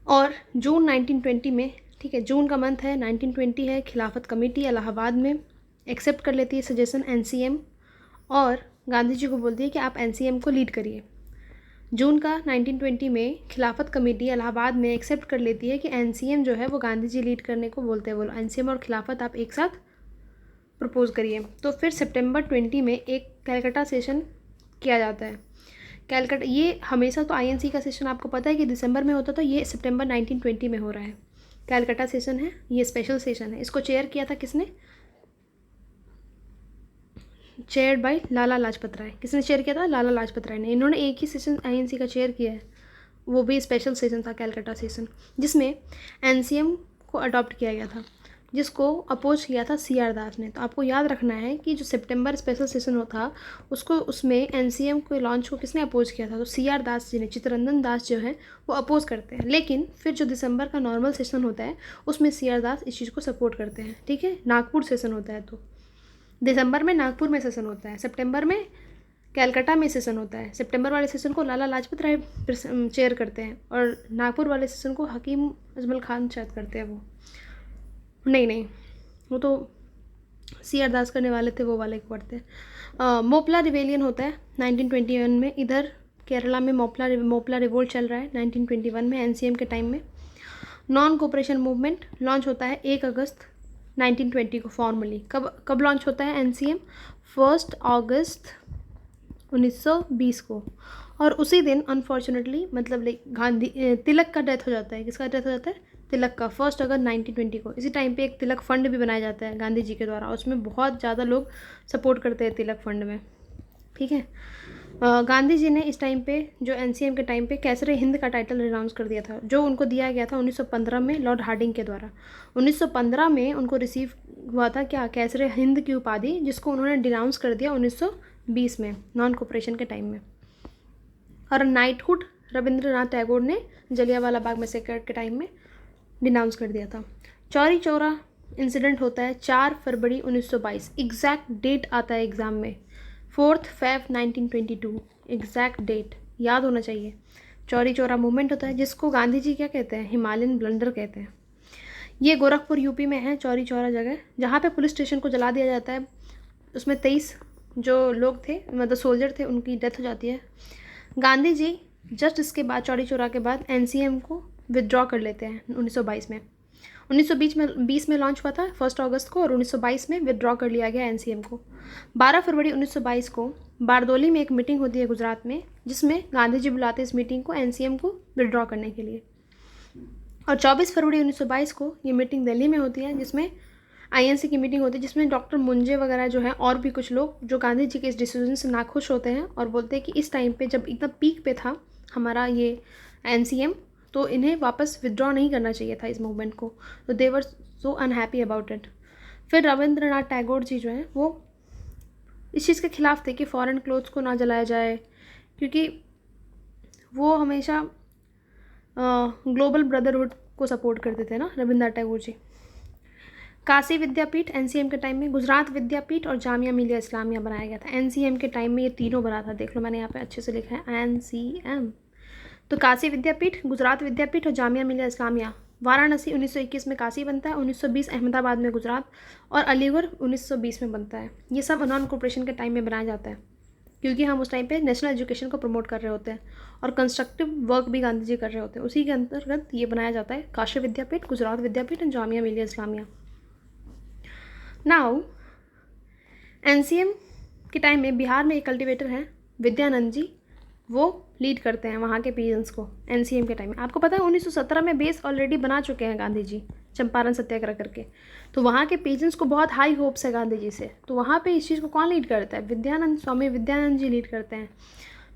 और जून 1920 में, ठीक है, जून का मंथ है, 1920 है, खिलाफत कमेटी इलाहाबाद में एक्सेप्ट कर लेती है सजेशन NCM, और गांधी जी को बोलती है कि आप NCM को लीड करिए। जून का 1920 में खिलाफत कमेटी इलाहाबाद में एक्सेप्ट कर लेती है कि NCM जो है वो गांधी जी लीड करने को बोलते हैं। बोलो NCM और खिलाफत आप एक साथ प्रपोज करिए। तो फिर सितंबर 20 में एक कलकत्ता सेशन किया जाता है। कलकत्ता, ये हमेशा तो INC का सेशन आपको पता है कि दिसंबर में होता, तो ये सितंबर 1920 में हो रहा है। कलकत्ता सेशन है, ये स्पेशल सेशन है। इसको चेयर किया था किसने? चेयर्ड बाय लाला लाजपत राय। किसने चेयर किया था? लाला लाजपत राय ने। इन्होंने एक ही सेशन INC का चेयर किया है, वो भी स्पेशल सेशन था कलकत्ता सेशन, जिसमें NCM को अडॉप्ट किया गया था, जिसको अपोज किया था CR दास ने। तो आपको याद रखना है कि जो सितंबर स्पेशल सेशन था उसको, उसमें NCM को लॉन्च को किसने अपोज किया था? तो CR दास जी ने। चित्तरंजन दास जो है वो अपोज करते हैं, लेकिन फिर जो दिसंबर का नॉर्मल सेशन होता है उसमें CR दास इस चीज़ को सपोर्ट करते हैं। ठीक है, नागपुर सेशन होता है, तो दिसंबर में नागपुर में सेशन होता है, सितंबर में कलकत्ता में सेशन होता है। सितंबर वाले सेशन को लाला लाजपत राय चेयर करते हैं, और नागपुर वाले सेशन को हकीम अजमल खान शायद करते हैं। वो नहीं, वो तो CR दास करने वाले थे, वो वाले को करते हैं। मोपला रिवेलियन होता है 1921 में। इधर केरला में मोपला रिवोल्ट चल रहा है 1921 में, NCM के टाइम में। नॉन कोऑपरेशन मूवमेंट लॉन्च होता है 1 अगस्त 1920 को फॉर्मली। कब लॉन्च होता है NCM? 1 अगस्त 1920 को। और उसी दिन अनफॉर्चुनेटली, मतलब गांधी तिलक का डेथ हो जाता है। किसका डेथ हो जाता है? तिलक का, 1 अगस्त 1920 को। इसी टाइम पे एक तिलक फंड भी बनाया जाता है गांधी जी के द्वारा, उसमें बहुत ज़्यादा लोग सपोर्ट करते हैं तिलक फंड में। ठीक है, गांधी जी ने इस टाइम पे जो NCM के टाइम पे कैसरे हिंद का टाइटल रिनाउंस कर दिया था, जो उनको दिया गया था 1915 में लॉर्ड हार्डिंग के द्वारा। 1915 में उनको रिसीव हुआ था क्या? कैसरे हिंद की उपाधि, जिसको उन्होंने डिनाउंस कर दिया 1920 में नॉन कोऑपरेशन के टाइम में। और नाइटहुड रविंद्रनाथ टैगोर ने जलियांवाला बाग मैसेकर के टाइम में डिनाउंस कर दिया था। चौरी चौरा इंसिडेंट होता है 4 फरवरी 1922। एग्जैक्ट डेट आता है एग्ज़ाम में, 4 Feb 1922। एग्जैक्ट डेट याद होना चाहिए। चौरी चौरा मूवमेंट होता है, जिसको गांधी जी क्या कहते हैं? हिमालयन ब्लंडर कहते हैं। ये गोरखपुर यूपी में है, चौरी चौरा जगह, जहाँ पे पुलिस स्टेशन को जला दिया जाता है। उसमें 23 जो लोग थे, मतलब सोल्जर थे, उनकी डेथ हो जाती है। गांधी जी जस्ट इसके बाद, चौरी चौरा के बाद, एनसीएम को विदड्रॉ कर लेते हैं 1922 में। 1920 में लॉन्च हुआ था 1 अगस्त को, और 1922 में विदड्रॉ कर लिया गया एनसीएम को। 12 फरवरी 1922 को बारदोली में एक मीटिंग होती है गुजरात में, जिसमें गांधी जी बुलाते हैं इस मीटिंग को एनसीएम को विदड्रॉ करने के लिए। और 24 फरवरी 1922 को ये मीटिंग दिल्ली में होती है, जिसमें आईएनसी की मीटिंग होती है, जिसमें डॉक्टर मुंजे वगैरह जो है और भी कुछ लोग जो गांधी जी के इस डिसीजन से नाखुश होते हैं और बोलते हैं कि इस टाइम पे जब एकदम पीक पे था हमारा ये एनसीएम, तो इन्हें वापस विदड्रॉ नहीं करना चाहिए था इस मूवमेंट को, तो दे वर सो अनहैप्पी अबाउट इट। फिर रविंद्रनाथ टैगोर जी जो हैं वो इस चीज़ के खिलाफ थे कि फॉरेन क्लोथ्स को ना जलाया जाए, क्योंकि वो हमेशा ग्लोबल ब्रदरहुड को सपोर्ट करते थे ना रविंद्रनाथ टैगोर जी। काशी विद्यापीठ एनसीएम के टाइम में, गुजरात विद्यापीठ और जामिया मिलिया इस्लामिया बनाया गया था। एनसीएम के टाइम में ये तीनों बना था, देख लो मैंने यहाँ पे अच्छे से लिखा है एनसीएम। तो काशी विद्यापीठ, गुजरात विद्यापीठ और जामिया मिलिया इस्लामिया। वाराणसी 1921 में काशी बनता है, 1920 अहमदाबाद में गुजरात, और अलीगढ़ 1920 में बनता है। ये सब नॉन कॉर्पोरेशन के टाइम में बनाया जाता है, क्योंकि हम उस टाइम पे नेशनल एजुकेशन को प्रमोट कर रहे होते हैं और कंस्ट्रक्टिव वर्क भी गांधी जी कर रहे होते हैं। उसी के अंतर्गत ये बनाया जाता है काशी विद्यापीठ, गुजरात विद्यापीठ और जामिया मिलिया इस्लामिया। नाउ एनसीएम के टाइम में बिहार में एक कल्टिवेटर हैं विद्यानंद जी, वो लीड करते हैं वहाँ के पीजेंट्स को एनसीएम के टाइम में। आपको पता है 1917 में बेस ऑलरेडी बना चुके हैं गांधी जी चंपारण सत्याग्रह करके, तो वहाँ के पीजेंट्स को बहुत हाई होप्स है गांधी जी से। तो वहाँ पे इस चीज़ को कौन लीड करता है? विद्यानंद, स्वामी विद्यानंद जी लीड करते हैं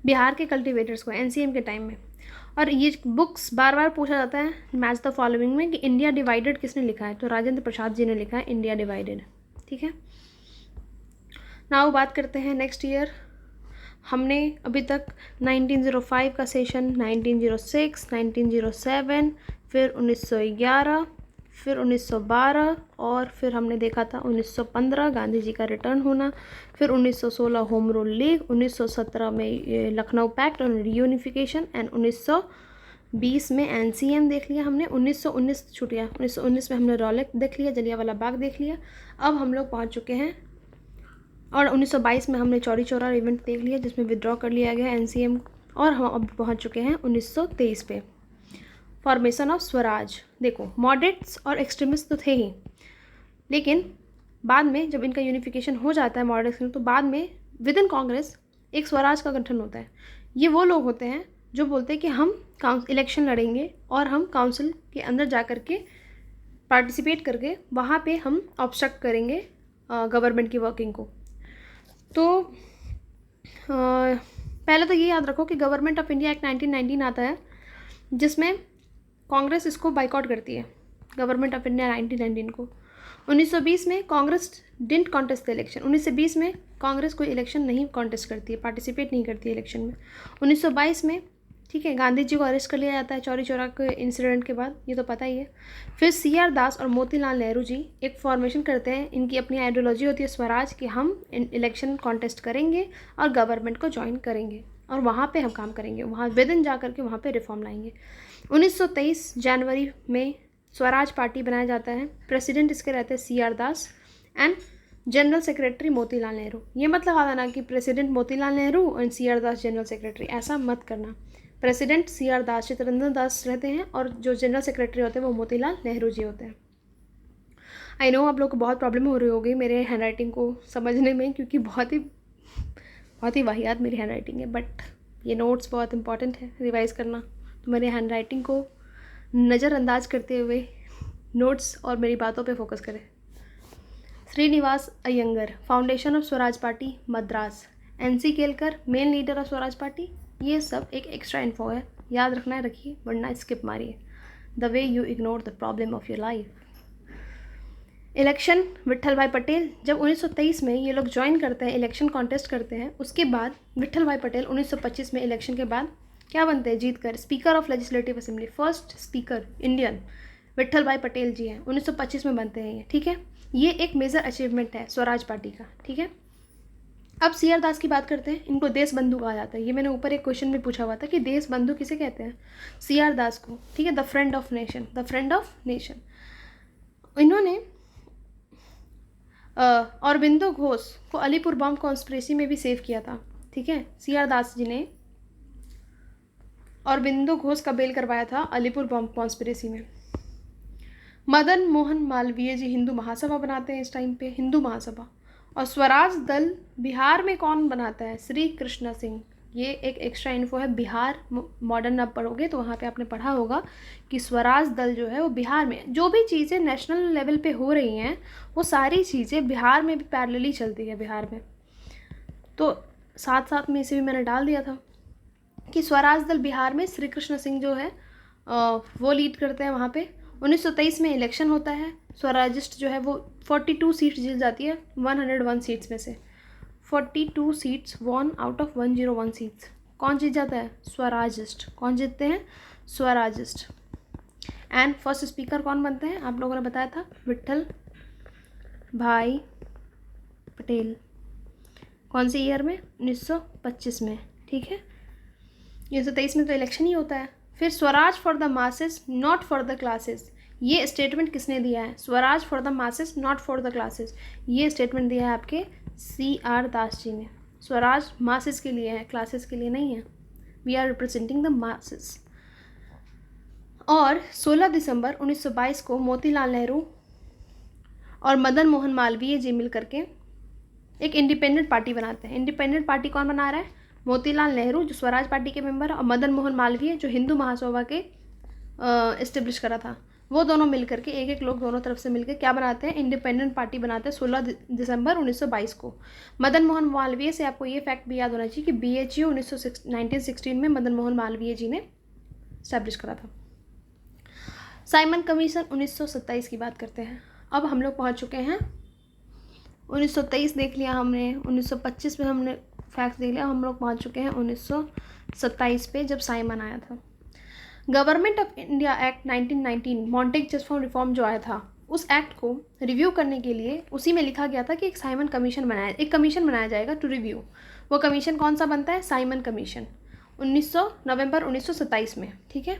बिहार के कल्टिवेटर्स को एनसीएम के टाइम में। और ये बुक्स बार बार पूछा जाता है मैच द फॉलोइंग में कि इंडिया डिवाइडेड किसने लिखा है, तो राजेंद्र प्रसाद जी ने लिखा है इंडिया डिवाइडेड। ठीक है, नाउ बात करते हैं नेक्स्ट ईयर। हमने अभी तक 1905 का सेशन, 1906, 1907, फिर 1911, फिर 1912, और फिर हमने देखा था 1915 गांधी जी का रिटर्न होना, फिर 1916 होम रूल लीग, 1917 में लखनऊ पैक्ट और रीयूनिफिकेशन, एंड 1920 में एनसीएम देख लिया हमने। 1919 छूट गया, 1919 में हमने रॉलेट देख लिया, जलियांवाला बाग देख लिया। अब हम लोग पहुँच चुके हैं, और 1922 में हमने चौरी चौरा इवेंट देख लिया जिसमें विड्रॉ कर लिया गया एनसीएम, और हम अब पहुंच चुके हैं 1923 पे, फॉर्मेशन ऑफ स्वराज। देखो मॉडरेट्स और एक्सट्रीमिस्ट तो थे ही, लेकिन बाद में जब इनका यूनिफिकेशन हो जाता है मॉडरेट्स में, तो बाद में विद इन कांग्रेस एक स्वराज का गठन होता है। ये वो लोग होते हैं जो बोलते हैं कि हम इलेक्शन लड़ेंगे और हम काउंसिल के अंदर जा कर के पार्टिसिपेट करके वहाँ पे हम ऑब्स्ट्रक्ट करेंगे गवर्नमेंट की वर्किंग को। तो पहले तो ये याद रखो कि गवर्नमेंट ऑफ इंडिया एक्ट 1919 आता है, जिसमें कांग्रेस इसको बाइकआउट करती है, गवर्नमेंट ऑफ इंडिया 1919 को। 1920 में Congress didn't contest the election. 1920 में कांग्रेस कोई इलेक्शन नहीं कॉन्टेस्ट करती है, पार्टिसिपेट नहीं करती है इलेक्शन में। 1922 में, ठीक है, गांधी जी को अरेस्ट कर लिया जाता है चौरी चौरा के इंसिडेंट के बाद, ये तो पता ही है। फिर सीआर दास और मोतीलाल नेहरू जी एक फॉर्मेशन करते हैं, इनकी अपनी आइडियोलॉजी होती है स्वराज, कि हम इलेक्शन कॉन्टेस्ट करेंगे और गवर्नमेंट को ज्वाइन करेंगे और वहाँ पे हम काम करेंगे, वहाँ विद इन जा करके वहाँ पे रिफॉर्म लाएंगे। 1923 जनवरी में स्वराज पार्टी बनाया जाता है, प्रेसिडेंट इसके रहते हैं CR Das and general secretary Motilal Nehru. ये मत लगा देना कि president Motilal Nehru and CR Das general secretary, ऐसा मत करना। प्रेसिडेंट सीआर दास, चित्तरंजन दास रहते हैं, और जो जनरल सेक्रेटरी होते हैं वो मोतीलाल नेहरू जी होते हैं। आई नो आप लोग को बहुत प्रॉब्लम हो रही होगी मेरे हैंड राइटिंग को समझने में, क्योंकि बहुत ही वाहियात मेरी हैंड राइटिंग है, बट ये नोट्स बहुत इंपॉर्टेंट है रिवाइज़ करना, तो मेरे हैंड राइटिंग को नज़रअंदाज करते हुए नोट्स और मेरी बातों पे फोकस करें। Srinivasa Iyengar, foundation of Swaraj party Madras. NC Kelkar, main leader of Swaraj party. ये सब एक एक्स्ट्रा इन्फो है, याद रखना है रखिए, वरना स्किप मारिए। The way you ignore the problem of your life. Election, Vitthal भाई पटेल। जब 1923 में ये लोग ज्वाइन करते हैं, इलेक्शन कॉन्टेस्ट करते हैं, उसके बाद विट्ठल भाई पटेल 1925 में इलेक्शन के बाद क्या बनते हैं, जीत कर speaker of legislative assembly. First speaker Indian Vitthal भाई पटेल जी हैं, 1925 में बनते हैं ये, ठीक है। ये एक मेजर अचीवमेंट है स्वराज पार्टी का, ठीक है। अब सीआर दास की बात करते हैं, इनको देश बंधु कहा जाता है। ये मैंने ऊपर एक क्वेश्चन में पूछा हुआ था कि देश बंधु किसे कहते हैं, सीआर दास को, ठीक है। The friend of nation, the friend of nation. इन्होंने औरबिंदो घोष को अलीपुर बम कॉन्स्पिरेसी में भी सेव किया था, ठीक है। CR दास जी ने औरबिंदो घोष का बेल करवाया था अलीपुर बम कॉन्स्पिरेसी में। मदन मोहन मालवीय जी हिंदू महासभा बनाते हैं इस टाइम पे, हिंदू महासभा। और स्वराज दल बिहार में कौन बनाता है? श्री कृष्ण सिंह। ये एक एक्स्ट्रा इन्फो है, बिहार मॉडर्न आप पढ़ोगे तो वहाँ पे आपने पढ़ा होगा कि स्वराज दल जो है वो बिहार में, जो भी चीज़ें नेशनल लेवल पे हो रही हैं वो सारी चीज़ें बिहार में भी पैरेलली चलती है बिहार में। तो साथ साथ में इसे भी मैंने डाल दिया था कि स्वराज दल बिहार में श्री कृष्ण सिंह जो है वो लीड करते हैं वहाँ पे। 1923 में इलेक्शन होता है, स्वराजिस्ट जो है वो 42 सीट्स जीत जाती है 101 सीट्स में से। 42 seats one out of 101 seats. कौन जीत जाता है? स्वराजिस्ट। कौन जीतते हैं? स्वराजिस्ट। एंड फर्स्ट स्पीकर कौन बनते हैं? आप लोगों ने बताया था, विट्ठल भाई पटेल। कौन से ईयर में? 1925 में, ठीक है। 1923 में तो इलेक्शन ही होता है। फिर Swaraj for the masses not for the classes, ये स्टेटमेंट किसने दिया है? Swaraj for the masses not for the classes, ये स्टेटमेंट दिया है आपके CR दास जी ने। स्वराज मासेस के लिए है, क्लासेस के लिए नहीं है। We are representing the masses. और 16 दिसंबर 1922 को मोतीलाल नेहरू और मदन मोहन मालवीय जी मिल करके एक इंडिपेंडेंट पार्टी बनाते हैं। इंडिपेंडेंट पार्टी कौन बना रहा है? मोतीलाल नेहरू जो स्वराज पार्टी के मेंबर, और मदन मोहन मालवीय जो हिंदू महासभा के इस्टेब्लिश करा था। वो दोनों मिल करके, एक एक लोग दोनों तरफ से मिलकर क्या बनाते हैं? इंडिपेंडेंट पार्टी बनाते हैं 16 दिसंबर 1922 को। मदन मोहन मालवीय से आपको ये फैक्ट भी याद होना चाहिए कि BHU 1916 में मदन मोहन मालवीय जी ने इस्टेब्लिश करा था। साइमन कमीशन 1927 की बात करते हैं। अब हम लोग पहुँच चुके हैं 1923 देख लिया हमने, 1925 में हमने फैक्ट्स देख लिया, हम लोग पहुँच चुके हैं 1927 पे जब साइमन आया था। Government of India act 1919 Montagu justice reform जो आया था, उस एक्ट को रिव्यू करने के लिए उसी में लिखा गया था कि एक साइमन कमीशन एक कमीशन बनाया जाएगा टू रिव्यू। वो कमीशन कौन सा बनता है? Simon commission. नवंबर 1927 में, ठीक है।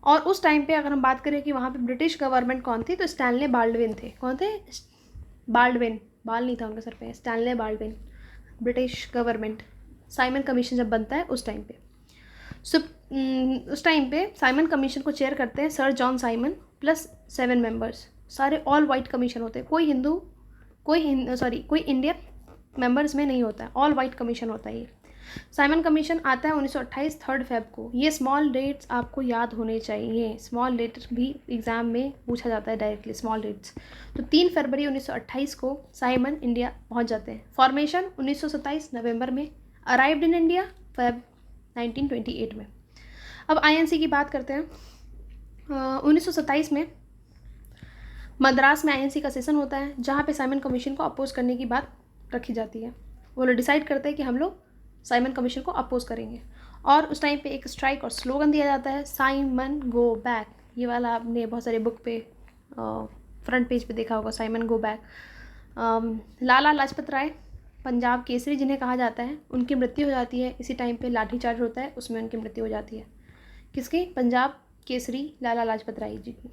और उस टाइम पे अगर हम बात करें कि वहाँ पे ब्रिटिश गवर्नमेंट कौन थी, तो स्टैनले बाल्डविन थे। कौन थे? बाल्डविन, बाल नहीं था उनके सर पे, Stanley Baldwin. British government, Simon commission जब बनता है उस टाइम पे। उस टाइम पे साइमन कमीशन को चेयर करते हैं sir John Simon plus 7 members. सारे ऑल वाइट कमीशन होते हैं, कोई इंडियन मेंबर्स में नहीं होता है, ऑल वाइट कमीशन होता है ये। साइमन कमीशन आता है 1928 3 फेब को। ये स्मॉल डेट्स आपको याद होने चाहिए, स्मॉल डेट्स भी एग्जाम में पूछा जाता है डायरेक्टली, स्मॉल डेट्स। तो 3 फरवरी 1928 को साइमन इंडिया पहुंच जाते हैं। फॉर्मेशन 1927 नवंबर में, अराइव्ड इन इंडिया फेब 1928 में। अब INC की बात करते हैं। 1927 में मद्रास में INC का सेशन होता है, जहाँ पे साइमन कमीशन को अपोज करने की बात रखी जाती है। वो लोग डिसाइड करते हैं कि हम लोग साइमन कमीशन को अपोज करेंगे। और उस टाइम पे एक स्ट्राइक और स्लोगन दिया जाता है, साइमन गो बैक। ये वाला आपने बहुत सारे बुक पे फ्रंट पेज पे देखा होगा, साइमन गो बैक। लाला लाजपत राय पंजाब केसरी जिन्हें कहा जाता है, उनकी मृत्यु हो जाती है इसी टाइम पे। लाठीचार्ज होता है, उसमें उनकी मृत्यु हो जाती है। किसकी? पंजाब केसरी लाला लाजपत राय जी की।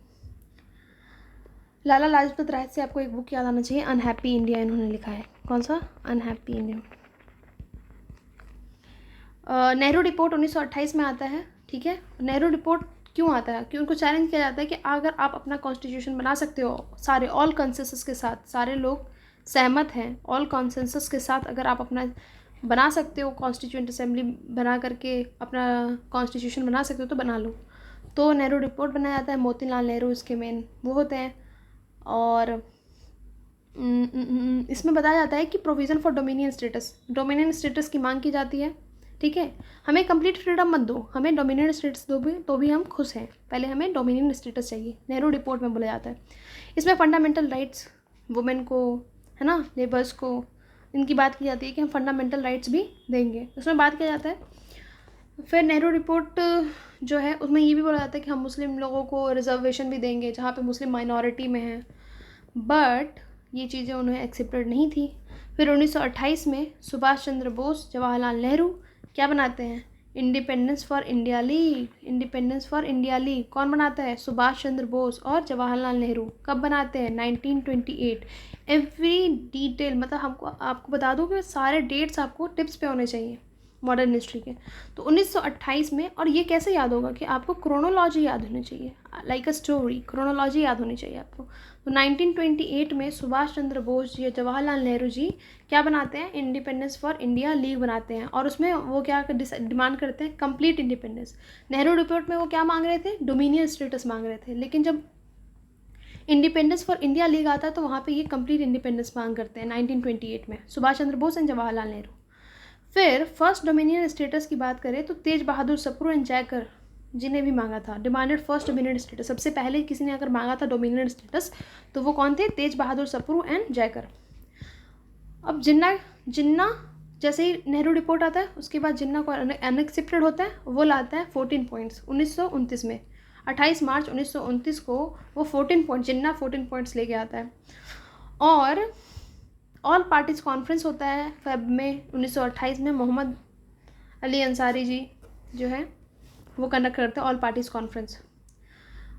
लाला लाजपत राय से आपको एक बुक याद आना चाहिए, अनहैप्पी इंडिया, इन्होंने लिखा है। कौन सा? Unhappy India. नेहरू रिपोर्ट 1928 में आता है, ठीक है। नेहरू रिपोर्ट क्यों आता है? क्योंकि उनको चैलेंज किया जाता है कि अगर आप अपना कॉन्स्टिट्यूशन बना सकते हो सारे ऑल कंसेंसस के साथ, सारे लोग सहमत हैं ऑल कंसेंसस के साथ, अगर आप अपना बना सकते हो कॉन्स्टिट्यूएंट असेंबली बना करके अपना कॉन्स्टिट्यूशन बना सकते हो तो बना लो। तो नेहरू रिपोर्ट बनाया जाता है, मोतीलाल नेहरू इसके मेन वो होते हैं। और इसमें बताया जाता है कि प्रोविज़न फॉर डोमिनियन स्टेटस की मांग की जाती है, ठीक है। हमें कंप्लीट फ्रीडम मत दो, हमें डोमिनियन स्टेटस दो भी तो भी हम खुश हैं, पहले हमें डोमिनियन स्टेटस चाहिए, नेहरू रिपोर्ट में बोला जाता है। इसमें फंडामेंटल राइट्स वुमेन को, है ना, लेबर्स को, इनकी बात की जाती है कि हम फंडामेंटल राइट्स भी देंगे, उसमें बात किया जाता है। फिर नेहरू रिपोर्ट जो है उसमें ये भी बोला जाता है कि हम मुस्लिम लोगों को रिजर्वेशन भी देंगे जहाँ पे मुस्लिम माइनॉरिटी में है, बट ये चीज़ें उन्हें एक्सेप्टेड नहीं थी। फिर 1928 में सुभाष चंद्र बोस, जवाहरलाल नेहरू क्या बनाते हैं? Independence for India league, independence for India league कौन बनाता है? सुभाष चंद्र बोस और जवाहरलाल नेहरू। कब बनाते हैं? 1928। एवरी डिटेल, मतलब हमको आपको बता दूँ कि सारे डेट्स आपको टिप्स पे होने चाहिए मॉडर्न हिस्ट्री के। तो 1928 में, और ये कैसे याद होगा कि आपको क्रोनोलॉजी याद होनी चाहिए, लाइक अ स्टोरी, क्रोनोलॉजी याद होनी चाहिए आपको। तो 1928 में सुभाष चंद्र बोस जी, जवाहरलाल नेहरू जी क्या बनाते हैं? इंडिपेंडेंस फॉर इंडिया लीग बनाते हैं। और उसमें वो क्या डिमांड करते हैं? Complete independence. नेहरू रिपोर्ट में वो क्या मांग रहे थे? डोमिनियन स्टेटस मांग रहे थे, लेकिन जब इंडिपेंडेंस फॉर इंडिया लीग आता है तो वहाँ पे ये कंप्लीट इंडिपेंडेंस मांग करते हैं 1928 में, सुभाष चंद्र बोस एंड जवाहरलाल नेहरू। फिर फर्स्ट डोमिनियन स्टेटस की बात करें तो तेज बहादुर सप्रू एंड जयकर जिन्हें भी मांगा था, डिमांडेड फर्स्ट डोमिनियन स्टेटस। सबसे पहले किसी ने अगर मांगा था डोमिनियन स्टेटस तो वो कौन थे? तेज बहादुर सप्रू एंड जयकर। अब जिन्ना जैसे ही नेहरू रिपोर्ट आता है उसके बाद जिन्ना को अनएक्सेप्टेड होता है, वो लाता है 14 पॉइंट्स 1929 में। 28 मार्च 1929 को वो 14 पॉइंट जिन्ना 14 पॉइंट्स लेके आता है। और ऑल पार्टीज कॉन्फ्रेंस होता है फेब में 1928 में। मोहम्मद अली अंसारी जी जो है वो कंडक्ट करते हैं ऑल पार्टीज कॉन्फ्रेंस।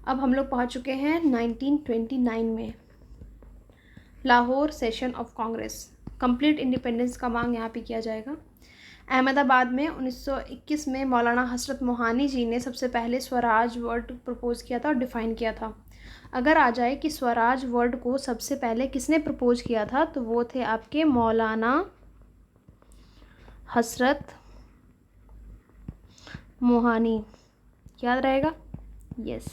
अब हम लोग पहुंच चुके हैं 1929 में, Lahore session of Congress. Complete independence का मांग यहाँ पे किया जाएगा। अहमदाबाद में 1921 में मौलाना हसरत मोहानी जी ने सबसे पहले स्वराज वर्ड प्रपोज किया था और डिफ़ाइन किया था। अगर आ जाए कि स्वराज वर्ड को सबसे पहले किसने प्रपोज किया था तो वो थे आपके मौलाना हसरत मोहानी। याद रहेगा? यस।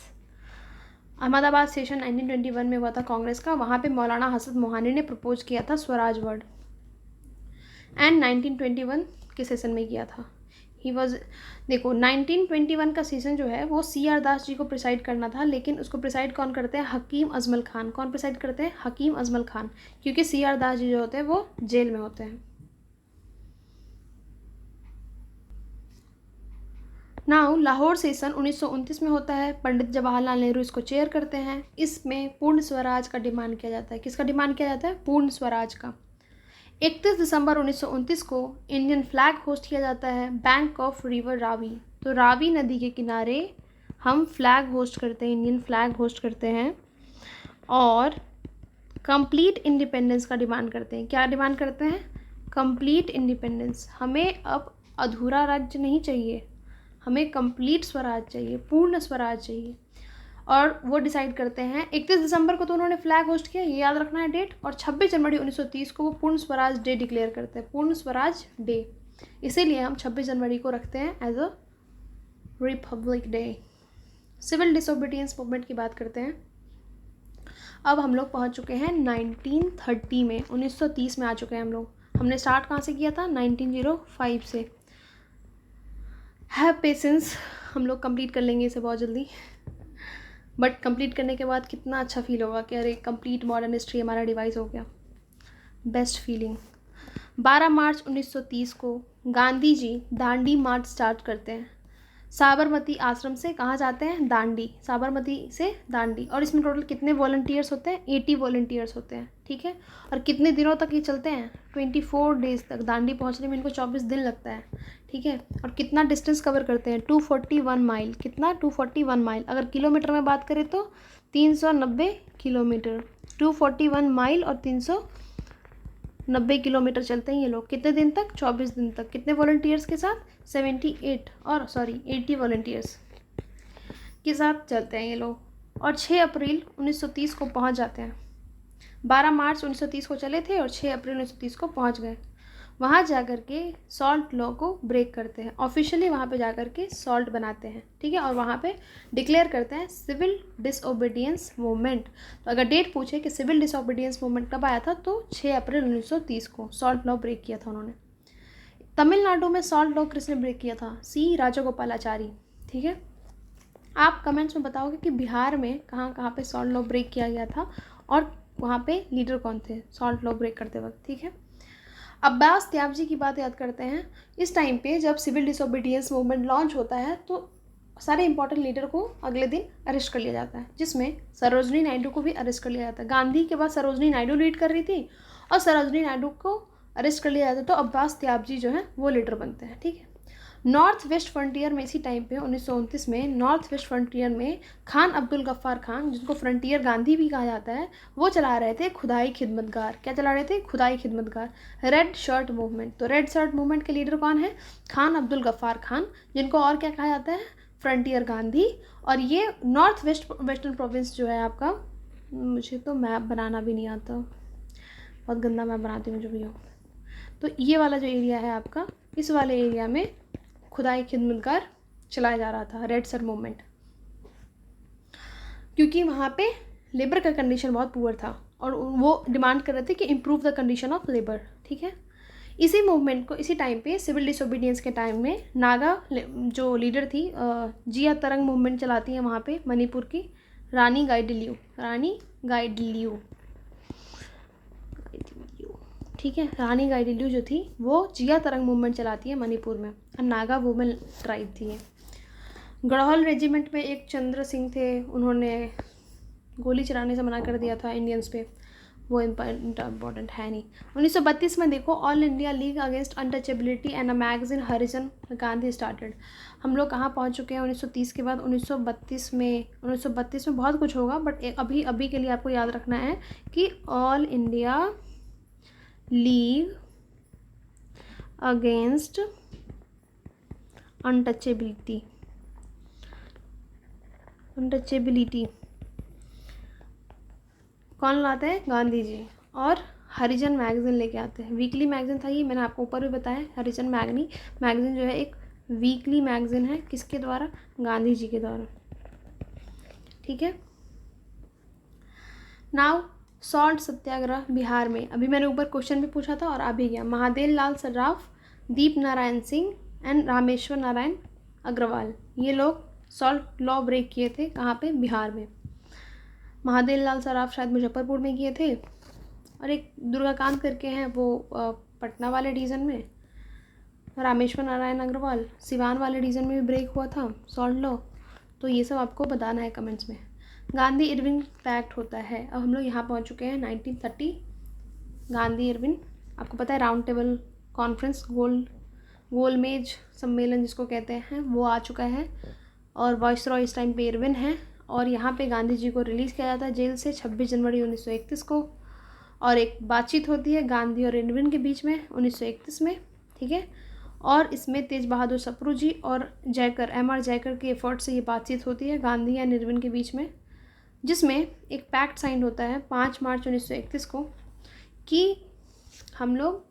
अहमदाबाद सेशन 1921 में हुआ था कांग्रेस का, वहाँ पे मौलाना हसरत मोहानी ने प्रपोज किया था स्वराज वर्ड। एंड 1921 के सेशन में किया था। ही वॉज, देखो 1921 का सेशन जो है वो CR दास जी को प्रिसाइड करना था, लेकिन उसको प्रिसाइड कौन करते हैं? हकीम अजमल खान। कौन प्रिसाइड करते हैं? हकीम अजमल खान, क्योंकि CR दास जी जो होते हैं वो जेल में होते हैं। नाउ लाहौर सेशन 1929 में होता है। पंडित जवाहरलाल नेहरू इसको चेयर करते हैं। इसमें पूर्ण स्वराज का डिमांड किया जाता है। किसका डिमांड किया जाता है? पूर्ण स्वराज का। 31 दिसंबर 1929 को इंडियन फ्लैग होस्ट किया जाता है बैंक ऑफ रिवर रावी। तो रावी नदी के किनारे हम फ्लैग होस्ट करते हैं, इंडियन फ्लैग होस्ट करते हैं। और कंप्लीट इंडिपेंडेंस का डिमांड करते हैं। क्या डिमांड करते हैं? Complete independence. हमें अब अधूरा राज्य नहीं चाहिए, हमें कंप्लीट स्वराज चाहिए, पूर्ण स्वराज चाहिए। और वो डिसाइड करते हैं 31 दिसंबर को तो उन्होंने फ्लैग होस्ट किया, ये याद रखना है डेट। और 26 जनवरी 1930 को वो पूर्ण स्वराज डे डिक्लेयर करते हैं, पूर्ण स्वराज डे। इसीलिए हम 26 जनवरी को रखते हैं as a republic day. Civil disobedience movement की बात करते हैं। अब हम लोग पहुंच चुके हैं 1930 में, 1930 में आ चुके हैं हम लोग। हमने स्टार्ट कहाँ से किया था? 1905 से। हैव पेशेंस, हम लोग कंप्लीट कर लेंगे इसे बहुत जल्दी। बट कंप्लीट करने के बाद कितना अच्छा फील होगा कि अरे कंप्लीट मॉडर्न हिस्ट्री हमारा डिवाइस हो गया। Best feeling. 12 मार्च 1930 को गांधी जी दांडी मार्च स्टार्ट करते हैं। साबरमती आश्रम से कहाँ जाते हैं? दांडी। साबरमती से दांडी। और इसमें टोटल कितने वॉलंटियर्स होते हैं? 80 वॉलंटियर्स होते हैं, ठीक है। और कितने दिनों तक ये चलते हैं? 24 डेज तक। दांडी पहुँचने में इनको 24 दिन लगता है, ठीक है। और कितना डिस्टेंस कवर करते हैं? 241 माइल। कितना? 241 माइल। अगर किलोमीटर में बात करें तो 390 किलोमीटर। 241 माइल और 390 किलोमीटर चलते हैं ये लोग। कितने दिन तक? 24 दिन तक। कितने वॉलंटियर्स के साथ? 80 वॉलंटियर्स के साथ चलते हैं ये लोग। और 6 अप्रैल 1930 को पहुंच जाते हैं। 12 मार्च 1930 को चले थे और 6 अप्रैल 1930 को पहुंच गए। वहाँ जाकर के सॉल्ट लॉ को ब्रेक करते हैं, ऑफिशियली वहाँ पे जाकर के सॉल्ट बनाते हैं, ठीक है। और वहाँ पे डिक्लेयर करते हैं सिविल डिसओबीडियंस मूवमेंट। तो अगर डेट पूछे कि सिविल डिसओबीडियंस मूवमेंट कब आया था तो 6 अप्रैल 1930 को सॉल्ट लॉ ब्रेक किया था उन्होंने। तमिलनाडु में सॉल्ट लॉ किसने ब्रेक किया था? C राजागोपालाचारी, ठीक है। आप कमेंट्स में बताओगे कि बिहार में कहाँ कहाँ पे सॉल्ट लॉ ब्रेक किया गया था और वहाँ पे लीडर कौन थे सॉल्ट लॉ ब्रेक करते वक्त, ठीक है। अब्बास त्याबजी की बात याद करते हैं। इस टाइम पे जब सिविल डिसोबीडियंस मूवमेंट लॉन्च होता है तो सारे इंपॉर्टेंट लीडर को अगले दिन अरेस्ट कर लिया जाता है, जिसमें सरोजनी नायडू को भी अरेस्ट कर लिया जाता है। गांधी के बाद सरोजनी नायडू लीड कर रही थी और सरोजनी नायडू को अरेस्ट कर लिया जाता है, तो अब्बास त्याबजी जो है वो लीडर बनते हैं, ठीक है। नॉर्थ वेस्ट फ्रंटियर में इसी टाइम पे 1929 में नॉर्थ वेस्ट फ्रंटियर में खान अब्दुल गफ्फार खान, जिनको फ्रंटियर गांधी भी कहा जाता है, वो चला रहे थे खुदाई खिदमतगार। क्या चला रहे थे? खुदाई खिदमतगार, रेड शर्ट मूवमेंट। तो रेड शर्ट मूवमेंट के लीडर कौन है? खान अब्दुल गफ्फार खान, जिनको और क्या कहा जाता है? फ्रंटियर गांधी। और ये नॉर्थ वेस्टर्न प्रोविंस जो है आपका, मुझे तो मैप बनाना भी नहीं आता, बहुत गंदा मैप बनाती हूँ जो भी हो। तो ये वाला जो एरिया है आपका, इस वाले एरिया में खुदाई खिदमतगार चलाया जा रहा था, रेड शर्ट मूवमेंट, क्योंकि वहाँ पे लेबर का कंडीशन बहुत पुअर था और वो डिमांड कर रहे थे कि improve the condition of labour. ठीक है, इसी मूवमेंट को इसी टाइम पे सिविल डिसोबीडियंस के टाइम में नागा जो लीडर थी, जिया तरंग मूवमेंट चलाती है वहाँ पे मणिपुर की रानी गाइडिन्ल्यू। ठीक है, रानी गाइडिन्ल्यू जो थी वो जिया तरंग मूवमेंट चलाती है मणिपुर में, और नागा वुमेन ट्राइब थी। गढ़वाल रेजिमेंट में एक चंद्र सिंह थे, उन्होंने गोली चलाने से मना कर दिया था इंडियंस पे, वो इम्पोर्टेंट है नहीं। 1932 में देखो, all India league against untouchability and a magazine Harijan Gandhi started. हम लोग कहाँ पहुँच चुके हैं 1930 के बाद? 1932 में। 1932 में बहुत कुछ होगा, बट अभी के लिए आपको याद रखना है कि all India league against untouchability कौन लाते हैं? गांधी जी। और हरिजन मैगज़ीन लेके आते हैं, वीकली मैगज़ीन था ये, मैंने आपको ऊपर भी बताया। हरिजन मैगज़ीन जो है एक वीकली मैगज़ीन है, किसके द्वारा? गांधी जी के द्वारा। ठीक है, नाउ सॉल्ट सत्याग्रह बिहार में। अभी मैंने ऊपर क्वेश्चन भी पूछा था और आ भी गया। महादेव लाल सर्राफ, दीप नारायण सिंह एंड रामेश्वर नारायण अग्रवाल, ये लोग सॉल्ट लॉ ब्रेक किए थे। कहाँ पे? बिहार में। महादेव लाल सर्राफ शायद मुजफ्फरपुर में किए थे, और एक दुर्गाकांत करके हैं वो पटना वाले रीजन में। रामेश्वर नारायण अग्रवाल सिवान वाले रीजन में भी ब्रेक हुआ था सॉल्ट लॉ। तो ये सब आपको बताना है कमेंट्स में। गांधी इरविन पैक्ट होता है। अब हम लोग यहाँ पहुँच चुके हैं 1930। गांधी इरविन, आपको पता है राउंड टेबल कॉन्फ्रेंस, गोलमेज सम्मेलन जिसको कहते हैं, वो आ चुका है, और वाइसरॉय इस टाइम पे इरविन है। और यहाँ पे गांधी जी को रिलीज़ किया जाता है जेल से 26 जनवरी 1931 को, और एक बातचीत होती है गांधी और इरविन के बीच में 1931 में। ठीक है, और इसमें तेज बहादुर सप्रू जी और MR जयकर के एफर्ट से ये बातचीत होती है गांधी या इरविन के बीच में, जिसमें एक पैक्ट साइन होता है 5 मार्च 1931 को कि हम लोग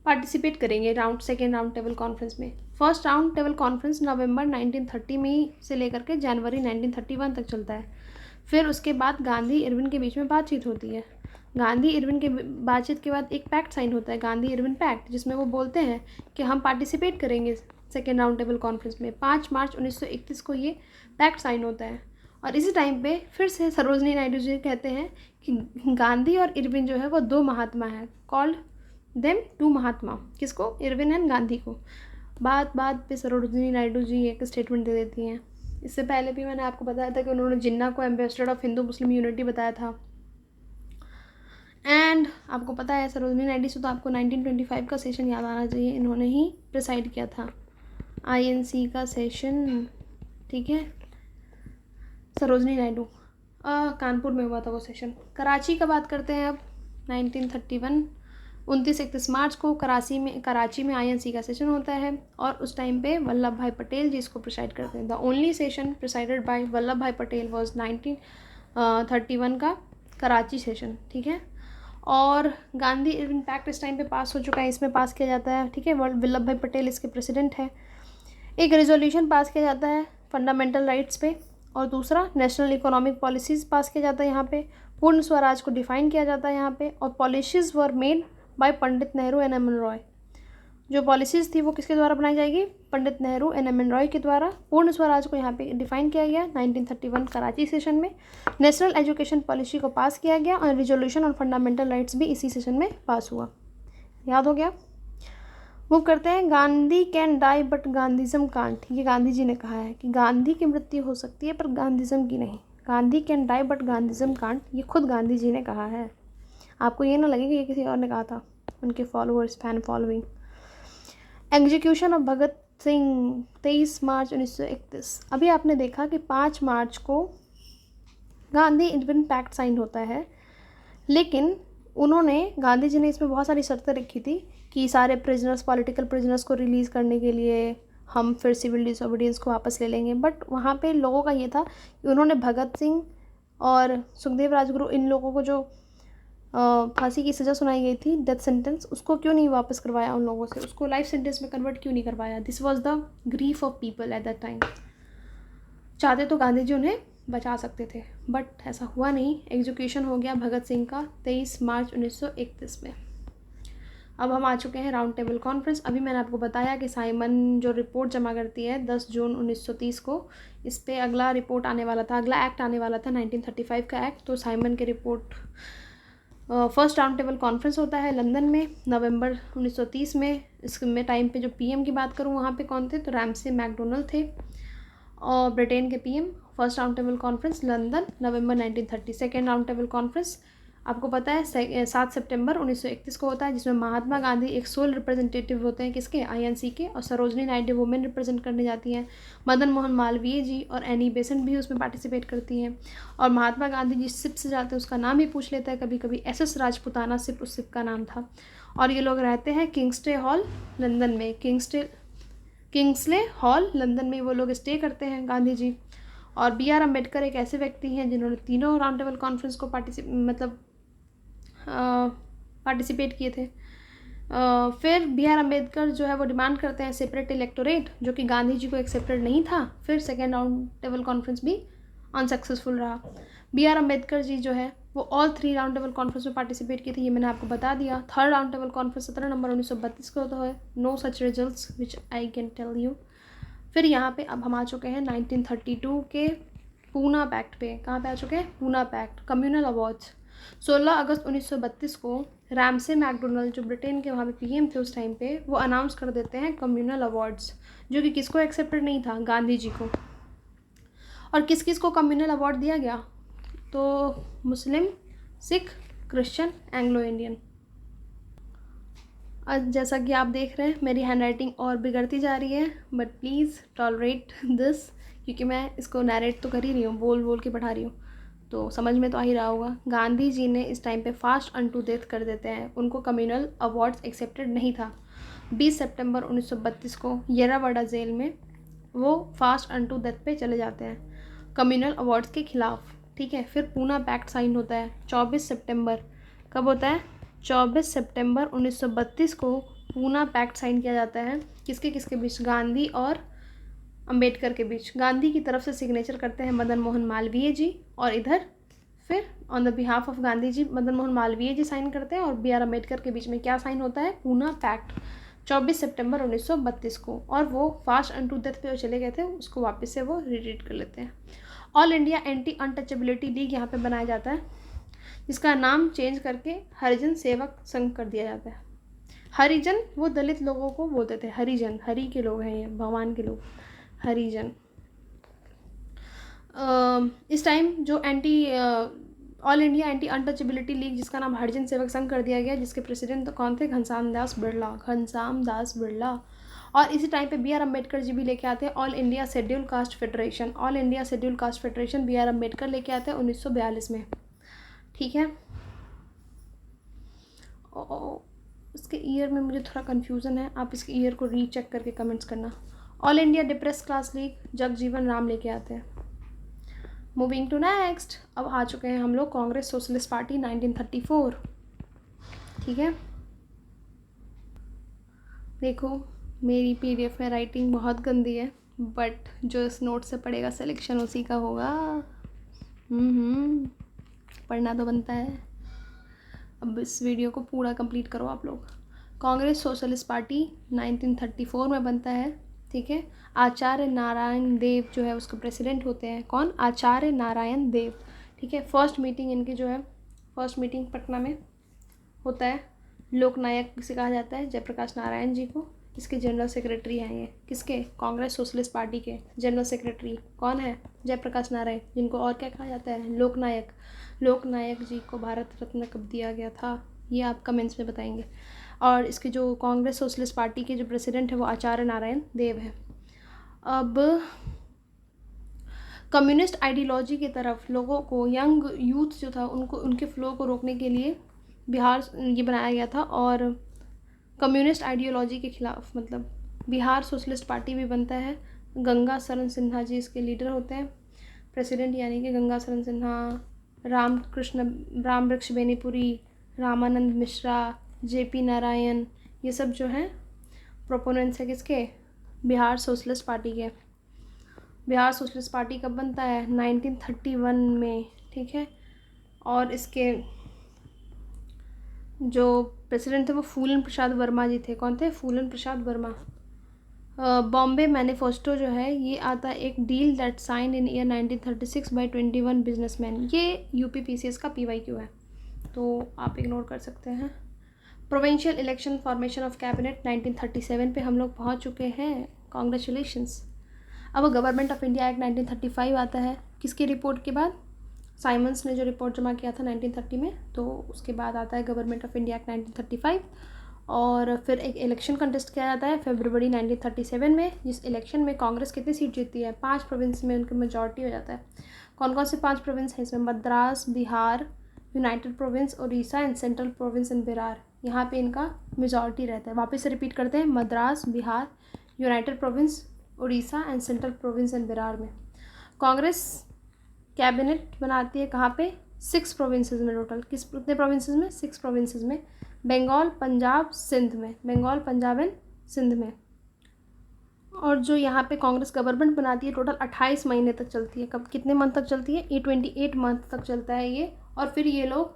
पार्टिसिपेट करेंगे सेकेंड राउंड टेबल कॉन्फ्रेंस में। फर्स्ट राउंड टेबल कॉन्फ्रेंस नवंबर 1930 में ही से लेकर के जनवरी 1931 तक चलता है। फिर उसके बाद गांधी इरविन के बीच में बातचीत होती है। गांधी इरविन के बातचीत के बाद एक पैक्ट साइन होता है, गांधी इरविन पैक्ट, जिसमें वो बोलते हैं कि हम पार्टिसिपेट करेंगे सेकेंड राउंड टेबल कॉन्फ्रेंस में। 5 मार्च 1931 को ये पैक्ट साइन होता है। और इसी टाइम पे फिर से सरोजनी नायडू जी कहते हैं कि गांधी और इरविन जो है वो दो महात्मा है, कॉल्ड देम टू महात्मा। किसको? इरविन एंड गांधी को। बात पे सरोजनी नायडू जी एक स्टेटमेंट दे देती हैं। इससे पहले भी मैंने आपको बताया था कि उन्होंने जिन्ना को ambassador of Hindu Muslim unity बताया था। एंड आपको पता है सरोजनी नायडू से तो आपको 1925 का सेशन याद आना चाहिए, इन्होंने ही प्रिसाइड किया था INC का सेशन। ठीक है, सरोजनी नायडू, कानपुर में हुआ था वो सेशन। कराची का बात करते हैं अब। 1931 29-31 मार्च को कराची में INC का सेशन होता है, और उस टाइम पे वल्लभ भाई पटेल जी इसको प्रिसाइड करते हैं। The only session presided bye Vallabh भाई पटेल वॉज 1931 का कराची सेशन। ठीक है, और गांधी इरविन पैक्ट इस टाइम पे पास हो चुका है, इसमें पास किया जाता है। ठीक है, वल्लभ भाई पटेल इसके प्रेसिडेंट है। एक रेजोल्यूशन पास किया जाता है फंडामेंटल राइट्स पे, और दूसरा नेशनल इकोनॉमिक पॉलिसीज़ पास किया जाता है यहाँ पे। पूर्ण स्वराज को डिफाइन किया जाता है यहाँ पे, और policies were made by Pandit Nehru and M N Roy. जो पॉलिसीज़ थी वो किसके द्वारा बनाई जाएगी? Pandit Nehru and M N Roy के द्वारा। पूर्ण स्वराज को यहाँ पे डिफाइन किया गया 1931 कराची सेशन में। नेशनल एजुकेशन पॉलिसी को पास किया गया, और रिजोल्यूशन ऑन फंडामेंटल राइट्स भी इसी सेशन में पास हुआ। याद हो गया? मूव करते हैं। Gandhi can die but Gandhism can't. ये गांधी जी ने कहा है कि गांधी की मृत्यु हो सकती है पर गांधीज़म की नहीं। Gandhi can die but Gandhism can't, ये खुद गांधी जी ने कहा है। आपको ये ना लगे कि ये किसी और ने कहा था, उनके followers, fan following. Execution of Bhagat Singh 23 March 1931। अभी आपने देखा कि 5 मार्च को गांधी इंडिपेंडेंस पैक्ट साइन होता है, लेकिन गांधी जी ने इसमें बहुत सारी शर्तें रखी थी कि सारे प्रिजनर्स, पॉलिटिकल प्रिजनर्स को रिलीज़ करने के लिए हम फिर सिविल डिसोबीडियंस को वापस ले लेंगे। बट वहाँ पे लोगों का ये था कि उन्होंने भगत सिंह और सुखदेव राजगुरु, इन लोगों को जो फांसी की सज़ा सुनाई गई थी, डेथ सेंटेंस, उसको क्यों नहीं वापस करवाया उन लोगों से, उसको लाइफ सेंटेंस में कन्वर्ट क्यों नहीं करवाया। This was the grief of people at that time. चाहते तो गांधी जी उन्हें बचा सकते थे, बट ऐसा हुआ नहीं। एग्जीक्यूशन हो गया भगत सिंह का 23 मार्च 1931 में। अब हम आ चुके हैं राउंड टेबल कॉन्फ्रेंस। अभी मैंने आपको बताया कि साइमन जो रिपोर्ट जमा करती है 10 जून 1930 को, इस पर अगला रिपोर्ट आने वाला था, अगला एक्ट आने वाला था 1935 का एक्ट। तो साइमन के report first round table conference होता है लंदन में नवंबर 1930 में। इसमें टाइम पे जो पीएम की बात करूँ वहाँ पे कौन थे, तो रैमसे मैकडोनल्ड थे और ब्रिटेन के PM. First round table conference London November 1930। Second round table conference आपको पता है 7 सितंबर 1931 को होता है, जिसमें महात्मा गांधी एक सोल रिप्रेजेंटेटिव होते हैं, किसके, आईएनसी के, और सरोजनी नायडू वुमेन रिप्रेजेंट करने जाती हैं। मदन मोहन मालवीय जी और एनी बेसेंट भी उसमें पार्टिसिपेट करती हैं। और महात्मा गांधी जिस सिप से जाते हैं उसका नाम ही पूछ लेता है कभी कभी, एसएस राजपुताना सिप उस सिप का नाम था। और ये लोग रहते हैं किंग्सले हॉल लंदन में, किंग्सले हॉल लंदन में वो लोग स्टे करते हैं गांधी जी। और बी आर अम्बेडकर एक ऐसे व्यक्ति हैं जिन्होंने तीनों राउंड टेबल कॉन्फ्रेंस को पार्टिसिपेट किए थे। फिर बी आर अम्बेडकर जो है वो डिमांड करते हैं सेपरेट इलेक्टोरेट, जो कि गांधी जी को एक्सेप्टेड नहीं था। फिर सेकेंड राउंड टेबल कॉन्फ्रेंस भी अनसक्सेसफुल रहा। बी आर अम्बेडकर जी जो है वो ऑल 3 राउंड टेबल कॉन्फ्रेंस में पार्टिसिपेट किए थे, ये मैंने आपको बता दिया। थर्ड राउंड टेबल कॉन्फ्रेंस 17 नवंबर 1932 को होता है। No such results which I can tell you. फिर यहाँ पे अब हम आ चुके हैं 1932 के पूना पैक्ट पे। कहाँ पे आ चुके हैं, पूना पैक्ट। कम्युनल अवार्ड्स 16 अगस्त 1932 को रैमसे मैकडोनल्ड जो ब्रिटेन के वहाँ पे पीएम थे उस टाइम पे, वो अनाउंस कर देते हैं कम्युनल अवार्ड्स, जो कि किसको एक्सेप्टेड नहीं था, गांधी जी को। और किस किस को कम्युनल अवार्ड दिया गया, तो मुस्लिम, सिख, क्रिश्चियन, एंग्लो इंडियन। आज जैसा कि आप देख रहे हैं मेरी हैंडराइटिंग और बिगड़ती जा रही है, बट प्लीज़ टॉलरेट दिस, क्योंकि मैं इसको नैरेट तो कर ही रही हूँ, बोल बोल के पढ़ा रही हूँ, तो समझ में तो आ ही रहा होगा। गांधी जी ने इस टाइम पे फास्ट अनटू डेथ कर देते हैं, उनको कम्युनल अवार्ड्स एक्सेप्टेड नहीं था। 20 सितंबर 1932 को येरावाड़ा जेल में वो फास्ट अनटू डेथ पे चले जाते हैं कम्युनल अवार्ड्स के खिलाफ। ठीक है, फिर पूना पैक्ट साइन होता है 24 सितंबर। कब होता है, 24 सितंबर 1932 को पूना पैक्ट साइन किया जाता है। किसके बीच, गांधी और अंबेडकर के बीच। गांधी की तरफ से सिग्नेचर करते हैं मदन मोहन मालवीय जी, और इधर फिर on the behalf of Gandhi ji Madan Mohan Malaviya ji sign करते हैं, और बी आर अम्बेडकर के बीच में क्या साइन होता है, पूना पैक्ट 24 सितंबर 1932 को। और वो फास्ट अनटू डेथ पे चले गए थे, उसको वापस से वो रिट्रीट कर लेते हैं। All India anti untouchability league यहाँ पे बनाया जाता है, जिसका नाम चेंज करके हरिजन सेवक संघ कर दिया जाता है। हरिजन वो दलित लोगों को बोलते थे, हरिजन, हरि के लोग हैं ये, भगवान के लोग, हरिजन। इस टाइम जो all India anti untouchability league, जिसका नाम हरिजन सेवक संघ कर दिया गया, जिसके प्रेसिडेंट कौन थे, घनश्याम दास बिरला। और इसी टाइम पे बी आर अम्बेडकर जी भी लेके आते हैं all India schedule caste federation. All India schedule caste federation B R Ambedkar लेके आते हैं 1942 में। ठीक है, इसके ईयर में मुझे थोड़ा कन्फ्यूज़न है, आप इसके ईयर को रीचेक करके कमेंट्स करना। All India depress class league Jagjivan Ram लेके आते हैं। मूविंग टू नेक्स्ट, अब आ चुके हैं हम लोग कांग्रेस सोशलिस्ट पार्टी 1934। ठीक है, देखो मेरी पीडीएफ में राइटिंग बहुत गंदी है, बट जो इस नोट से पढ़ेगा सिलेक्शन उसी का होगा। पढ़ना तो बनता है। अब इस वीडियो को पूरा कंप्लीट करो आप लोग। कांग्रेस सोशलिस्ट पार्टी 1934 में बनता है। ठीक है, आचार्य नारायण देव जो है उसके प्रेसिडेंट होते हैं। कौन, आचार्य नारायण देव। ठीक है, फर्स्ट मीटिंग इनकी जो है, फर्स्ट मीटिंग पटना में होता है। लोकनायक से कहा जाता है जयप्रकाश नारायण जी को। इसके जनरल सेक्रेटरी हैं ये, किसके, कांग्रेस सोशलिस्ट पार्टी के जनरल सेक्रेटरी कौन है, जयप्रकाश नारायण, जिनको और क्या कहा जाता है, लोकनायक। लोकनायक जी को भारत रत्न कब दिया गया था, ये आप कमेंट्स में बताएंगे। और इसके जो कांग्रेस सोशलिस्ट पार्टी के जो प्रेसिडेंट है वो आचार्य नारायण देव है। अब कम्युनिस्ट आइडियोलॉजी की तरफ लोगों को, यंग यूथ जो था उनको, उनके फ्लो को रोकने के लिए बिहार ये बनाया गया था। और कम्युनिस्ट आइडियोलॉजी के खिलाफ मतलब बिहार सोशलिस्ट पार्टी भी बनता है। गंगा शरण सिन्हा जी इसके लीडर होते हैं, प्रेसिडेंट यानी कि गंगा शरण सिन्हा, राम वृक्ष बेनीपुरी, रामानंद मिश्रा, जेपी नारायण, ये सब जो हैं प्रोपोनेंट्स है किसके, बिहार सोशलिस्ट पार्टी के। बिहार सोशलिस्ट पार्टी कब बनता है, 1931 में, ठीक है। और इसके जो प्रेसिडेंट थे वो फूलन प्रसाद वर्मा जी थे। कौन थे, फूलन प्रसाद वर्मा। बॉम्बे मैनिफेस्टो जो है ये आता है एक deal that sign in year 1936 by 21 businessman. ये यूपीपीसीएस का पीवाईक्यू है, तो आप इग्नोर कर सकते हैं। Provincial election formation of cabinet 1937 पे हम लोग पहुंच चुके हैं, कॉन्ग्रेचुलेशंस। अब गवर्नमेंट ऑफ इंडिया एक्ट 1935 आता है, किसकी रिपोर्ट के बाद, साइमंस ने जो रिपोर्ट जमा किया था 1930 में, तो उसके बाद आता है गवर्नमेंट ऑफ इंडिया एक्ट 1935। और फिर एक इलेक्शन कंटेस्ट किया जाता है फरवरी 1937 में, जिस इलेक्शन में कांग्रेस कितनी सीट जीतती है, 5 प्रोविंस में उनकी मेजॉरिटी हो जाता है। कौन कौन से 5 प्रोविंस हैं इसमें, Madras, Bihar, United province Orissa and central province and Bihar. यहाँ पे इनका मेजॉरिटी रहता है। वापस से रिपीट करते हैं, Madras, Bihar, United province Orissa and central province and Bihar में कांग्रेस कैबिनेट बनाती है। कहाँ पे, 6 प्रोविंसेस में टोटल। कितने प्रोविंसेस में, 6 प्रोविंसेस में, बंगाल, पंजाब, सिंध में, बंगाल, पंजाब एंड सिंध में। और जो यहाँ पे कांग्रेस गवर्नमेंट बनाती है टोटल 28 महीने तक चलती है। कब, कितने मंथ तक चलती है, 28 मंथ तक चलता है ये। और फिर ये लोग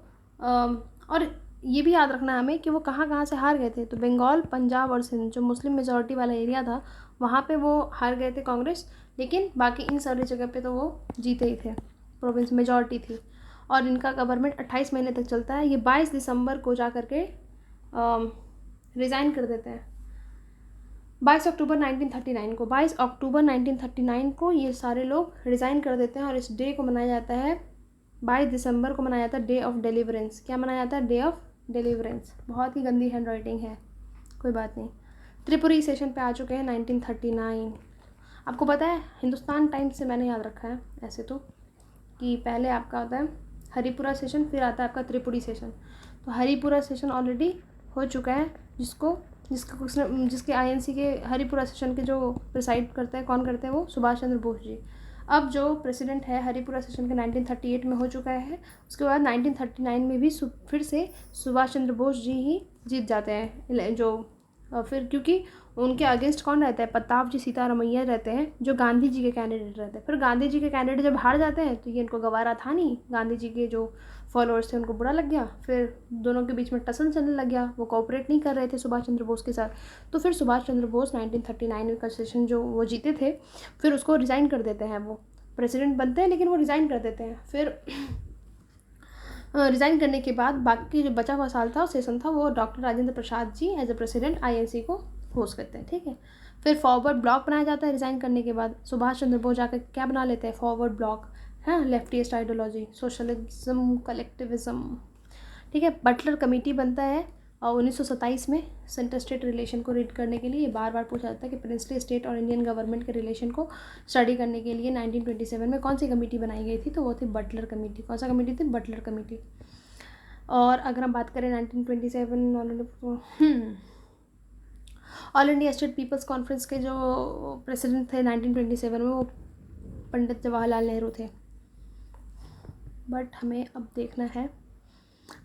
और ये भी याद रखना हमें कि वो कहाँ कहाँ से हार गए थे। तो बंगाल, पंजाब और सिंध जो मुस्लिम मेजॉरिटी वाला एरिया था वहाँ पे वो हार गए थे कांग्रेस, लेकिन बाकी इन सारी जगह पे तो वो जीते ही थे, प्रोविंस मेजॉरिटी थी। और इनका गवर्नमेंट 28 महीने तक चलता है। ये 22 दिसंबर को जा कर के रिज़ाइन कर देते हैं। 22 अक्टूबर 1939 को ये सारे लोग रिज़ाइन कर देते हैं। और इस डे को मनाया जाता है, 22 दिसंबर को मनाया जाता है डे ऑफ डिलीवरेंस। क्या मनाया जाता है, डे ऑफ डिलीवरेंस। बहुत ही गंदी हैंड राइटिंग है, कोई बात नहीं। त्रिपुरी सेशन पे आ चुके हैं 1939। आपको पता है हिंदुस्तान टाइम्स से मैंने याद रखा है ऐसे तो, कि पहले आपका होता है हरिपुरा सेशन, फिर आता है आपका त्रिपुरी सेशन। तो हरिपुरा सेशन ऑलरेडी हो चुका है, जिसके आईएनसी के हरिपुरा सेशन के जो प्रिसाइड करते हैं, कौन करते हैं, वो सुभाष चंद्र बोस जी। अब जो प्रेसिडेंट है हरिपुरा सेशन के 1938 में हो चुका है। उसके बाद 1939 में भी फिर से सुभाष चंद्र बोस जी ही जीत जाते हैं जो फिर, क्योंकि उनके अगेंस्ट कौन रहता है, प्रताप जी सीतारमैया रहते हैं, जो गांधी जी के कैंडिडेट रहते हैं। फिर गांधी जी के कैंडिडेट जब हार जाते हैं तो ये इनको गवारा था नहीं, गांधी जी के जो फॉलोअर्स थे उनको बुरा लग गया। फिर दोनों के बीच में टसल चलने लग गया, वो कोऑपरेट नहीं कर रहे थे सुभाष चंद्र बोस के साथ। तो फिर सुभाष चंद्र बोस 1939 का सेशन जो वो जीते थे, फिर उसको रिज़ाइन कर देते हैं। वो प्रेसिडेंट बनते हैं लेकिन वो रिज़ाइन कर देते हैं। फिर रिज़ाइन करने के बाद बाकी जो बचा हुआ साल था, सेशन था, वो doctor Rajendra Prasad ji as a president INC को होस्ट करते हैं, ठीक है। फिर फॉरवर्ड ब्लॉक बनाया जाता है रिज़ाइन करने के बाद। सुभाष चंद्र बोस जाकर क्या बना लेते हैं, फॉरवर्ड ब्लॉक, है लेफ्टिस्ट आइडियोलॉजी, सोशलिज्म, कलेक्टिविज्म, ठीक है। बटलर कमेटी बनता है और 1927 में सेंटर स्टेट रिलेशन को रीड करने के लिए बार बार पूछा जाता है कि प्रिंसली स्टेट और इंडियन गवर्नमेंट के रिलेशन को स्टडी करने के लिए 1927 में कौन सी कमेटी बनाई गई थी, तो वो थी बटलर कमेटी। कौन सा कमेटी थी, बटलर कमेटी। और अगर हम बात करें 1927 all India state peoples conference के जो प्रेसिडेंट थे 1927 में, वो पंडित जवाहरलाल नेहरू थे। बट हमें अब देखना है,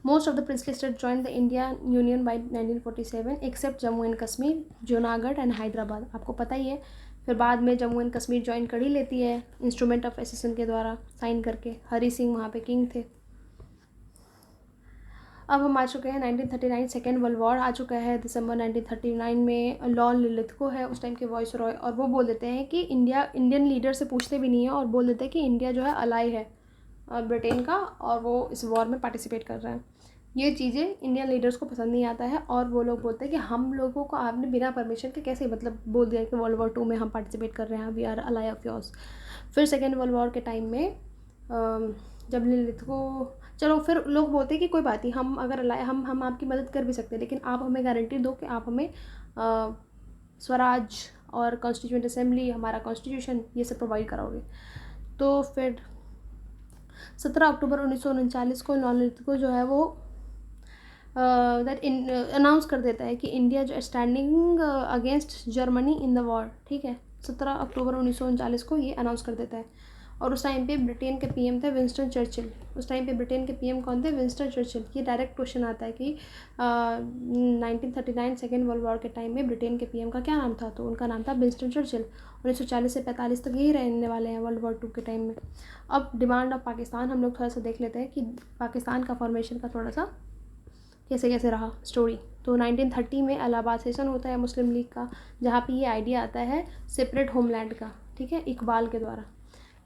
most of the princely state join the India union by 1947 except Jammu and Kashmir, Junagadh and Hyderabad. आपको पता ही है। फिर बाद में जम्मू एंड कश्मीर ज्वाइन कर ही लेती है इंस्ट्रूमेंट ऑफ एसेसन के द्वारा साइन करके। हरी सिंह वहाँ पे किंग थे। अब हम आ चुके हैं 1939, सेकेंड वर्ल्ड वॉर आ चुका है। दिसंबर 1939 में लॉर्ड लिलिथगो है उस टाइम के वॉइस रॉय, और वो बोल देते हैं कि इंडियन लीडर से पूछते भी नहीं है और बोल देते हैं कि इंडिया जो है अलाई है ब्रिटेन का, और वो इस वॉर में पार्टिसिपेट कर रहा है। ये चीज़ें इंडियन लीडर्स को पसंद नहीं आता है, और वो लोग बोलते हैं कि हम लोगों को आपने बिना परमिशन के कैसे मतलब बोल दिया कि वर्ल्ड वॉर 2 में हम पार्टिसिपेट कर रहे हैं, we are ally of yours. फिर सेकेंड वर्ल्ड वॉर के टाइम में जब ललित को, चलो फिर लोग बोलते हैं कि कोई बात नहीं, हम अगर लाए हम आपकी मदद कर भी सकते हैं, लेकिन आप हमें गारंटी दो कि आप हमें स्वराज और कॉन्स्टिट्यूंट असेंबली, हमारा कॉन्स्टिट्यूशन, ये सब प्रोवाइड कराओगे। तो फिर 17 अक्टूबर 1939 को ललित को जो है वो अनाउंस कर देता है कि इंडिया जो standing against Germany in the war, ठीक है। 17 अक्टूबर 1939 को ये अनाउंस कर देता है। और उस टाइम पे ब्रिटेन के पीएम थे विंस्टन चर्चिल। उस टाइम पे ब्रिटेन के पीएम कौन थे? Winston Churchill. ये डायरेक्ट क्वेश्चन आता है कि 1939 सेकेंड वर्ल्ड वॉर के टाइम में ब्रिटेन के पीएम का क्या नाम था? तो उनका नाम था विंस्टन चर्चिल। 1940 से 45 तक यही रहने वाले हैं वर्ल्ड वॉर 2 के टाइम में। अब डिमांड ऑफ पाकिस्तान हम लोग थोड़ा सा देख लेते हैं कि पाकिस्तान का फॉर्मेशन का थोड़ा सा कैसे कैसे रहा स्टोरी। तो 1930 में इलाहाबाद सेशन होता है मुस्लिम लीग का, जहाँ पे ये आइडिया आता है सेपरेट होमलैंड का, ठीक है, इकबाल के द्वारा।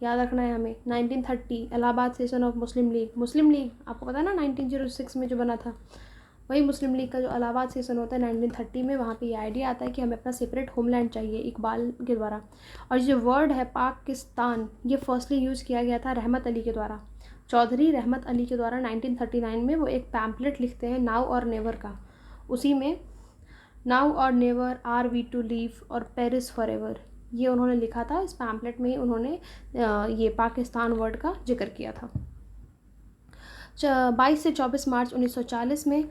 याद रखना है हमें, 1930 Allahabad session of Muslim league. Muslim league आपको पता है ना 1906 में जो बना था, वही मुस्लिम लीग का जो इलाहाबाद सेशन होता है 1930 में, वहाँ पे ये आइडिया आता है कि हमें अपना सेपरेट होमलैंड चाहिए इकबाल के द्वारा। और जो वर्ड है पाकिस्तान, ये फर्स्टली यूज़ किया गया था रहमत अली के द्वारा, चौधरी रहमत अली के द्वारा 1939 में। वो एक पैम्पलेट लिखते हैं नाउ और नेवर का, उसी में now or never, are we to live or perish forever, ये उन्होंने लिखा था। इस पैम्पलेट में ही उन्होंने ये पाकिस्तान वर्ड का जिक्र किया था। 22 से 24 मार्च 1940 में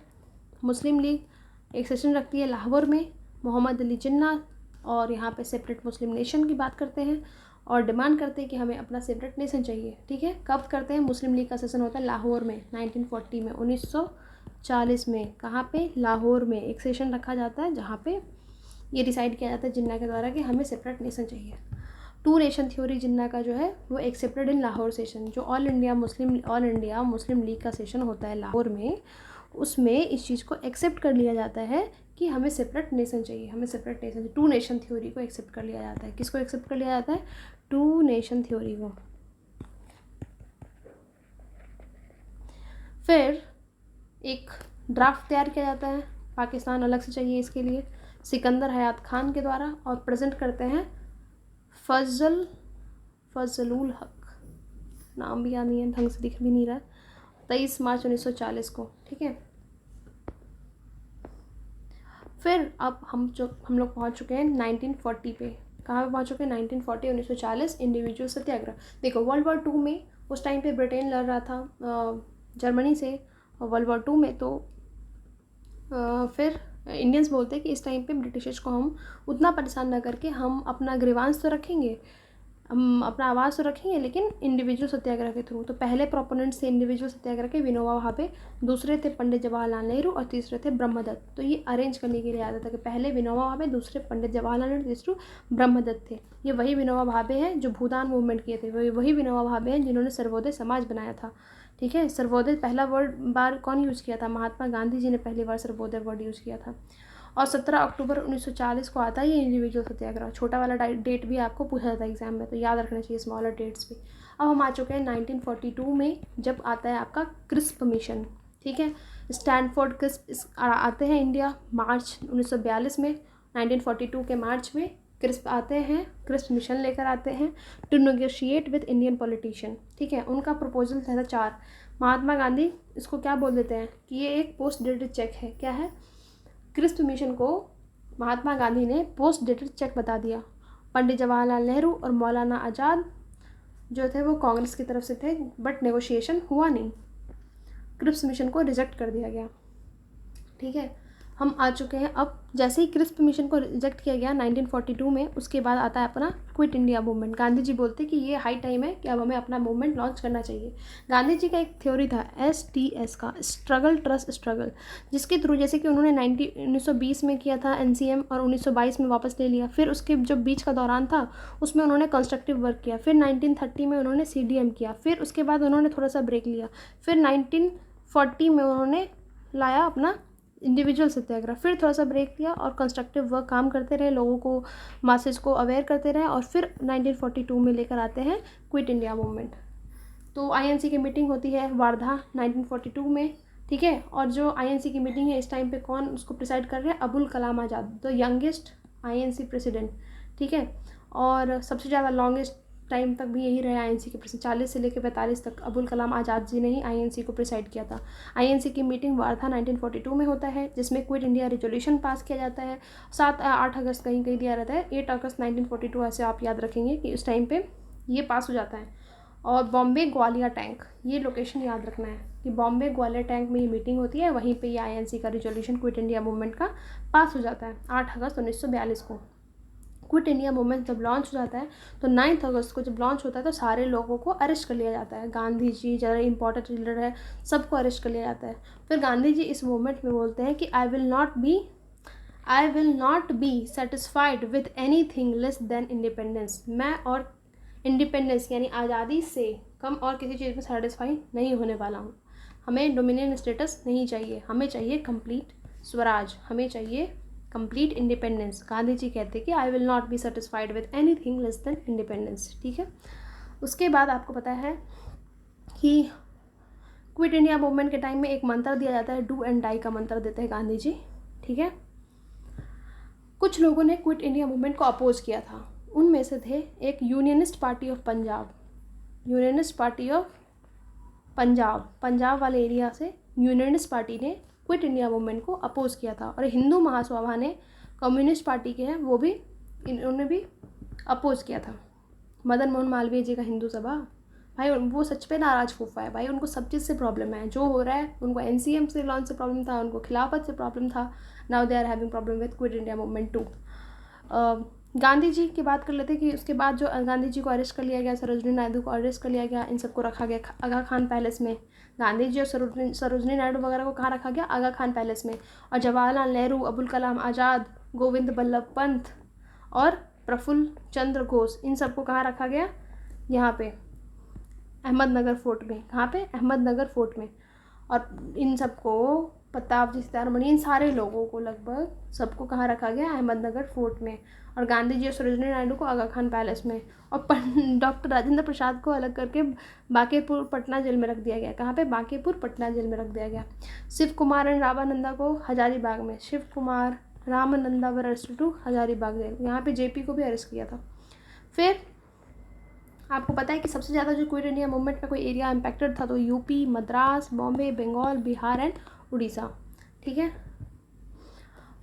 मुस्लिम लीग एक सेशन रखती है लाहौर में, मोहम्मद अली जिन्ना, और यहाँ पे सेपरेट मुस्लिम नेशन की बात करते हैं और डिमांड करते हैं कि हमें अपना सेपरेट नेशन चाहिए, ठीक है। कब करते हैं? मुस्लिम लीग का सेशन होता है लाहौर में 1940 में, 1940 में। कहाँ पे? लाहौर में एक सेशन रखा जाता है जहाँ पे ये डिसाइड किया जाता है जिन्ना के द्वारा कि हमें सेपरेट नेशन चाहिए। टू नेशन थ्योरी जिन्ना का जो है वो एक्सेप्टेड इन लाहौर सेशन। जो ऑल इंडिया मुस्लिम लीग का सेशन होता है लाहौर में, उसमें इस चीज़ को एक्सेप्ट कर लिया जाता है कि हमें सेपरेट नेशन चाहिए, हमें separate nation, two nation theory को एक्सेप्ट कर लिया जाता है। किसको एक्सेप्ट कर लिया जाता है? टू नेशन थ्योरी को। फिर एक ड्राफ्ट तैयार किया जाता है, पाकिस्तान अलग से चाहिए इसके लिए, सिकंदर हयात खान के द्वारा, और प्रेजेंट करते हैं फजलुल हक, नाम भी याद नहीं है, ढंग से दिख भी नहीं रहा है, 23 मार्च 1940 को, ठीक है। फिर अब हम लोग पहुंच चुके हैं 1940 पे। कहाँ पे पहुंच चुके हैं? 1940, 1940 इंडिविजुअल सत्याग्रह। देखो वर्ल्ड वॉर 2 में उस टाइम पे ब्रिटेन लड़ रहा था जर्मनी से, और वर्ल्ड वॉर 2 में तो फिर इंडियंस बोलते हैं कि इस टाइम पे ब्रिटिशर्स को हम उतना परेशान ना करके हम अपना ग्रीवांस तो रखेंगे, हम अपना आवाज़ तो रखेंगे, लेकिन इंडिविजुअल सत्याग्रह के थ्रू। तो पहले प्रोपोनेंट्स थे इंडिविजुअल सत्याग्रह के विनोबा भावे, दूसरे थे पंडित जवाहरलाल नेहरू, और तीसरे थे ब्रह्मदत्त। तो ये अरेंज करने के लिए आता था कि पहले विनोबा भावे, दूसरे पंडित जवाहरलाल नेहरू, तीसरे ब्रह्मदत्त थे। ये वही विनोबा भावे हैं जो भूदान मूवमेंट किए थे, वही विनोबा भावे हैं जिन्होंने सर्वोदय समाज बनाया था, ठीक है। सर्वोदय पहला बार कौन यूज़ किया था? महात्मा गांधी जी ने पहली बार सर्वोदय वर्ड यूज़ किया था। और 17 अक्टूबर 1940 को आता है ये इंडिविजुअल सत्याग्रह। छोटा वाला डेट भी आपको पूछा जाता है एग्जाम में, तो याद रखना चाहिए स्मॉलर डेट्स भी। अब हम आ चुके हैं 1942 में, जब आता है आपका क्रिस्प मिशन, ठीक है। स्टैनफोर्ड क्रिस्प आते हैं इंडिया मार्च 1942 में। 1942 के मार्च में क्रिस्प आते हैं, क्रिस्प मिशन लेकर आते हैं to negotiate with Indian politician, ठीक है। उनका प्रपोजल था 4। महात्मा गांधी इसको क्या बोल देते हैं कि ये एक पोस्ट डेटेड चेक है। क्या है? क्रिस्प मिशन को महात्मा गांधी ने पोस्ट डेटेड चेक बता दिया। पंडित जवाहरलाल नेहरू और मौलाना आज़ाद जो थे वो कांग्रेस की तरफ से थे, बट नेगोशिएशन हुआ नहीं, क्रिस्प मिशन को रिजेक्ट कर दिया गया, ठीक है। हम आ चुके हैं अब, जैसे ही क्रिस्प मिशन को रिजेक्ट किया गया 1942 में, उसके बाद आता है अपना quit India movement. Gandhi ji बोलते कि ये हाई टाइम है कि अब हमें अपना मूवमेंट लॉन्च करना चाहिए। गांधी जी का एक थ्योरी था STS का, स्ट्रगल ट्रस्ट स्ट्रगल, जिसके थ्रू जैसे कि उन्होंने 1920 में किया था NCM और 1922 में वापस ले लिया, फिर उसके जो बीच का दौरान था उसमें उन्होंने कंस्ट्रक्टिव वर्क किया, फिर 1930 में उन्होंने CDM किया, फिर उसके बाद उन्होंने थोड़ा सा ब्रेक लिया, फिर 1940 में उन्होंने लाया अपना इंडिविजुअल सत्याग्रह, फिर थोड़ा सा ब्रेक लिया और कंस्ट्रक्टिव वर्क काम करते रहे, लोगों को मासेस को अवेयर करते रहे, और फिर 1942 में लेकर आते हैं क्विट इंडिया मूवमेंट। तो INC की मीटिंग होती है वार्धा 1942 में, ठीक है। और जो INC की मीटिंग है इस टाइम पे कौन उसको प्रिसाइड कर रहे हैं? Abul Kalam Azad, the youngest INC president, ठीक है। और सबसे ज़्यादा लॉन्गेस्ट टाइम तक भी यही रहे आईएनसी के प्रेसिडेंट, 40 से लेकर 45 तक अबुल कलाम आज़ाद जी ने ही आईएनसी को प्रिसाइड किया था। आईएनसी की मीटिंग वार्धा 1942 में होता है, जिसमें क्विट इंडिया रेजोल्यूशन पास किया जाता है। 8 अगस्त कहीं कहीं दिया रहता है, 8 अगस्त 1942 ऐसे आप याद रखेंगे कि उस टाइम पर ये पास हो जाता है। और बॉम्बे ग्वालियर टैंक, ये लोकेशन याद रखना है कि बॉम्बे ग्वालियर टैंक में ये मीटिंग होती है, वहीं पे ये आईएनसी का रिजोल्यूशन क्विट इंडिया मूवमेंट का पास हो जाता है 8 अगस्त 1942 को। क्विट इंडिया मूवमेंट जब लॉन्च हो जाता है तो 9 अगस्त को जब लॉन्च होता है तो सारे लोगों को अरेस्ट कर लिया जाता है। गांधी जी ज़रा इंपॉर्टेंट लीडर है, सबको अरेस्ट कर लिया जाता है। फिर गांधी जी इस मूवमेंट में बोलते हैं कि I will not be satisfied with any thing less than independence. मैं और इंडिपेंडेंस यानी आज़ादी से कम और किसी चीज़ में सेटिस्फाई नहीं होने वाला हूँ। हमें डोमिनियन स्टेटस नहीं चाहिए, हमें चाहिए कंप्लीट स्वराज, हमें चाहिए कंप्लीट इंडिपेंडेंस। गांधी जी कहते हैं कि I will not be satisfied with any thing less than independence. ठीक है, उसके बाद आपको पता है कि क्विट इंडिया मूवमेंट के टाइम में एक मंत्र दिया जाता है, डू एंड डाई का मंत्र देते हैं गांधी जी। ठीक है, कुछ लोगों ने क्विट इंडिया मूवमेंट को अपोज किया था, उनमें से थे एक unionist party of Punjab. Unionist party of Punjab वाले एरिया से यूनियनिस्ट पार्टी ने क्विट इंडिया मूवमेंट को अपोज किया था। और हिंदू महासभा ने, कम्युनिस्ट पार्टी के हैं वो भी, इन्होंने भी अपोज किया था। मदन मोहन मालवीय जी का हिंदू सभा, भाई वो सच पे नाराज फूफा है भाई, उनको सब चीज़ से प्रॉब्लम है। जो हो रहा है उनको एनसीएम से लॉन्च से प्रॉब्लम था, उनको खिलाफत से प्रॉब्लम था, now they are having problem with quit India movement too. Gandhi ji की बात कर लेते हैं कि उसके बाद जो गांधी जी को अरेस्ट कर लिया गया, सरोजनी नायडू को अरेस्ट कर लिया गया, इन सबको रखा गया आगा खान पैलेस में। गांधी जी और सरोजनी नायडू वगैरह को कहाँ रखा गया? आगा खान पैलेस में। और जवाहरलाल नेहरू, अबुल कलाम आज़ाद, गोविंद बल्लभ पंत और प्रफुल्ल चंद्र घोष, इन सबको कहाँ रखा गया? यहाँ पे अहमदनगर फोर्ट में। कहाँ पे? अहमदनगर फोर्ट में। और इन सबको प्रताप जी सीतारमणी, इन सारे लोगों को लगभग सबको कहाँ रखा गया? अहमदनगर फोर्ट में। और गांधी जी और सरोजनी नायडू को आगा खान पैलेस में। और डॉक्टर राजेंद्र प्रसाद को अलग करके बांकीपुर पटना जेल में रख दिया गया। कहाँ पे? बांकीपुर पटना जेल में रख दिया गया। शिव कुमार एंड रामानंदा को हजारीबाग में, Shiv Kumar Ramananda were arrested to Hazaribagh jail, यहाँ पे जेपी को भी अरेस्ट किया था। फिर आपको पता है कि सबसे ज़्यादा जो क्विट इंडिया मूवमेंट में कोई एरिया इम्पैक्टेड था तो यूपी, मद्रास, बॉम्बे, बंगाल, बिहार एंड उड़ीसा। ठीक है,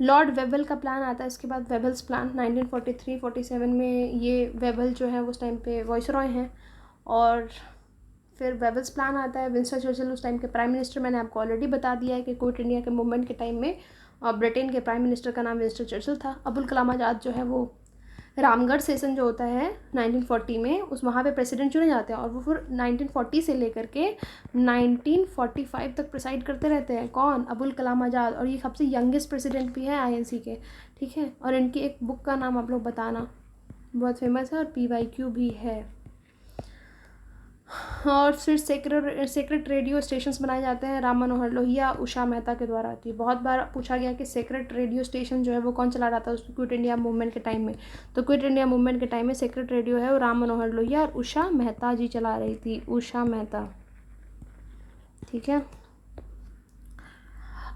लॉर्ड वेबल का प्लान आता है, इसके बाद वेबल्स प्लान 1943-47 में। ये वेबल जो है उस टाइम पे वॉइसरॉय हैं। और फिर वेबल्स प्लान आता है। विंस्टन चर्चिल उस टाइम के प्राइम मिनिस्टर, मैंने आपको ऑलरेडी बता दिया है कि क्विट इंडिया के मूवमेंट के टाइम में ब्रिटेन के प्राइम मिनिस्टर का नाम विंस्टन चर्चिल था। अबुल कलाम आज़ाद जो है वो रामगढ़ सेशन जो होता है 1940 में, उस वहाँ पे प्रेसिडेंट चुने जाते हैं और वो फिर 1940 से लेकर के 1945 तक प्रिसाइड करते रहते हैं। कौन? अबुल कलाम आज़ाद। और ये सबसे यंगेस्ट प्रेसिडेंट भी है आईएनसी के। ठीक है, और इनकी एक बुक का नाम आप लोग बताना, बहुत फेमस है और PYQ भी है। और फिर सेक्रेट रेडियो स्टेशंस बनाए जाते हैं राम मनोहर लोहिया, उषा मेहता के द्वारा। थी बहुत बार पूछा गया कि सेक्रेट रेडियो स्टेशन जो है वो कौन चला रहा था उस क्विट इंडिया मूवमेंट के टाइम में। तो क्विट इंडिया मूवमेंट के टाइम में सेक्रेट रेडियो है वो राम मनोहर लोहिया और उषा मेहता जी चला रही थी, उषा मेहता। ठीक है,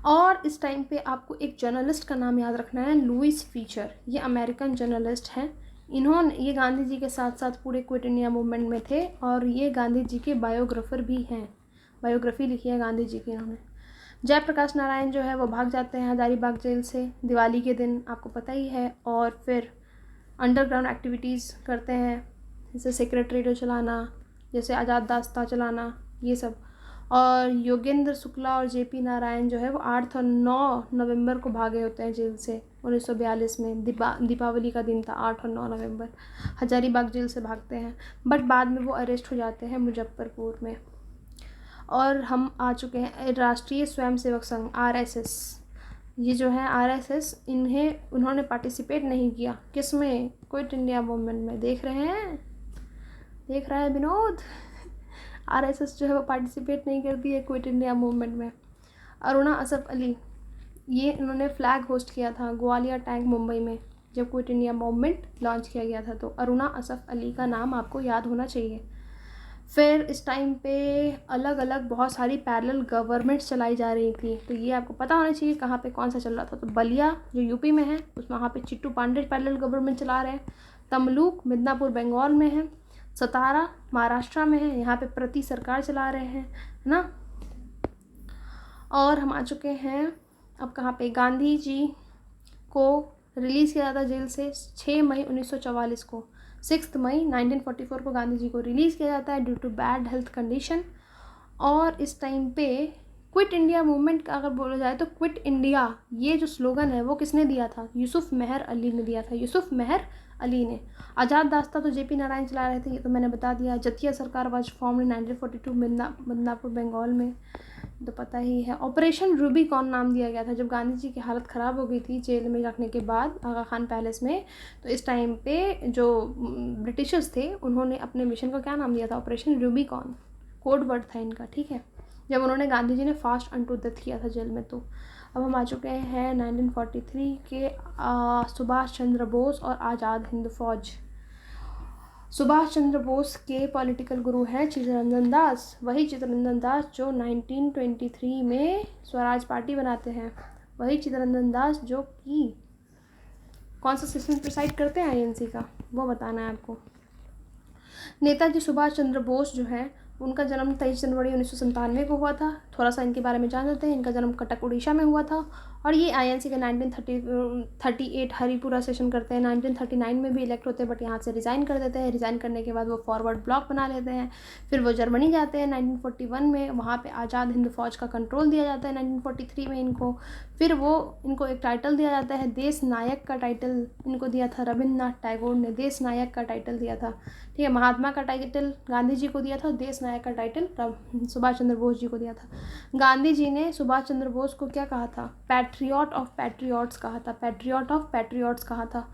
और इस टाइम पे आपको एक जर्नलिस्ट का नाम याद रखना है, लुइस फीचर। ये अमेरिकन जर्नलिस्ट हैं। इन्होंने, ये गांधी जी के साथ साथ पूरे क्विट इंडिया मूवमेंट में थे और ये गांधी जी के बायोग्राफर भी हैं। बायोग्राफी लिखी है गांधी जी की इन्होंने। जयप्रकाश नारायण जो है वो भाग जाते हैं हजारीबाग जेल से दिवाली के दिन, आपको पता ही है। और फिर अंडरग्राउंड एक्टिविटीज़ करते हैं, जैसे सेक्रेट रेडियो चलाना, जैसे आज़ाद दास्ता चलाना, ये सब। और योगेंद्र शुक्ला और JP नारायण जो है वो 8 और 9 नवंबर को भागे होते हैं जेल से 1942 में। दीपावली का दिन था, 8 और 9 नवंबर। हजारीबाग जेल से भागते हैं, बट बाद में वो अरेस्ट हो जाते हैं मुजफ्फरपुर में। और हम आ चुके हैं राष्ट्रीय स्वयंसेवक संघ RSS। ये जो है RSS, उन्होंने पार्टिसिपेट नहीं किया किसमें? क्विट इंडिया मूवमेंट में। देख रहे हैं, देख रहा है विनोद? RSS जो है वो पार्टिसिपेट नहीं करती है क्विट इंडिया मूवमेंट में। अरुणा असफ अली, ये इन्होंने फ्लैग होस्ट किया था ग्वालियर टैंक मुंबई में जब क्विट इंडिया मूवमेंट लॉन्च किया गया था। तो अरुणा असफ अली का नाम आपको याद होना चाहिए। फिर इस टाइम पे अलग अलग बहुत सारी पैरेलल गवर्नमेंट्स चलाई जा रही थी, तो ये आपको पता होना चाहिए कहाँ पे कौन सा चल रहा था। तो बलिया जो यूपी में है, उसमें वहाँ पे चिट्टू पांडे पैरेलल गवर्नमेंट चला रहे हैं। तमलुक मिदनापुर बंगाल में है। सतारा महाराष्ट्र में है, यहाँ पे प्रति सरकार चला रहे हैं, है ना। और हम आ चुके हैं अब कहाँ पे, गांधी जी को रिलीज़ किया जाता जेल से 6 मई 1944 को। 6 मई 1944 को गांधी जी को रिलीज़ किया जाता है due to bad health condition. और इस टाइम पे क्विट इंडिया मूवमेंट का अगर बोला जाए तो क्विट इंडिया ये जो स्लोगन है वो किसने दिया था, यूसुफ मेहर अली ने दिया था, यूसुफ मेहर अली ने। आज़ाद रास्ता तो जेपी नारायण चला रहे थे, ये तो मैंने बता दिया। Jatiya Sarkar was form in 1942 Midnapore Bengal में, तो पता ही है। ऑपरेशन रूबिकॉन नाम दिया गया था जब गांधी जी की हालत ख़राब हो गई थी जेल में रखने के बाद आगा खान पैलेस में। तो इस टाइम पे जो ब्रिटिशर्स थे उन्होंने अपने मिशन को क्या नाम दिया था, ऑपरेशन रूबिकॉन, कोड वर्ड था इनका, ठीक है, जब उन्होंने गांधी जी ने फास्ट अनटू डेथ किया था जेल में। तो अब हम आ चुके हैं 1943 के सुभाष चंद्र बोस और आज़ाद हिंद फौज। सुभाष चंद्र बोस के पॉलिटिकल गुरु हैं चित्तरंजन दास, वही चित्तरंजन दास जो 1923 में स्वराज पार्टी बनाते हैं, वही चित्तरंजन दास जो कि कौन सा सेशन प्रिसाइड करते हैं आईएनसी का, वो बताना है आपको। नेताजी सुभाष चंद्र बोस जो है उनका जन्म 23 जनवरी 1997 को हुआ था। थोड़ा सा इनके बारे में जान लेते हैं। इनका जन्म कटक उड़ीसा में हुआ था और ये आईएनसी का 1938 हरिपुरा सेशन करते हैं। 1939 में भी इलेक्ट होते हैं बट यहाँ से रिज़ाइन कर देते हैं। रिज़ाइन करने के बाद वो फॉरवर्ड ब्लॉक बना लेते हैं। फिर वो जर्मनी जाते हैं 1941 में, वहाँ पर आज़ाद हिंद फौज का कंट्रोल दिया जाता है 1943 में इनको। फिर वो इनको एक टाइटल दिया जाता है, देश नायक का टाइटल इनको दिया था रविन्द्रनाथ टैगोर ने, देश नायक का टाइटल दिया था, ठीक है। महात्मा का टाइटल गांधी जी को दिया था, देश नायक का टाइटल सुभाष चंद्र बोस जी को दिया था। गांधी जी ने सुभाष चंद्र बोस को क्या कहा था, पैट्रियट ऑफ पैट्रियट्स कहा था, पैट्रियट ऑफ पैट्रियट्स कहा था।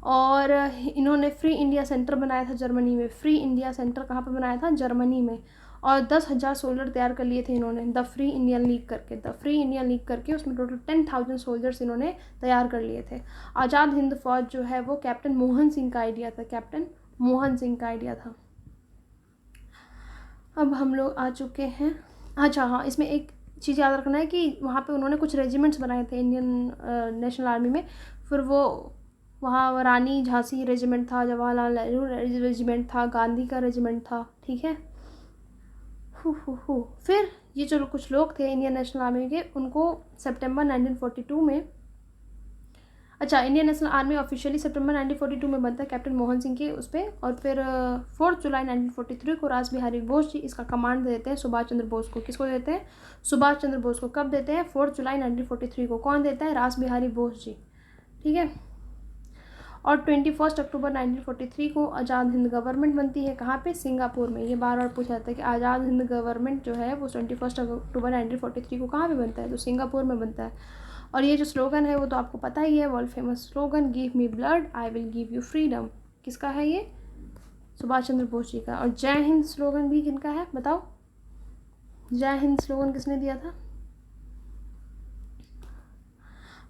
और इन्होंने फ्री इंडिया सेंटर बनाया था जर्मनी में। फ्री इंडिया सेंटर कहाँ पर बनाया था, जर्मनी में। और 10,000 सोल्जर तैयार कर लिए थे इन्होंने द फ्री इंडियन लीग करके, द फ्री इंडियन लीग करके उसमें टोटल 10,000 सोल्जर्स इन्होंने तैयार कर लिए थे। आज़ाद हिंद फौज जो है वो कैप्टन मोहन सिंह का आइडिया था, कैप्टन मोहन सिंह का आइडिया था। अब हम लोग आ चुके हैं, अच्छा हाँ, इसमें एक चीज़ याद रखना है कि वहाँ पे उन्होंने कुछ रेजिमेंट्स बनाए थे इंडियन नेशनल आर्मी में। फिर वो वहाँ रानी झांसी रेजिमेंट था, जवाहरलाल नेहरू रेजिमेंट था, गांधी का रेजिमेंट था, ठीक है। फिर ये जो कुछ लोग थे इंडियन नेशनल आर्मी के, उनको सितंबर 1942 में, अच्छा इंडियन नेशनल आर्मी ऑफिशियली सितंबर 1942 में बनता है कैप्टन मोहन सिंह के उस पर। और फिर 4 जुलाई 1943 को रास बिहारी बोस जी इसका कमांड देते हैं सुभाष चंद्र बोस को। किसको देते हैं, सुभाष चंद्र बोस को। कब देते हैं, 4 जुलाई 1943 को। कौन देता है, रास बिहारी बोस जी, ठीक है। और 21 अक्टूबर 1943 को आज़ाद हिंद गवर्नमेंट बनती है, कहाँ पे, सिंगापुर में। ये बार बार पूछा जाता है कि आज़ाद हिंद गवर्नमेंट जो है वो 21 अक्टूबर 1943 को कहाँ पे बनता है, तो सिंगापुर में बनता है। और ये जो स्लोगन है वो तो आपको पता ही है, world famous slogan, give me blood I will give you freedom. किसका है ये, सुभाष चंद्र बोस जी का। और जय हिंद स्लोगन भी किनका है, बताओ, जय हिंद स्लोगन किसने दिया था।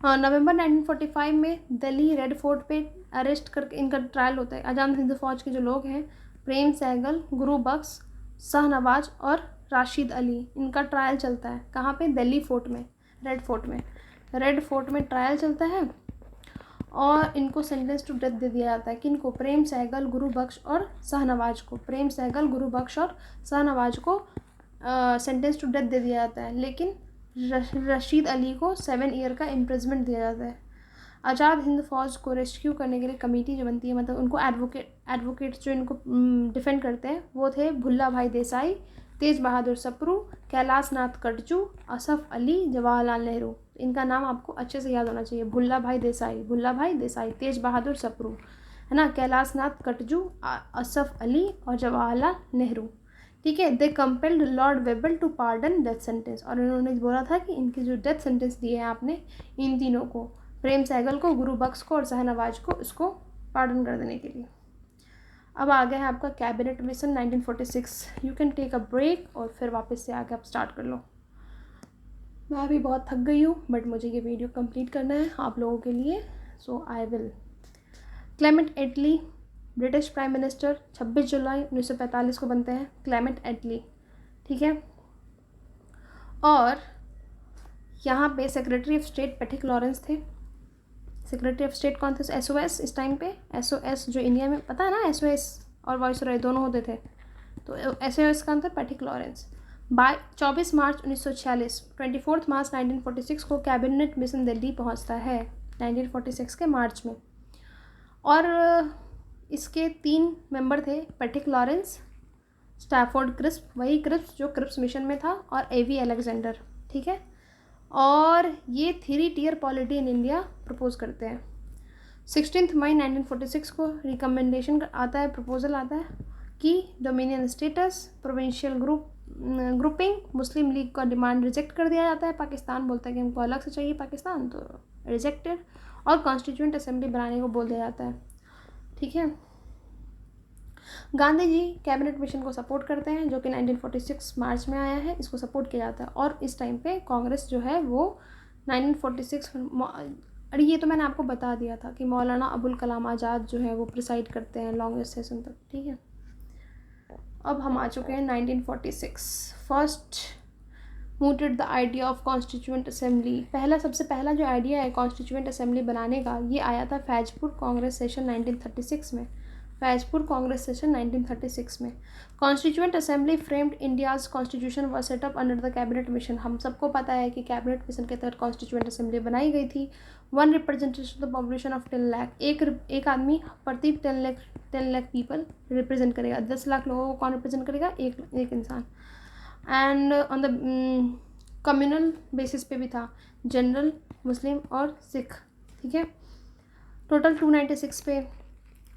हाँ, नवंबर 1945 में दिल्ली रेड फोर्ट पे अरेस्ट करके इनका ट्रायल होता है। आज़ाद हिंद फौज के जो लोग हैं, प्रेम सहगल, गुरु बख्श, शाहनवाज और राशिद अली, इनका ट्रायल चलता है कहाँ पे, दिल्ली फोर्ट में, रेड फोर्ट में। रेड फोर्ट में ट्रायल चलता है और इनको सेंटेंस टू डेथ दे दिया जाता है। किनको, प्रेम सहगल, गुरु बख्श और शाहनवाज को। प्रेम सहगल, गुरु बख्श और शाहनवाज को सेंटेंस टू डेथ दे दिया जाता है। लेकिन रशीद अली को 7 ईयर का इम्प्रिजमेंट दिया जाता है। आज़ाद हिंद फौज को रेस्क्यू करने के लिए कमेटी जो बनती है, मतलब उनको एडवोकेट्स जो इनको डिफेंड करते हैं वो थे भुल्ला भाई देसाई, तेज बहादुर सप्रू, कैलाश नाथ कटजू, असफ अली, जवाहरलाल नेहरू। इनका नाम आपको अच्छे से याद होना चाहिए, भुल्ला भाई देसाई, तेज बहादुर सप्रू, है ना, कैलाश नाथ कटजू, असफ अली और जवाहरलाल नेहरू, ठीक है। They compelled Lord Wavell to pardon death sentence. और इन्होंने बोला था कि इनकी जो डेथ सेंटेंस दिए हैं आपने इन तीनों को, प्रेम सहगल को, गुरु बख्श को और शाहनवाज को, इसको पार्डन कर देने के लिए। अब आ गया है आपका cabinet mission 1946। You can take a break और फिर वापस से आके आप स्टार्ट कर लो। मैं अभी बहुत थक गई हूँ बट मुझे ये वीडियो कंप्लीट करना है आप लोगों के लिए, so I will. Clement Attlee British prime minister 26 जुलाई 1945 को बनते हैं, क्लेमेंट एटली, ठीक है। और यहाँ पे secretary of state Patrick Lawrence थे। सेक्रेटरी ऑफ स्टेट कौन थे, एसओएस इस टाइम पे, एसओएस जो इंडिया में, पता है ना एसओएस और वाइसरॉय दोनों होते थे। तो ऐसे इसका अंतर पैट्रिक लॉरेंस। 24 मार्च 1946, 24 मार्च 1946 को कैबिनेट मिशन दिल्ली पहुंचता है 1946 के मार्च में। और इसके 3 मेंबर थे, पैट्रिक लॉरेंस, स्टैफोर्ड क्रिस्प, वही क्रिप्स जो क्रिप्स मिशन में था, और एवी अलेक्जेंडर। ठीक है, और ये 3 tier polity in India propose करते हैं। 16 मई 1946 को रिकमेंडेशन आता है, प्रपोजल आता है कि डोमिनियन स्टेटस, प्रोविंशियल ग्रुपिंग, मुस्लिम लीग का डिमांड रिजेक्ट कर दिया जाता है। पाकिस्तान बोलता है कि हमको अलग से चाहिए पाकिस्तान, तो रिजेक्टेड, और कॉन्स्टिट्यूएंट असेंबली बनाने को बोल दिया जाता है। ठीक है, गांधी जी कैबिनेट मिशन को सपोर्ट करते हैं, जो कि 1946 मार्च में आया है, इसको सपोर्ट किया जाता है। और इस टाइम पे कांग्रेस जो है वो 1946, अरे ये तो मैंने आपको बता दिया था कि मौलाना अबुल कलाम आज़ाद जो है वो प्रिसाइड करते हैं लॉन्गेस्ट सेशन तक। ठीक है, अब हम आ चुके हैं 1946। First mooted the idea of constituent assembly. सबसे पहला जो आइडिया है कॉन्स्टिट्यूएंट असेंबली बनाने का, ये आया था फैजपुर कांग्रेस सेशन 1936 में। फैजपुर कांग्रेस सेशन 1936 में। Constituent assembly framed India's constitution व set up under the cabinet mission. हम सबको पता है कि कैबिनेट मिशन के तहत कॉन्स्टिट्यूएंट असेंबली बनाई गई थी। 1 representation of the population of 10 lakh. एक आदमी प्रति 10 लाख पीपल रिप्रेजेंट करेगा। 10 लाख लोगों को कौन रिप्रेजेंट करेगा? एक इंसान। And on the communal basis पे भी था, जनरल, मुस्लिम और सिख। ठीक है, टोटल 296 पे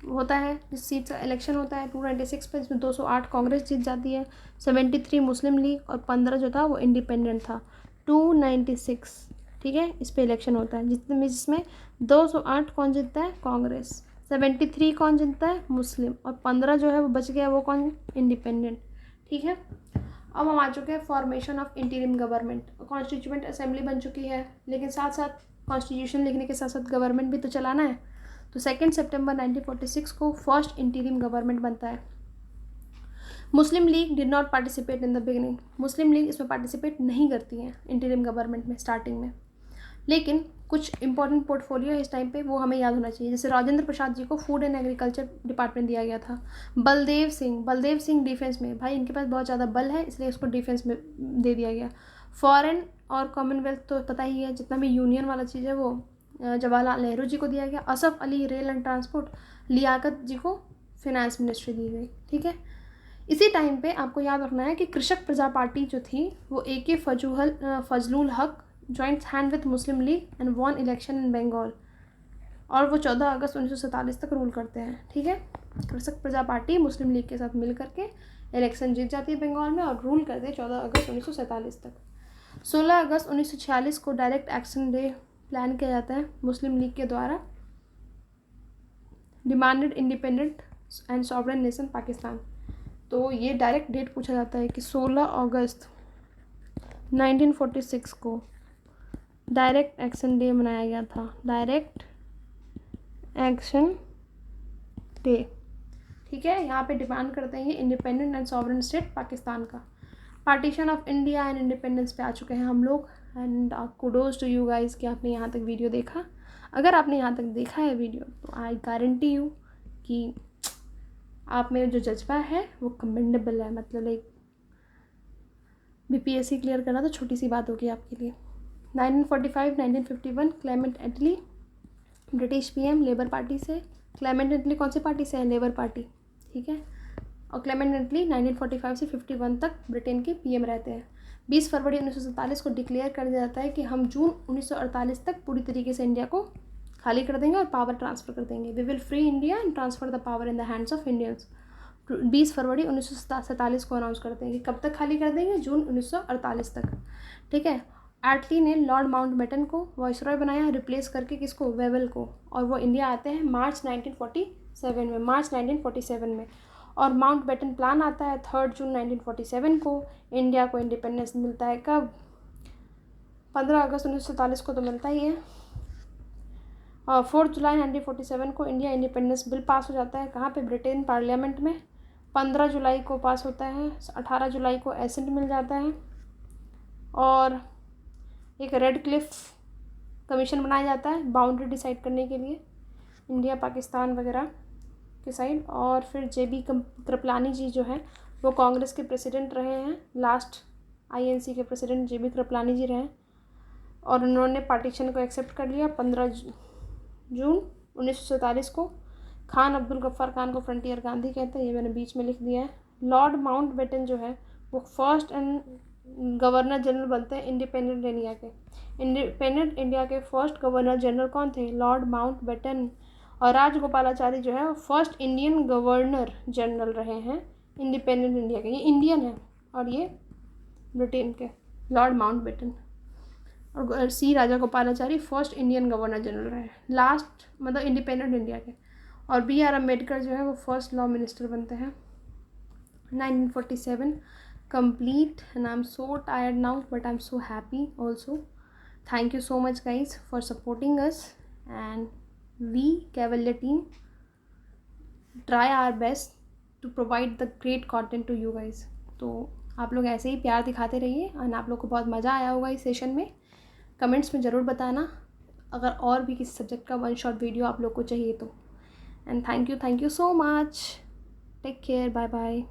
होता है जिस सीट का इलेक्शन होता है, 296 पे, जिसमें 208 कांग्रेस जीत जाती है, 73 मुस्लिम लीग और 15 जो था वो इंडिपेंडेंट था। 296, ठीक है, इस पे इलेक्शन होता है जिसमें 208 कौन जीतता है? कांग्रेस। 73 कौन जीतता है? मुस्लिम। और 15 जो है वो बच गया, वो कौन? इंडिपेंडेंट। ठीक है, अब हम आ चुके हैं formation of interim government. Constituent assembly बन चुकी है, लेकिन साथ साथ कॉन्स्टिट्यूशन लिखने के साथ साथ गवर्नमेंट भी तो चलाना है। तो 2 सितंबर 1946 को फर्स्ट इंटीरिम गवर्नमेंट बनता है। Muslim League did not participate in the beginning. Muslim League इसमें पार्टिसिपेट नहीं करती है इंटीरिम गवर्नमेंट में स्टार्टिंग में, लेकिन कुछ इंपॉर्टेंट पोर्टफोलियो इस टाइम पे वो हमें याद होना चाहिए। जैसे राजेंद्र प्रसाद जी को फूड एंड एग्रीकल्चर डिपार्टमेंट दिया गया था। बलदेव सिंह डिफेंस में, भाई इनके पास बहुत ज़्यादा बल है इसलिए उसको डिफेंस में दे दिया गया। फॉरेन और कॉमनवेल्थ तो पता ही है, जितना भी यूनियन वाला चीज़ है वो जवाहरलाल नेहरू जी को दिया गया। Asaf Ali rail and transport, Liaquat ji को फिनेंस मिनिस्ट्री दी गई। ठीक है, इसी टाइम पे आपको याद रखना है कि कृषक प्रजा पार्टी जो थी वो AK Fazlul Haq joint hand with Muslim League and won election in Bengal, और वो 14 अगस्त 1947 तक रूल करते हैं। ठीक है, कृषक प्रजा पार्टी मुस्लिम लीग के साथ मिल करके इलेक्शन जीत जाती है बंगाल में और रूल करते हैं 14 अगस्त 1947 तक। 16 अगस्त 1946 को डायरेक्ट एक्शन डे प्लान किया जाता है मुस्लिम लीग के द्वारा। Demanded independent and sovereign nation Pakistan. तो ये डायरेक्ट डेट पूछा जाता है कि 16 अगस्त 1946 को डायरेक्ट एक्शन डे मनाया गया था। Direct action day. ठीक है, यहाँ पे डिमांड करते हैं ये independent and sovereign state Pakistan का। Partition of India and independence पे आ चुके हैं हम लोग। And kudos to you guys कि आपने यहाँ तक वीडियो देखा। अगर आपने यहाँ तक देखा है वीडियो तो आई गारंटी यू कि आप में जो जज्बा है वो कमेंडेबल है। मतलब लाइक BPSC क्लियर करना तो छोटी सी बात होगी आपके लिए। 1945-1951 Clement Attlee British PM labour party से। क्लेमेंट एटली कौन सी पार्टी से है? Labour party. ठीक है, और क्लेमेंट एटली 1945 से 51 तक ब्रिटेन के PM रहते हैं। 20 फरवरी 1947 को डिक्लेयर कर दिया जाता है कि हम जून 1948 तक पूरी तरीके से इंडिया को खाली कर देंगे और पावर ट्रांसफ़र कर देंगे। We will free India and transfer the power in the hands of Indians. 20 फरवरी 1947 को अनाउंस करते हैं कि कब तक खाली कर देंगे? जून 1948 तक। ठीक है, एटली ने लॉर्ड माउंटबेटन को वाइसरॉय बनाया, रिप्लेस करके किसको? वेवेल को। और वो इंडिया आते हैं मार्च 1947 में। और माउंटबेटन प्लान आता है 3 जून 1947 को। इंडिया को इंडिपेंडेंस मिलता है कब? 15 अगस्त 1947 को तो मिलता ही है। और 4 जुलाई 1947 को इंडिया इंडिपेंडेंस बिल पास हो जाता है। कहाँ पे? ब्रिटेन पार्लियामेंट में। 15 जुलाई को पास होता है। 18 जुलाई को एसेंट मिल जाता है। और एक रेड क्लिफ कमीशन बनाया जाता है बाउंड्री डिसाइड करने के लिए इंडिया पाकिस्तान वगैरह के साइड। और फिर JB कृपलानी जी जो हैं वो कांग्रेस के प्रेसिडेंट रहे हैं, लास्ट INC के प्रेसिडेंट JB कृपलानी जी रहे, और उन्होंने पार्टीशन को एक्सेप्ट कर लिया 15 जून 1947 को। खान अब्दुल गफ्फार खान को फ्रंटियर गांधी कहते हैं, ये मैंने बीच में लिख दिया है। लॉर्ड माउंटबेटन जो है वो फर्स्ट एंड गवर्नर जनरल बनते हैं इंडिपेंडेंट इंडिया के। इंडिपेंडेंट इंडिया के फर्स्ट गवर्नर जनरल कौन थे? Lord Mountbatten. और राजगोपालाचारी जो है वो फर्स्ट इंडियन गवर्नर जनरल रहे हैं इंडिपेंडेंट इंडिया के। ये इंडियन है और ये ब्रिटेन के, लॉर्ड माउंटबेटन। और C Rajagopalachari first Indian governor general रहे, लास्ट मतलब इंडिपेंडेंट इंडिया के। और BR अम्बेडकर जो है वो फर्स्ट लॉ मिनिस्टर बनते हैं 1947 complete। and I'm so tired now but I'm so happy also. Thank you so much guys for supporting us, and we Cavalier team try our best to provide the great content to you guys. तो आप लोग ऐसे ही प्यार दिखाते रहिए और आप लोग को बहुत मज़ा आया होगा इस सेशन में। कमेंट्स में ज़रूर बताना अगर और भी किसी सब्जेक्ट का 1 शॉट वीडियो आप लोग को चाहिए तो। And thank you so much, take care, bye bye.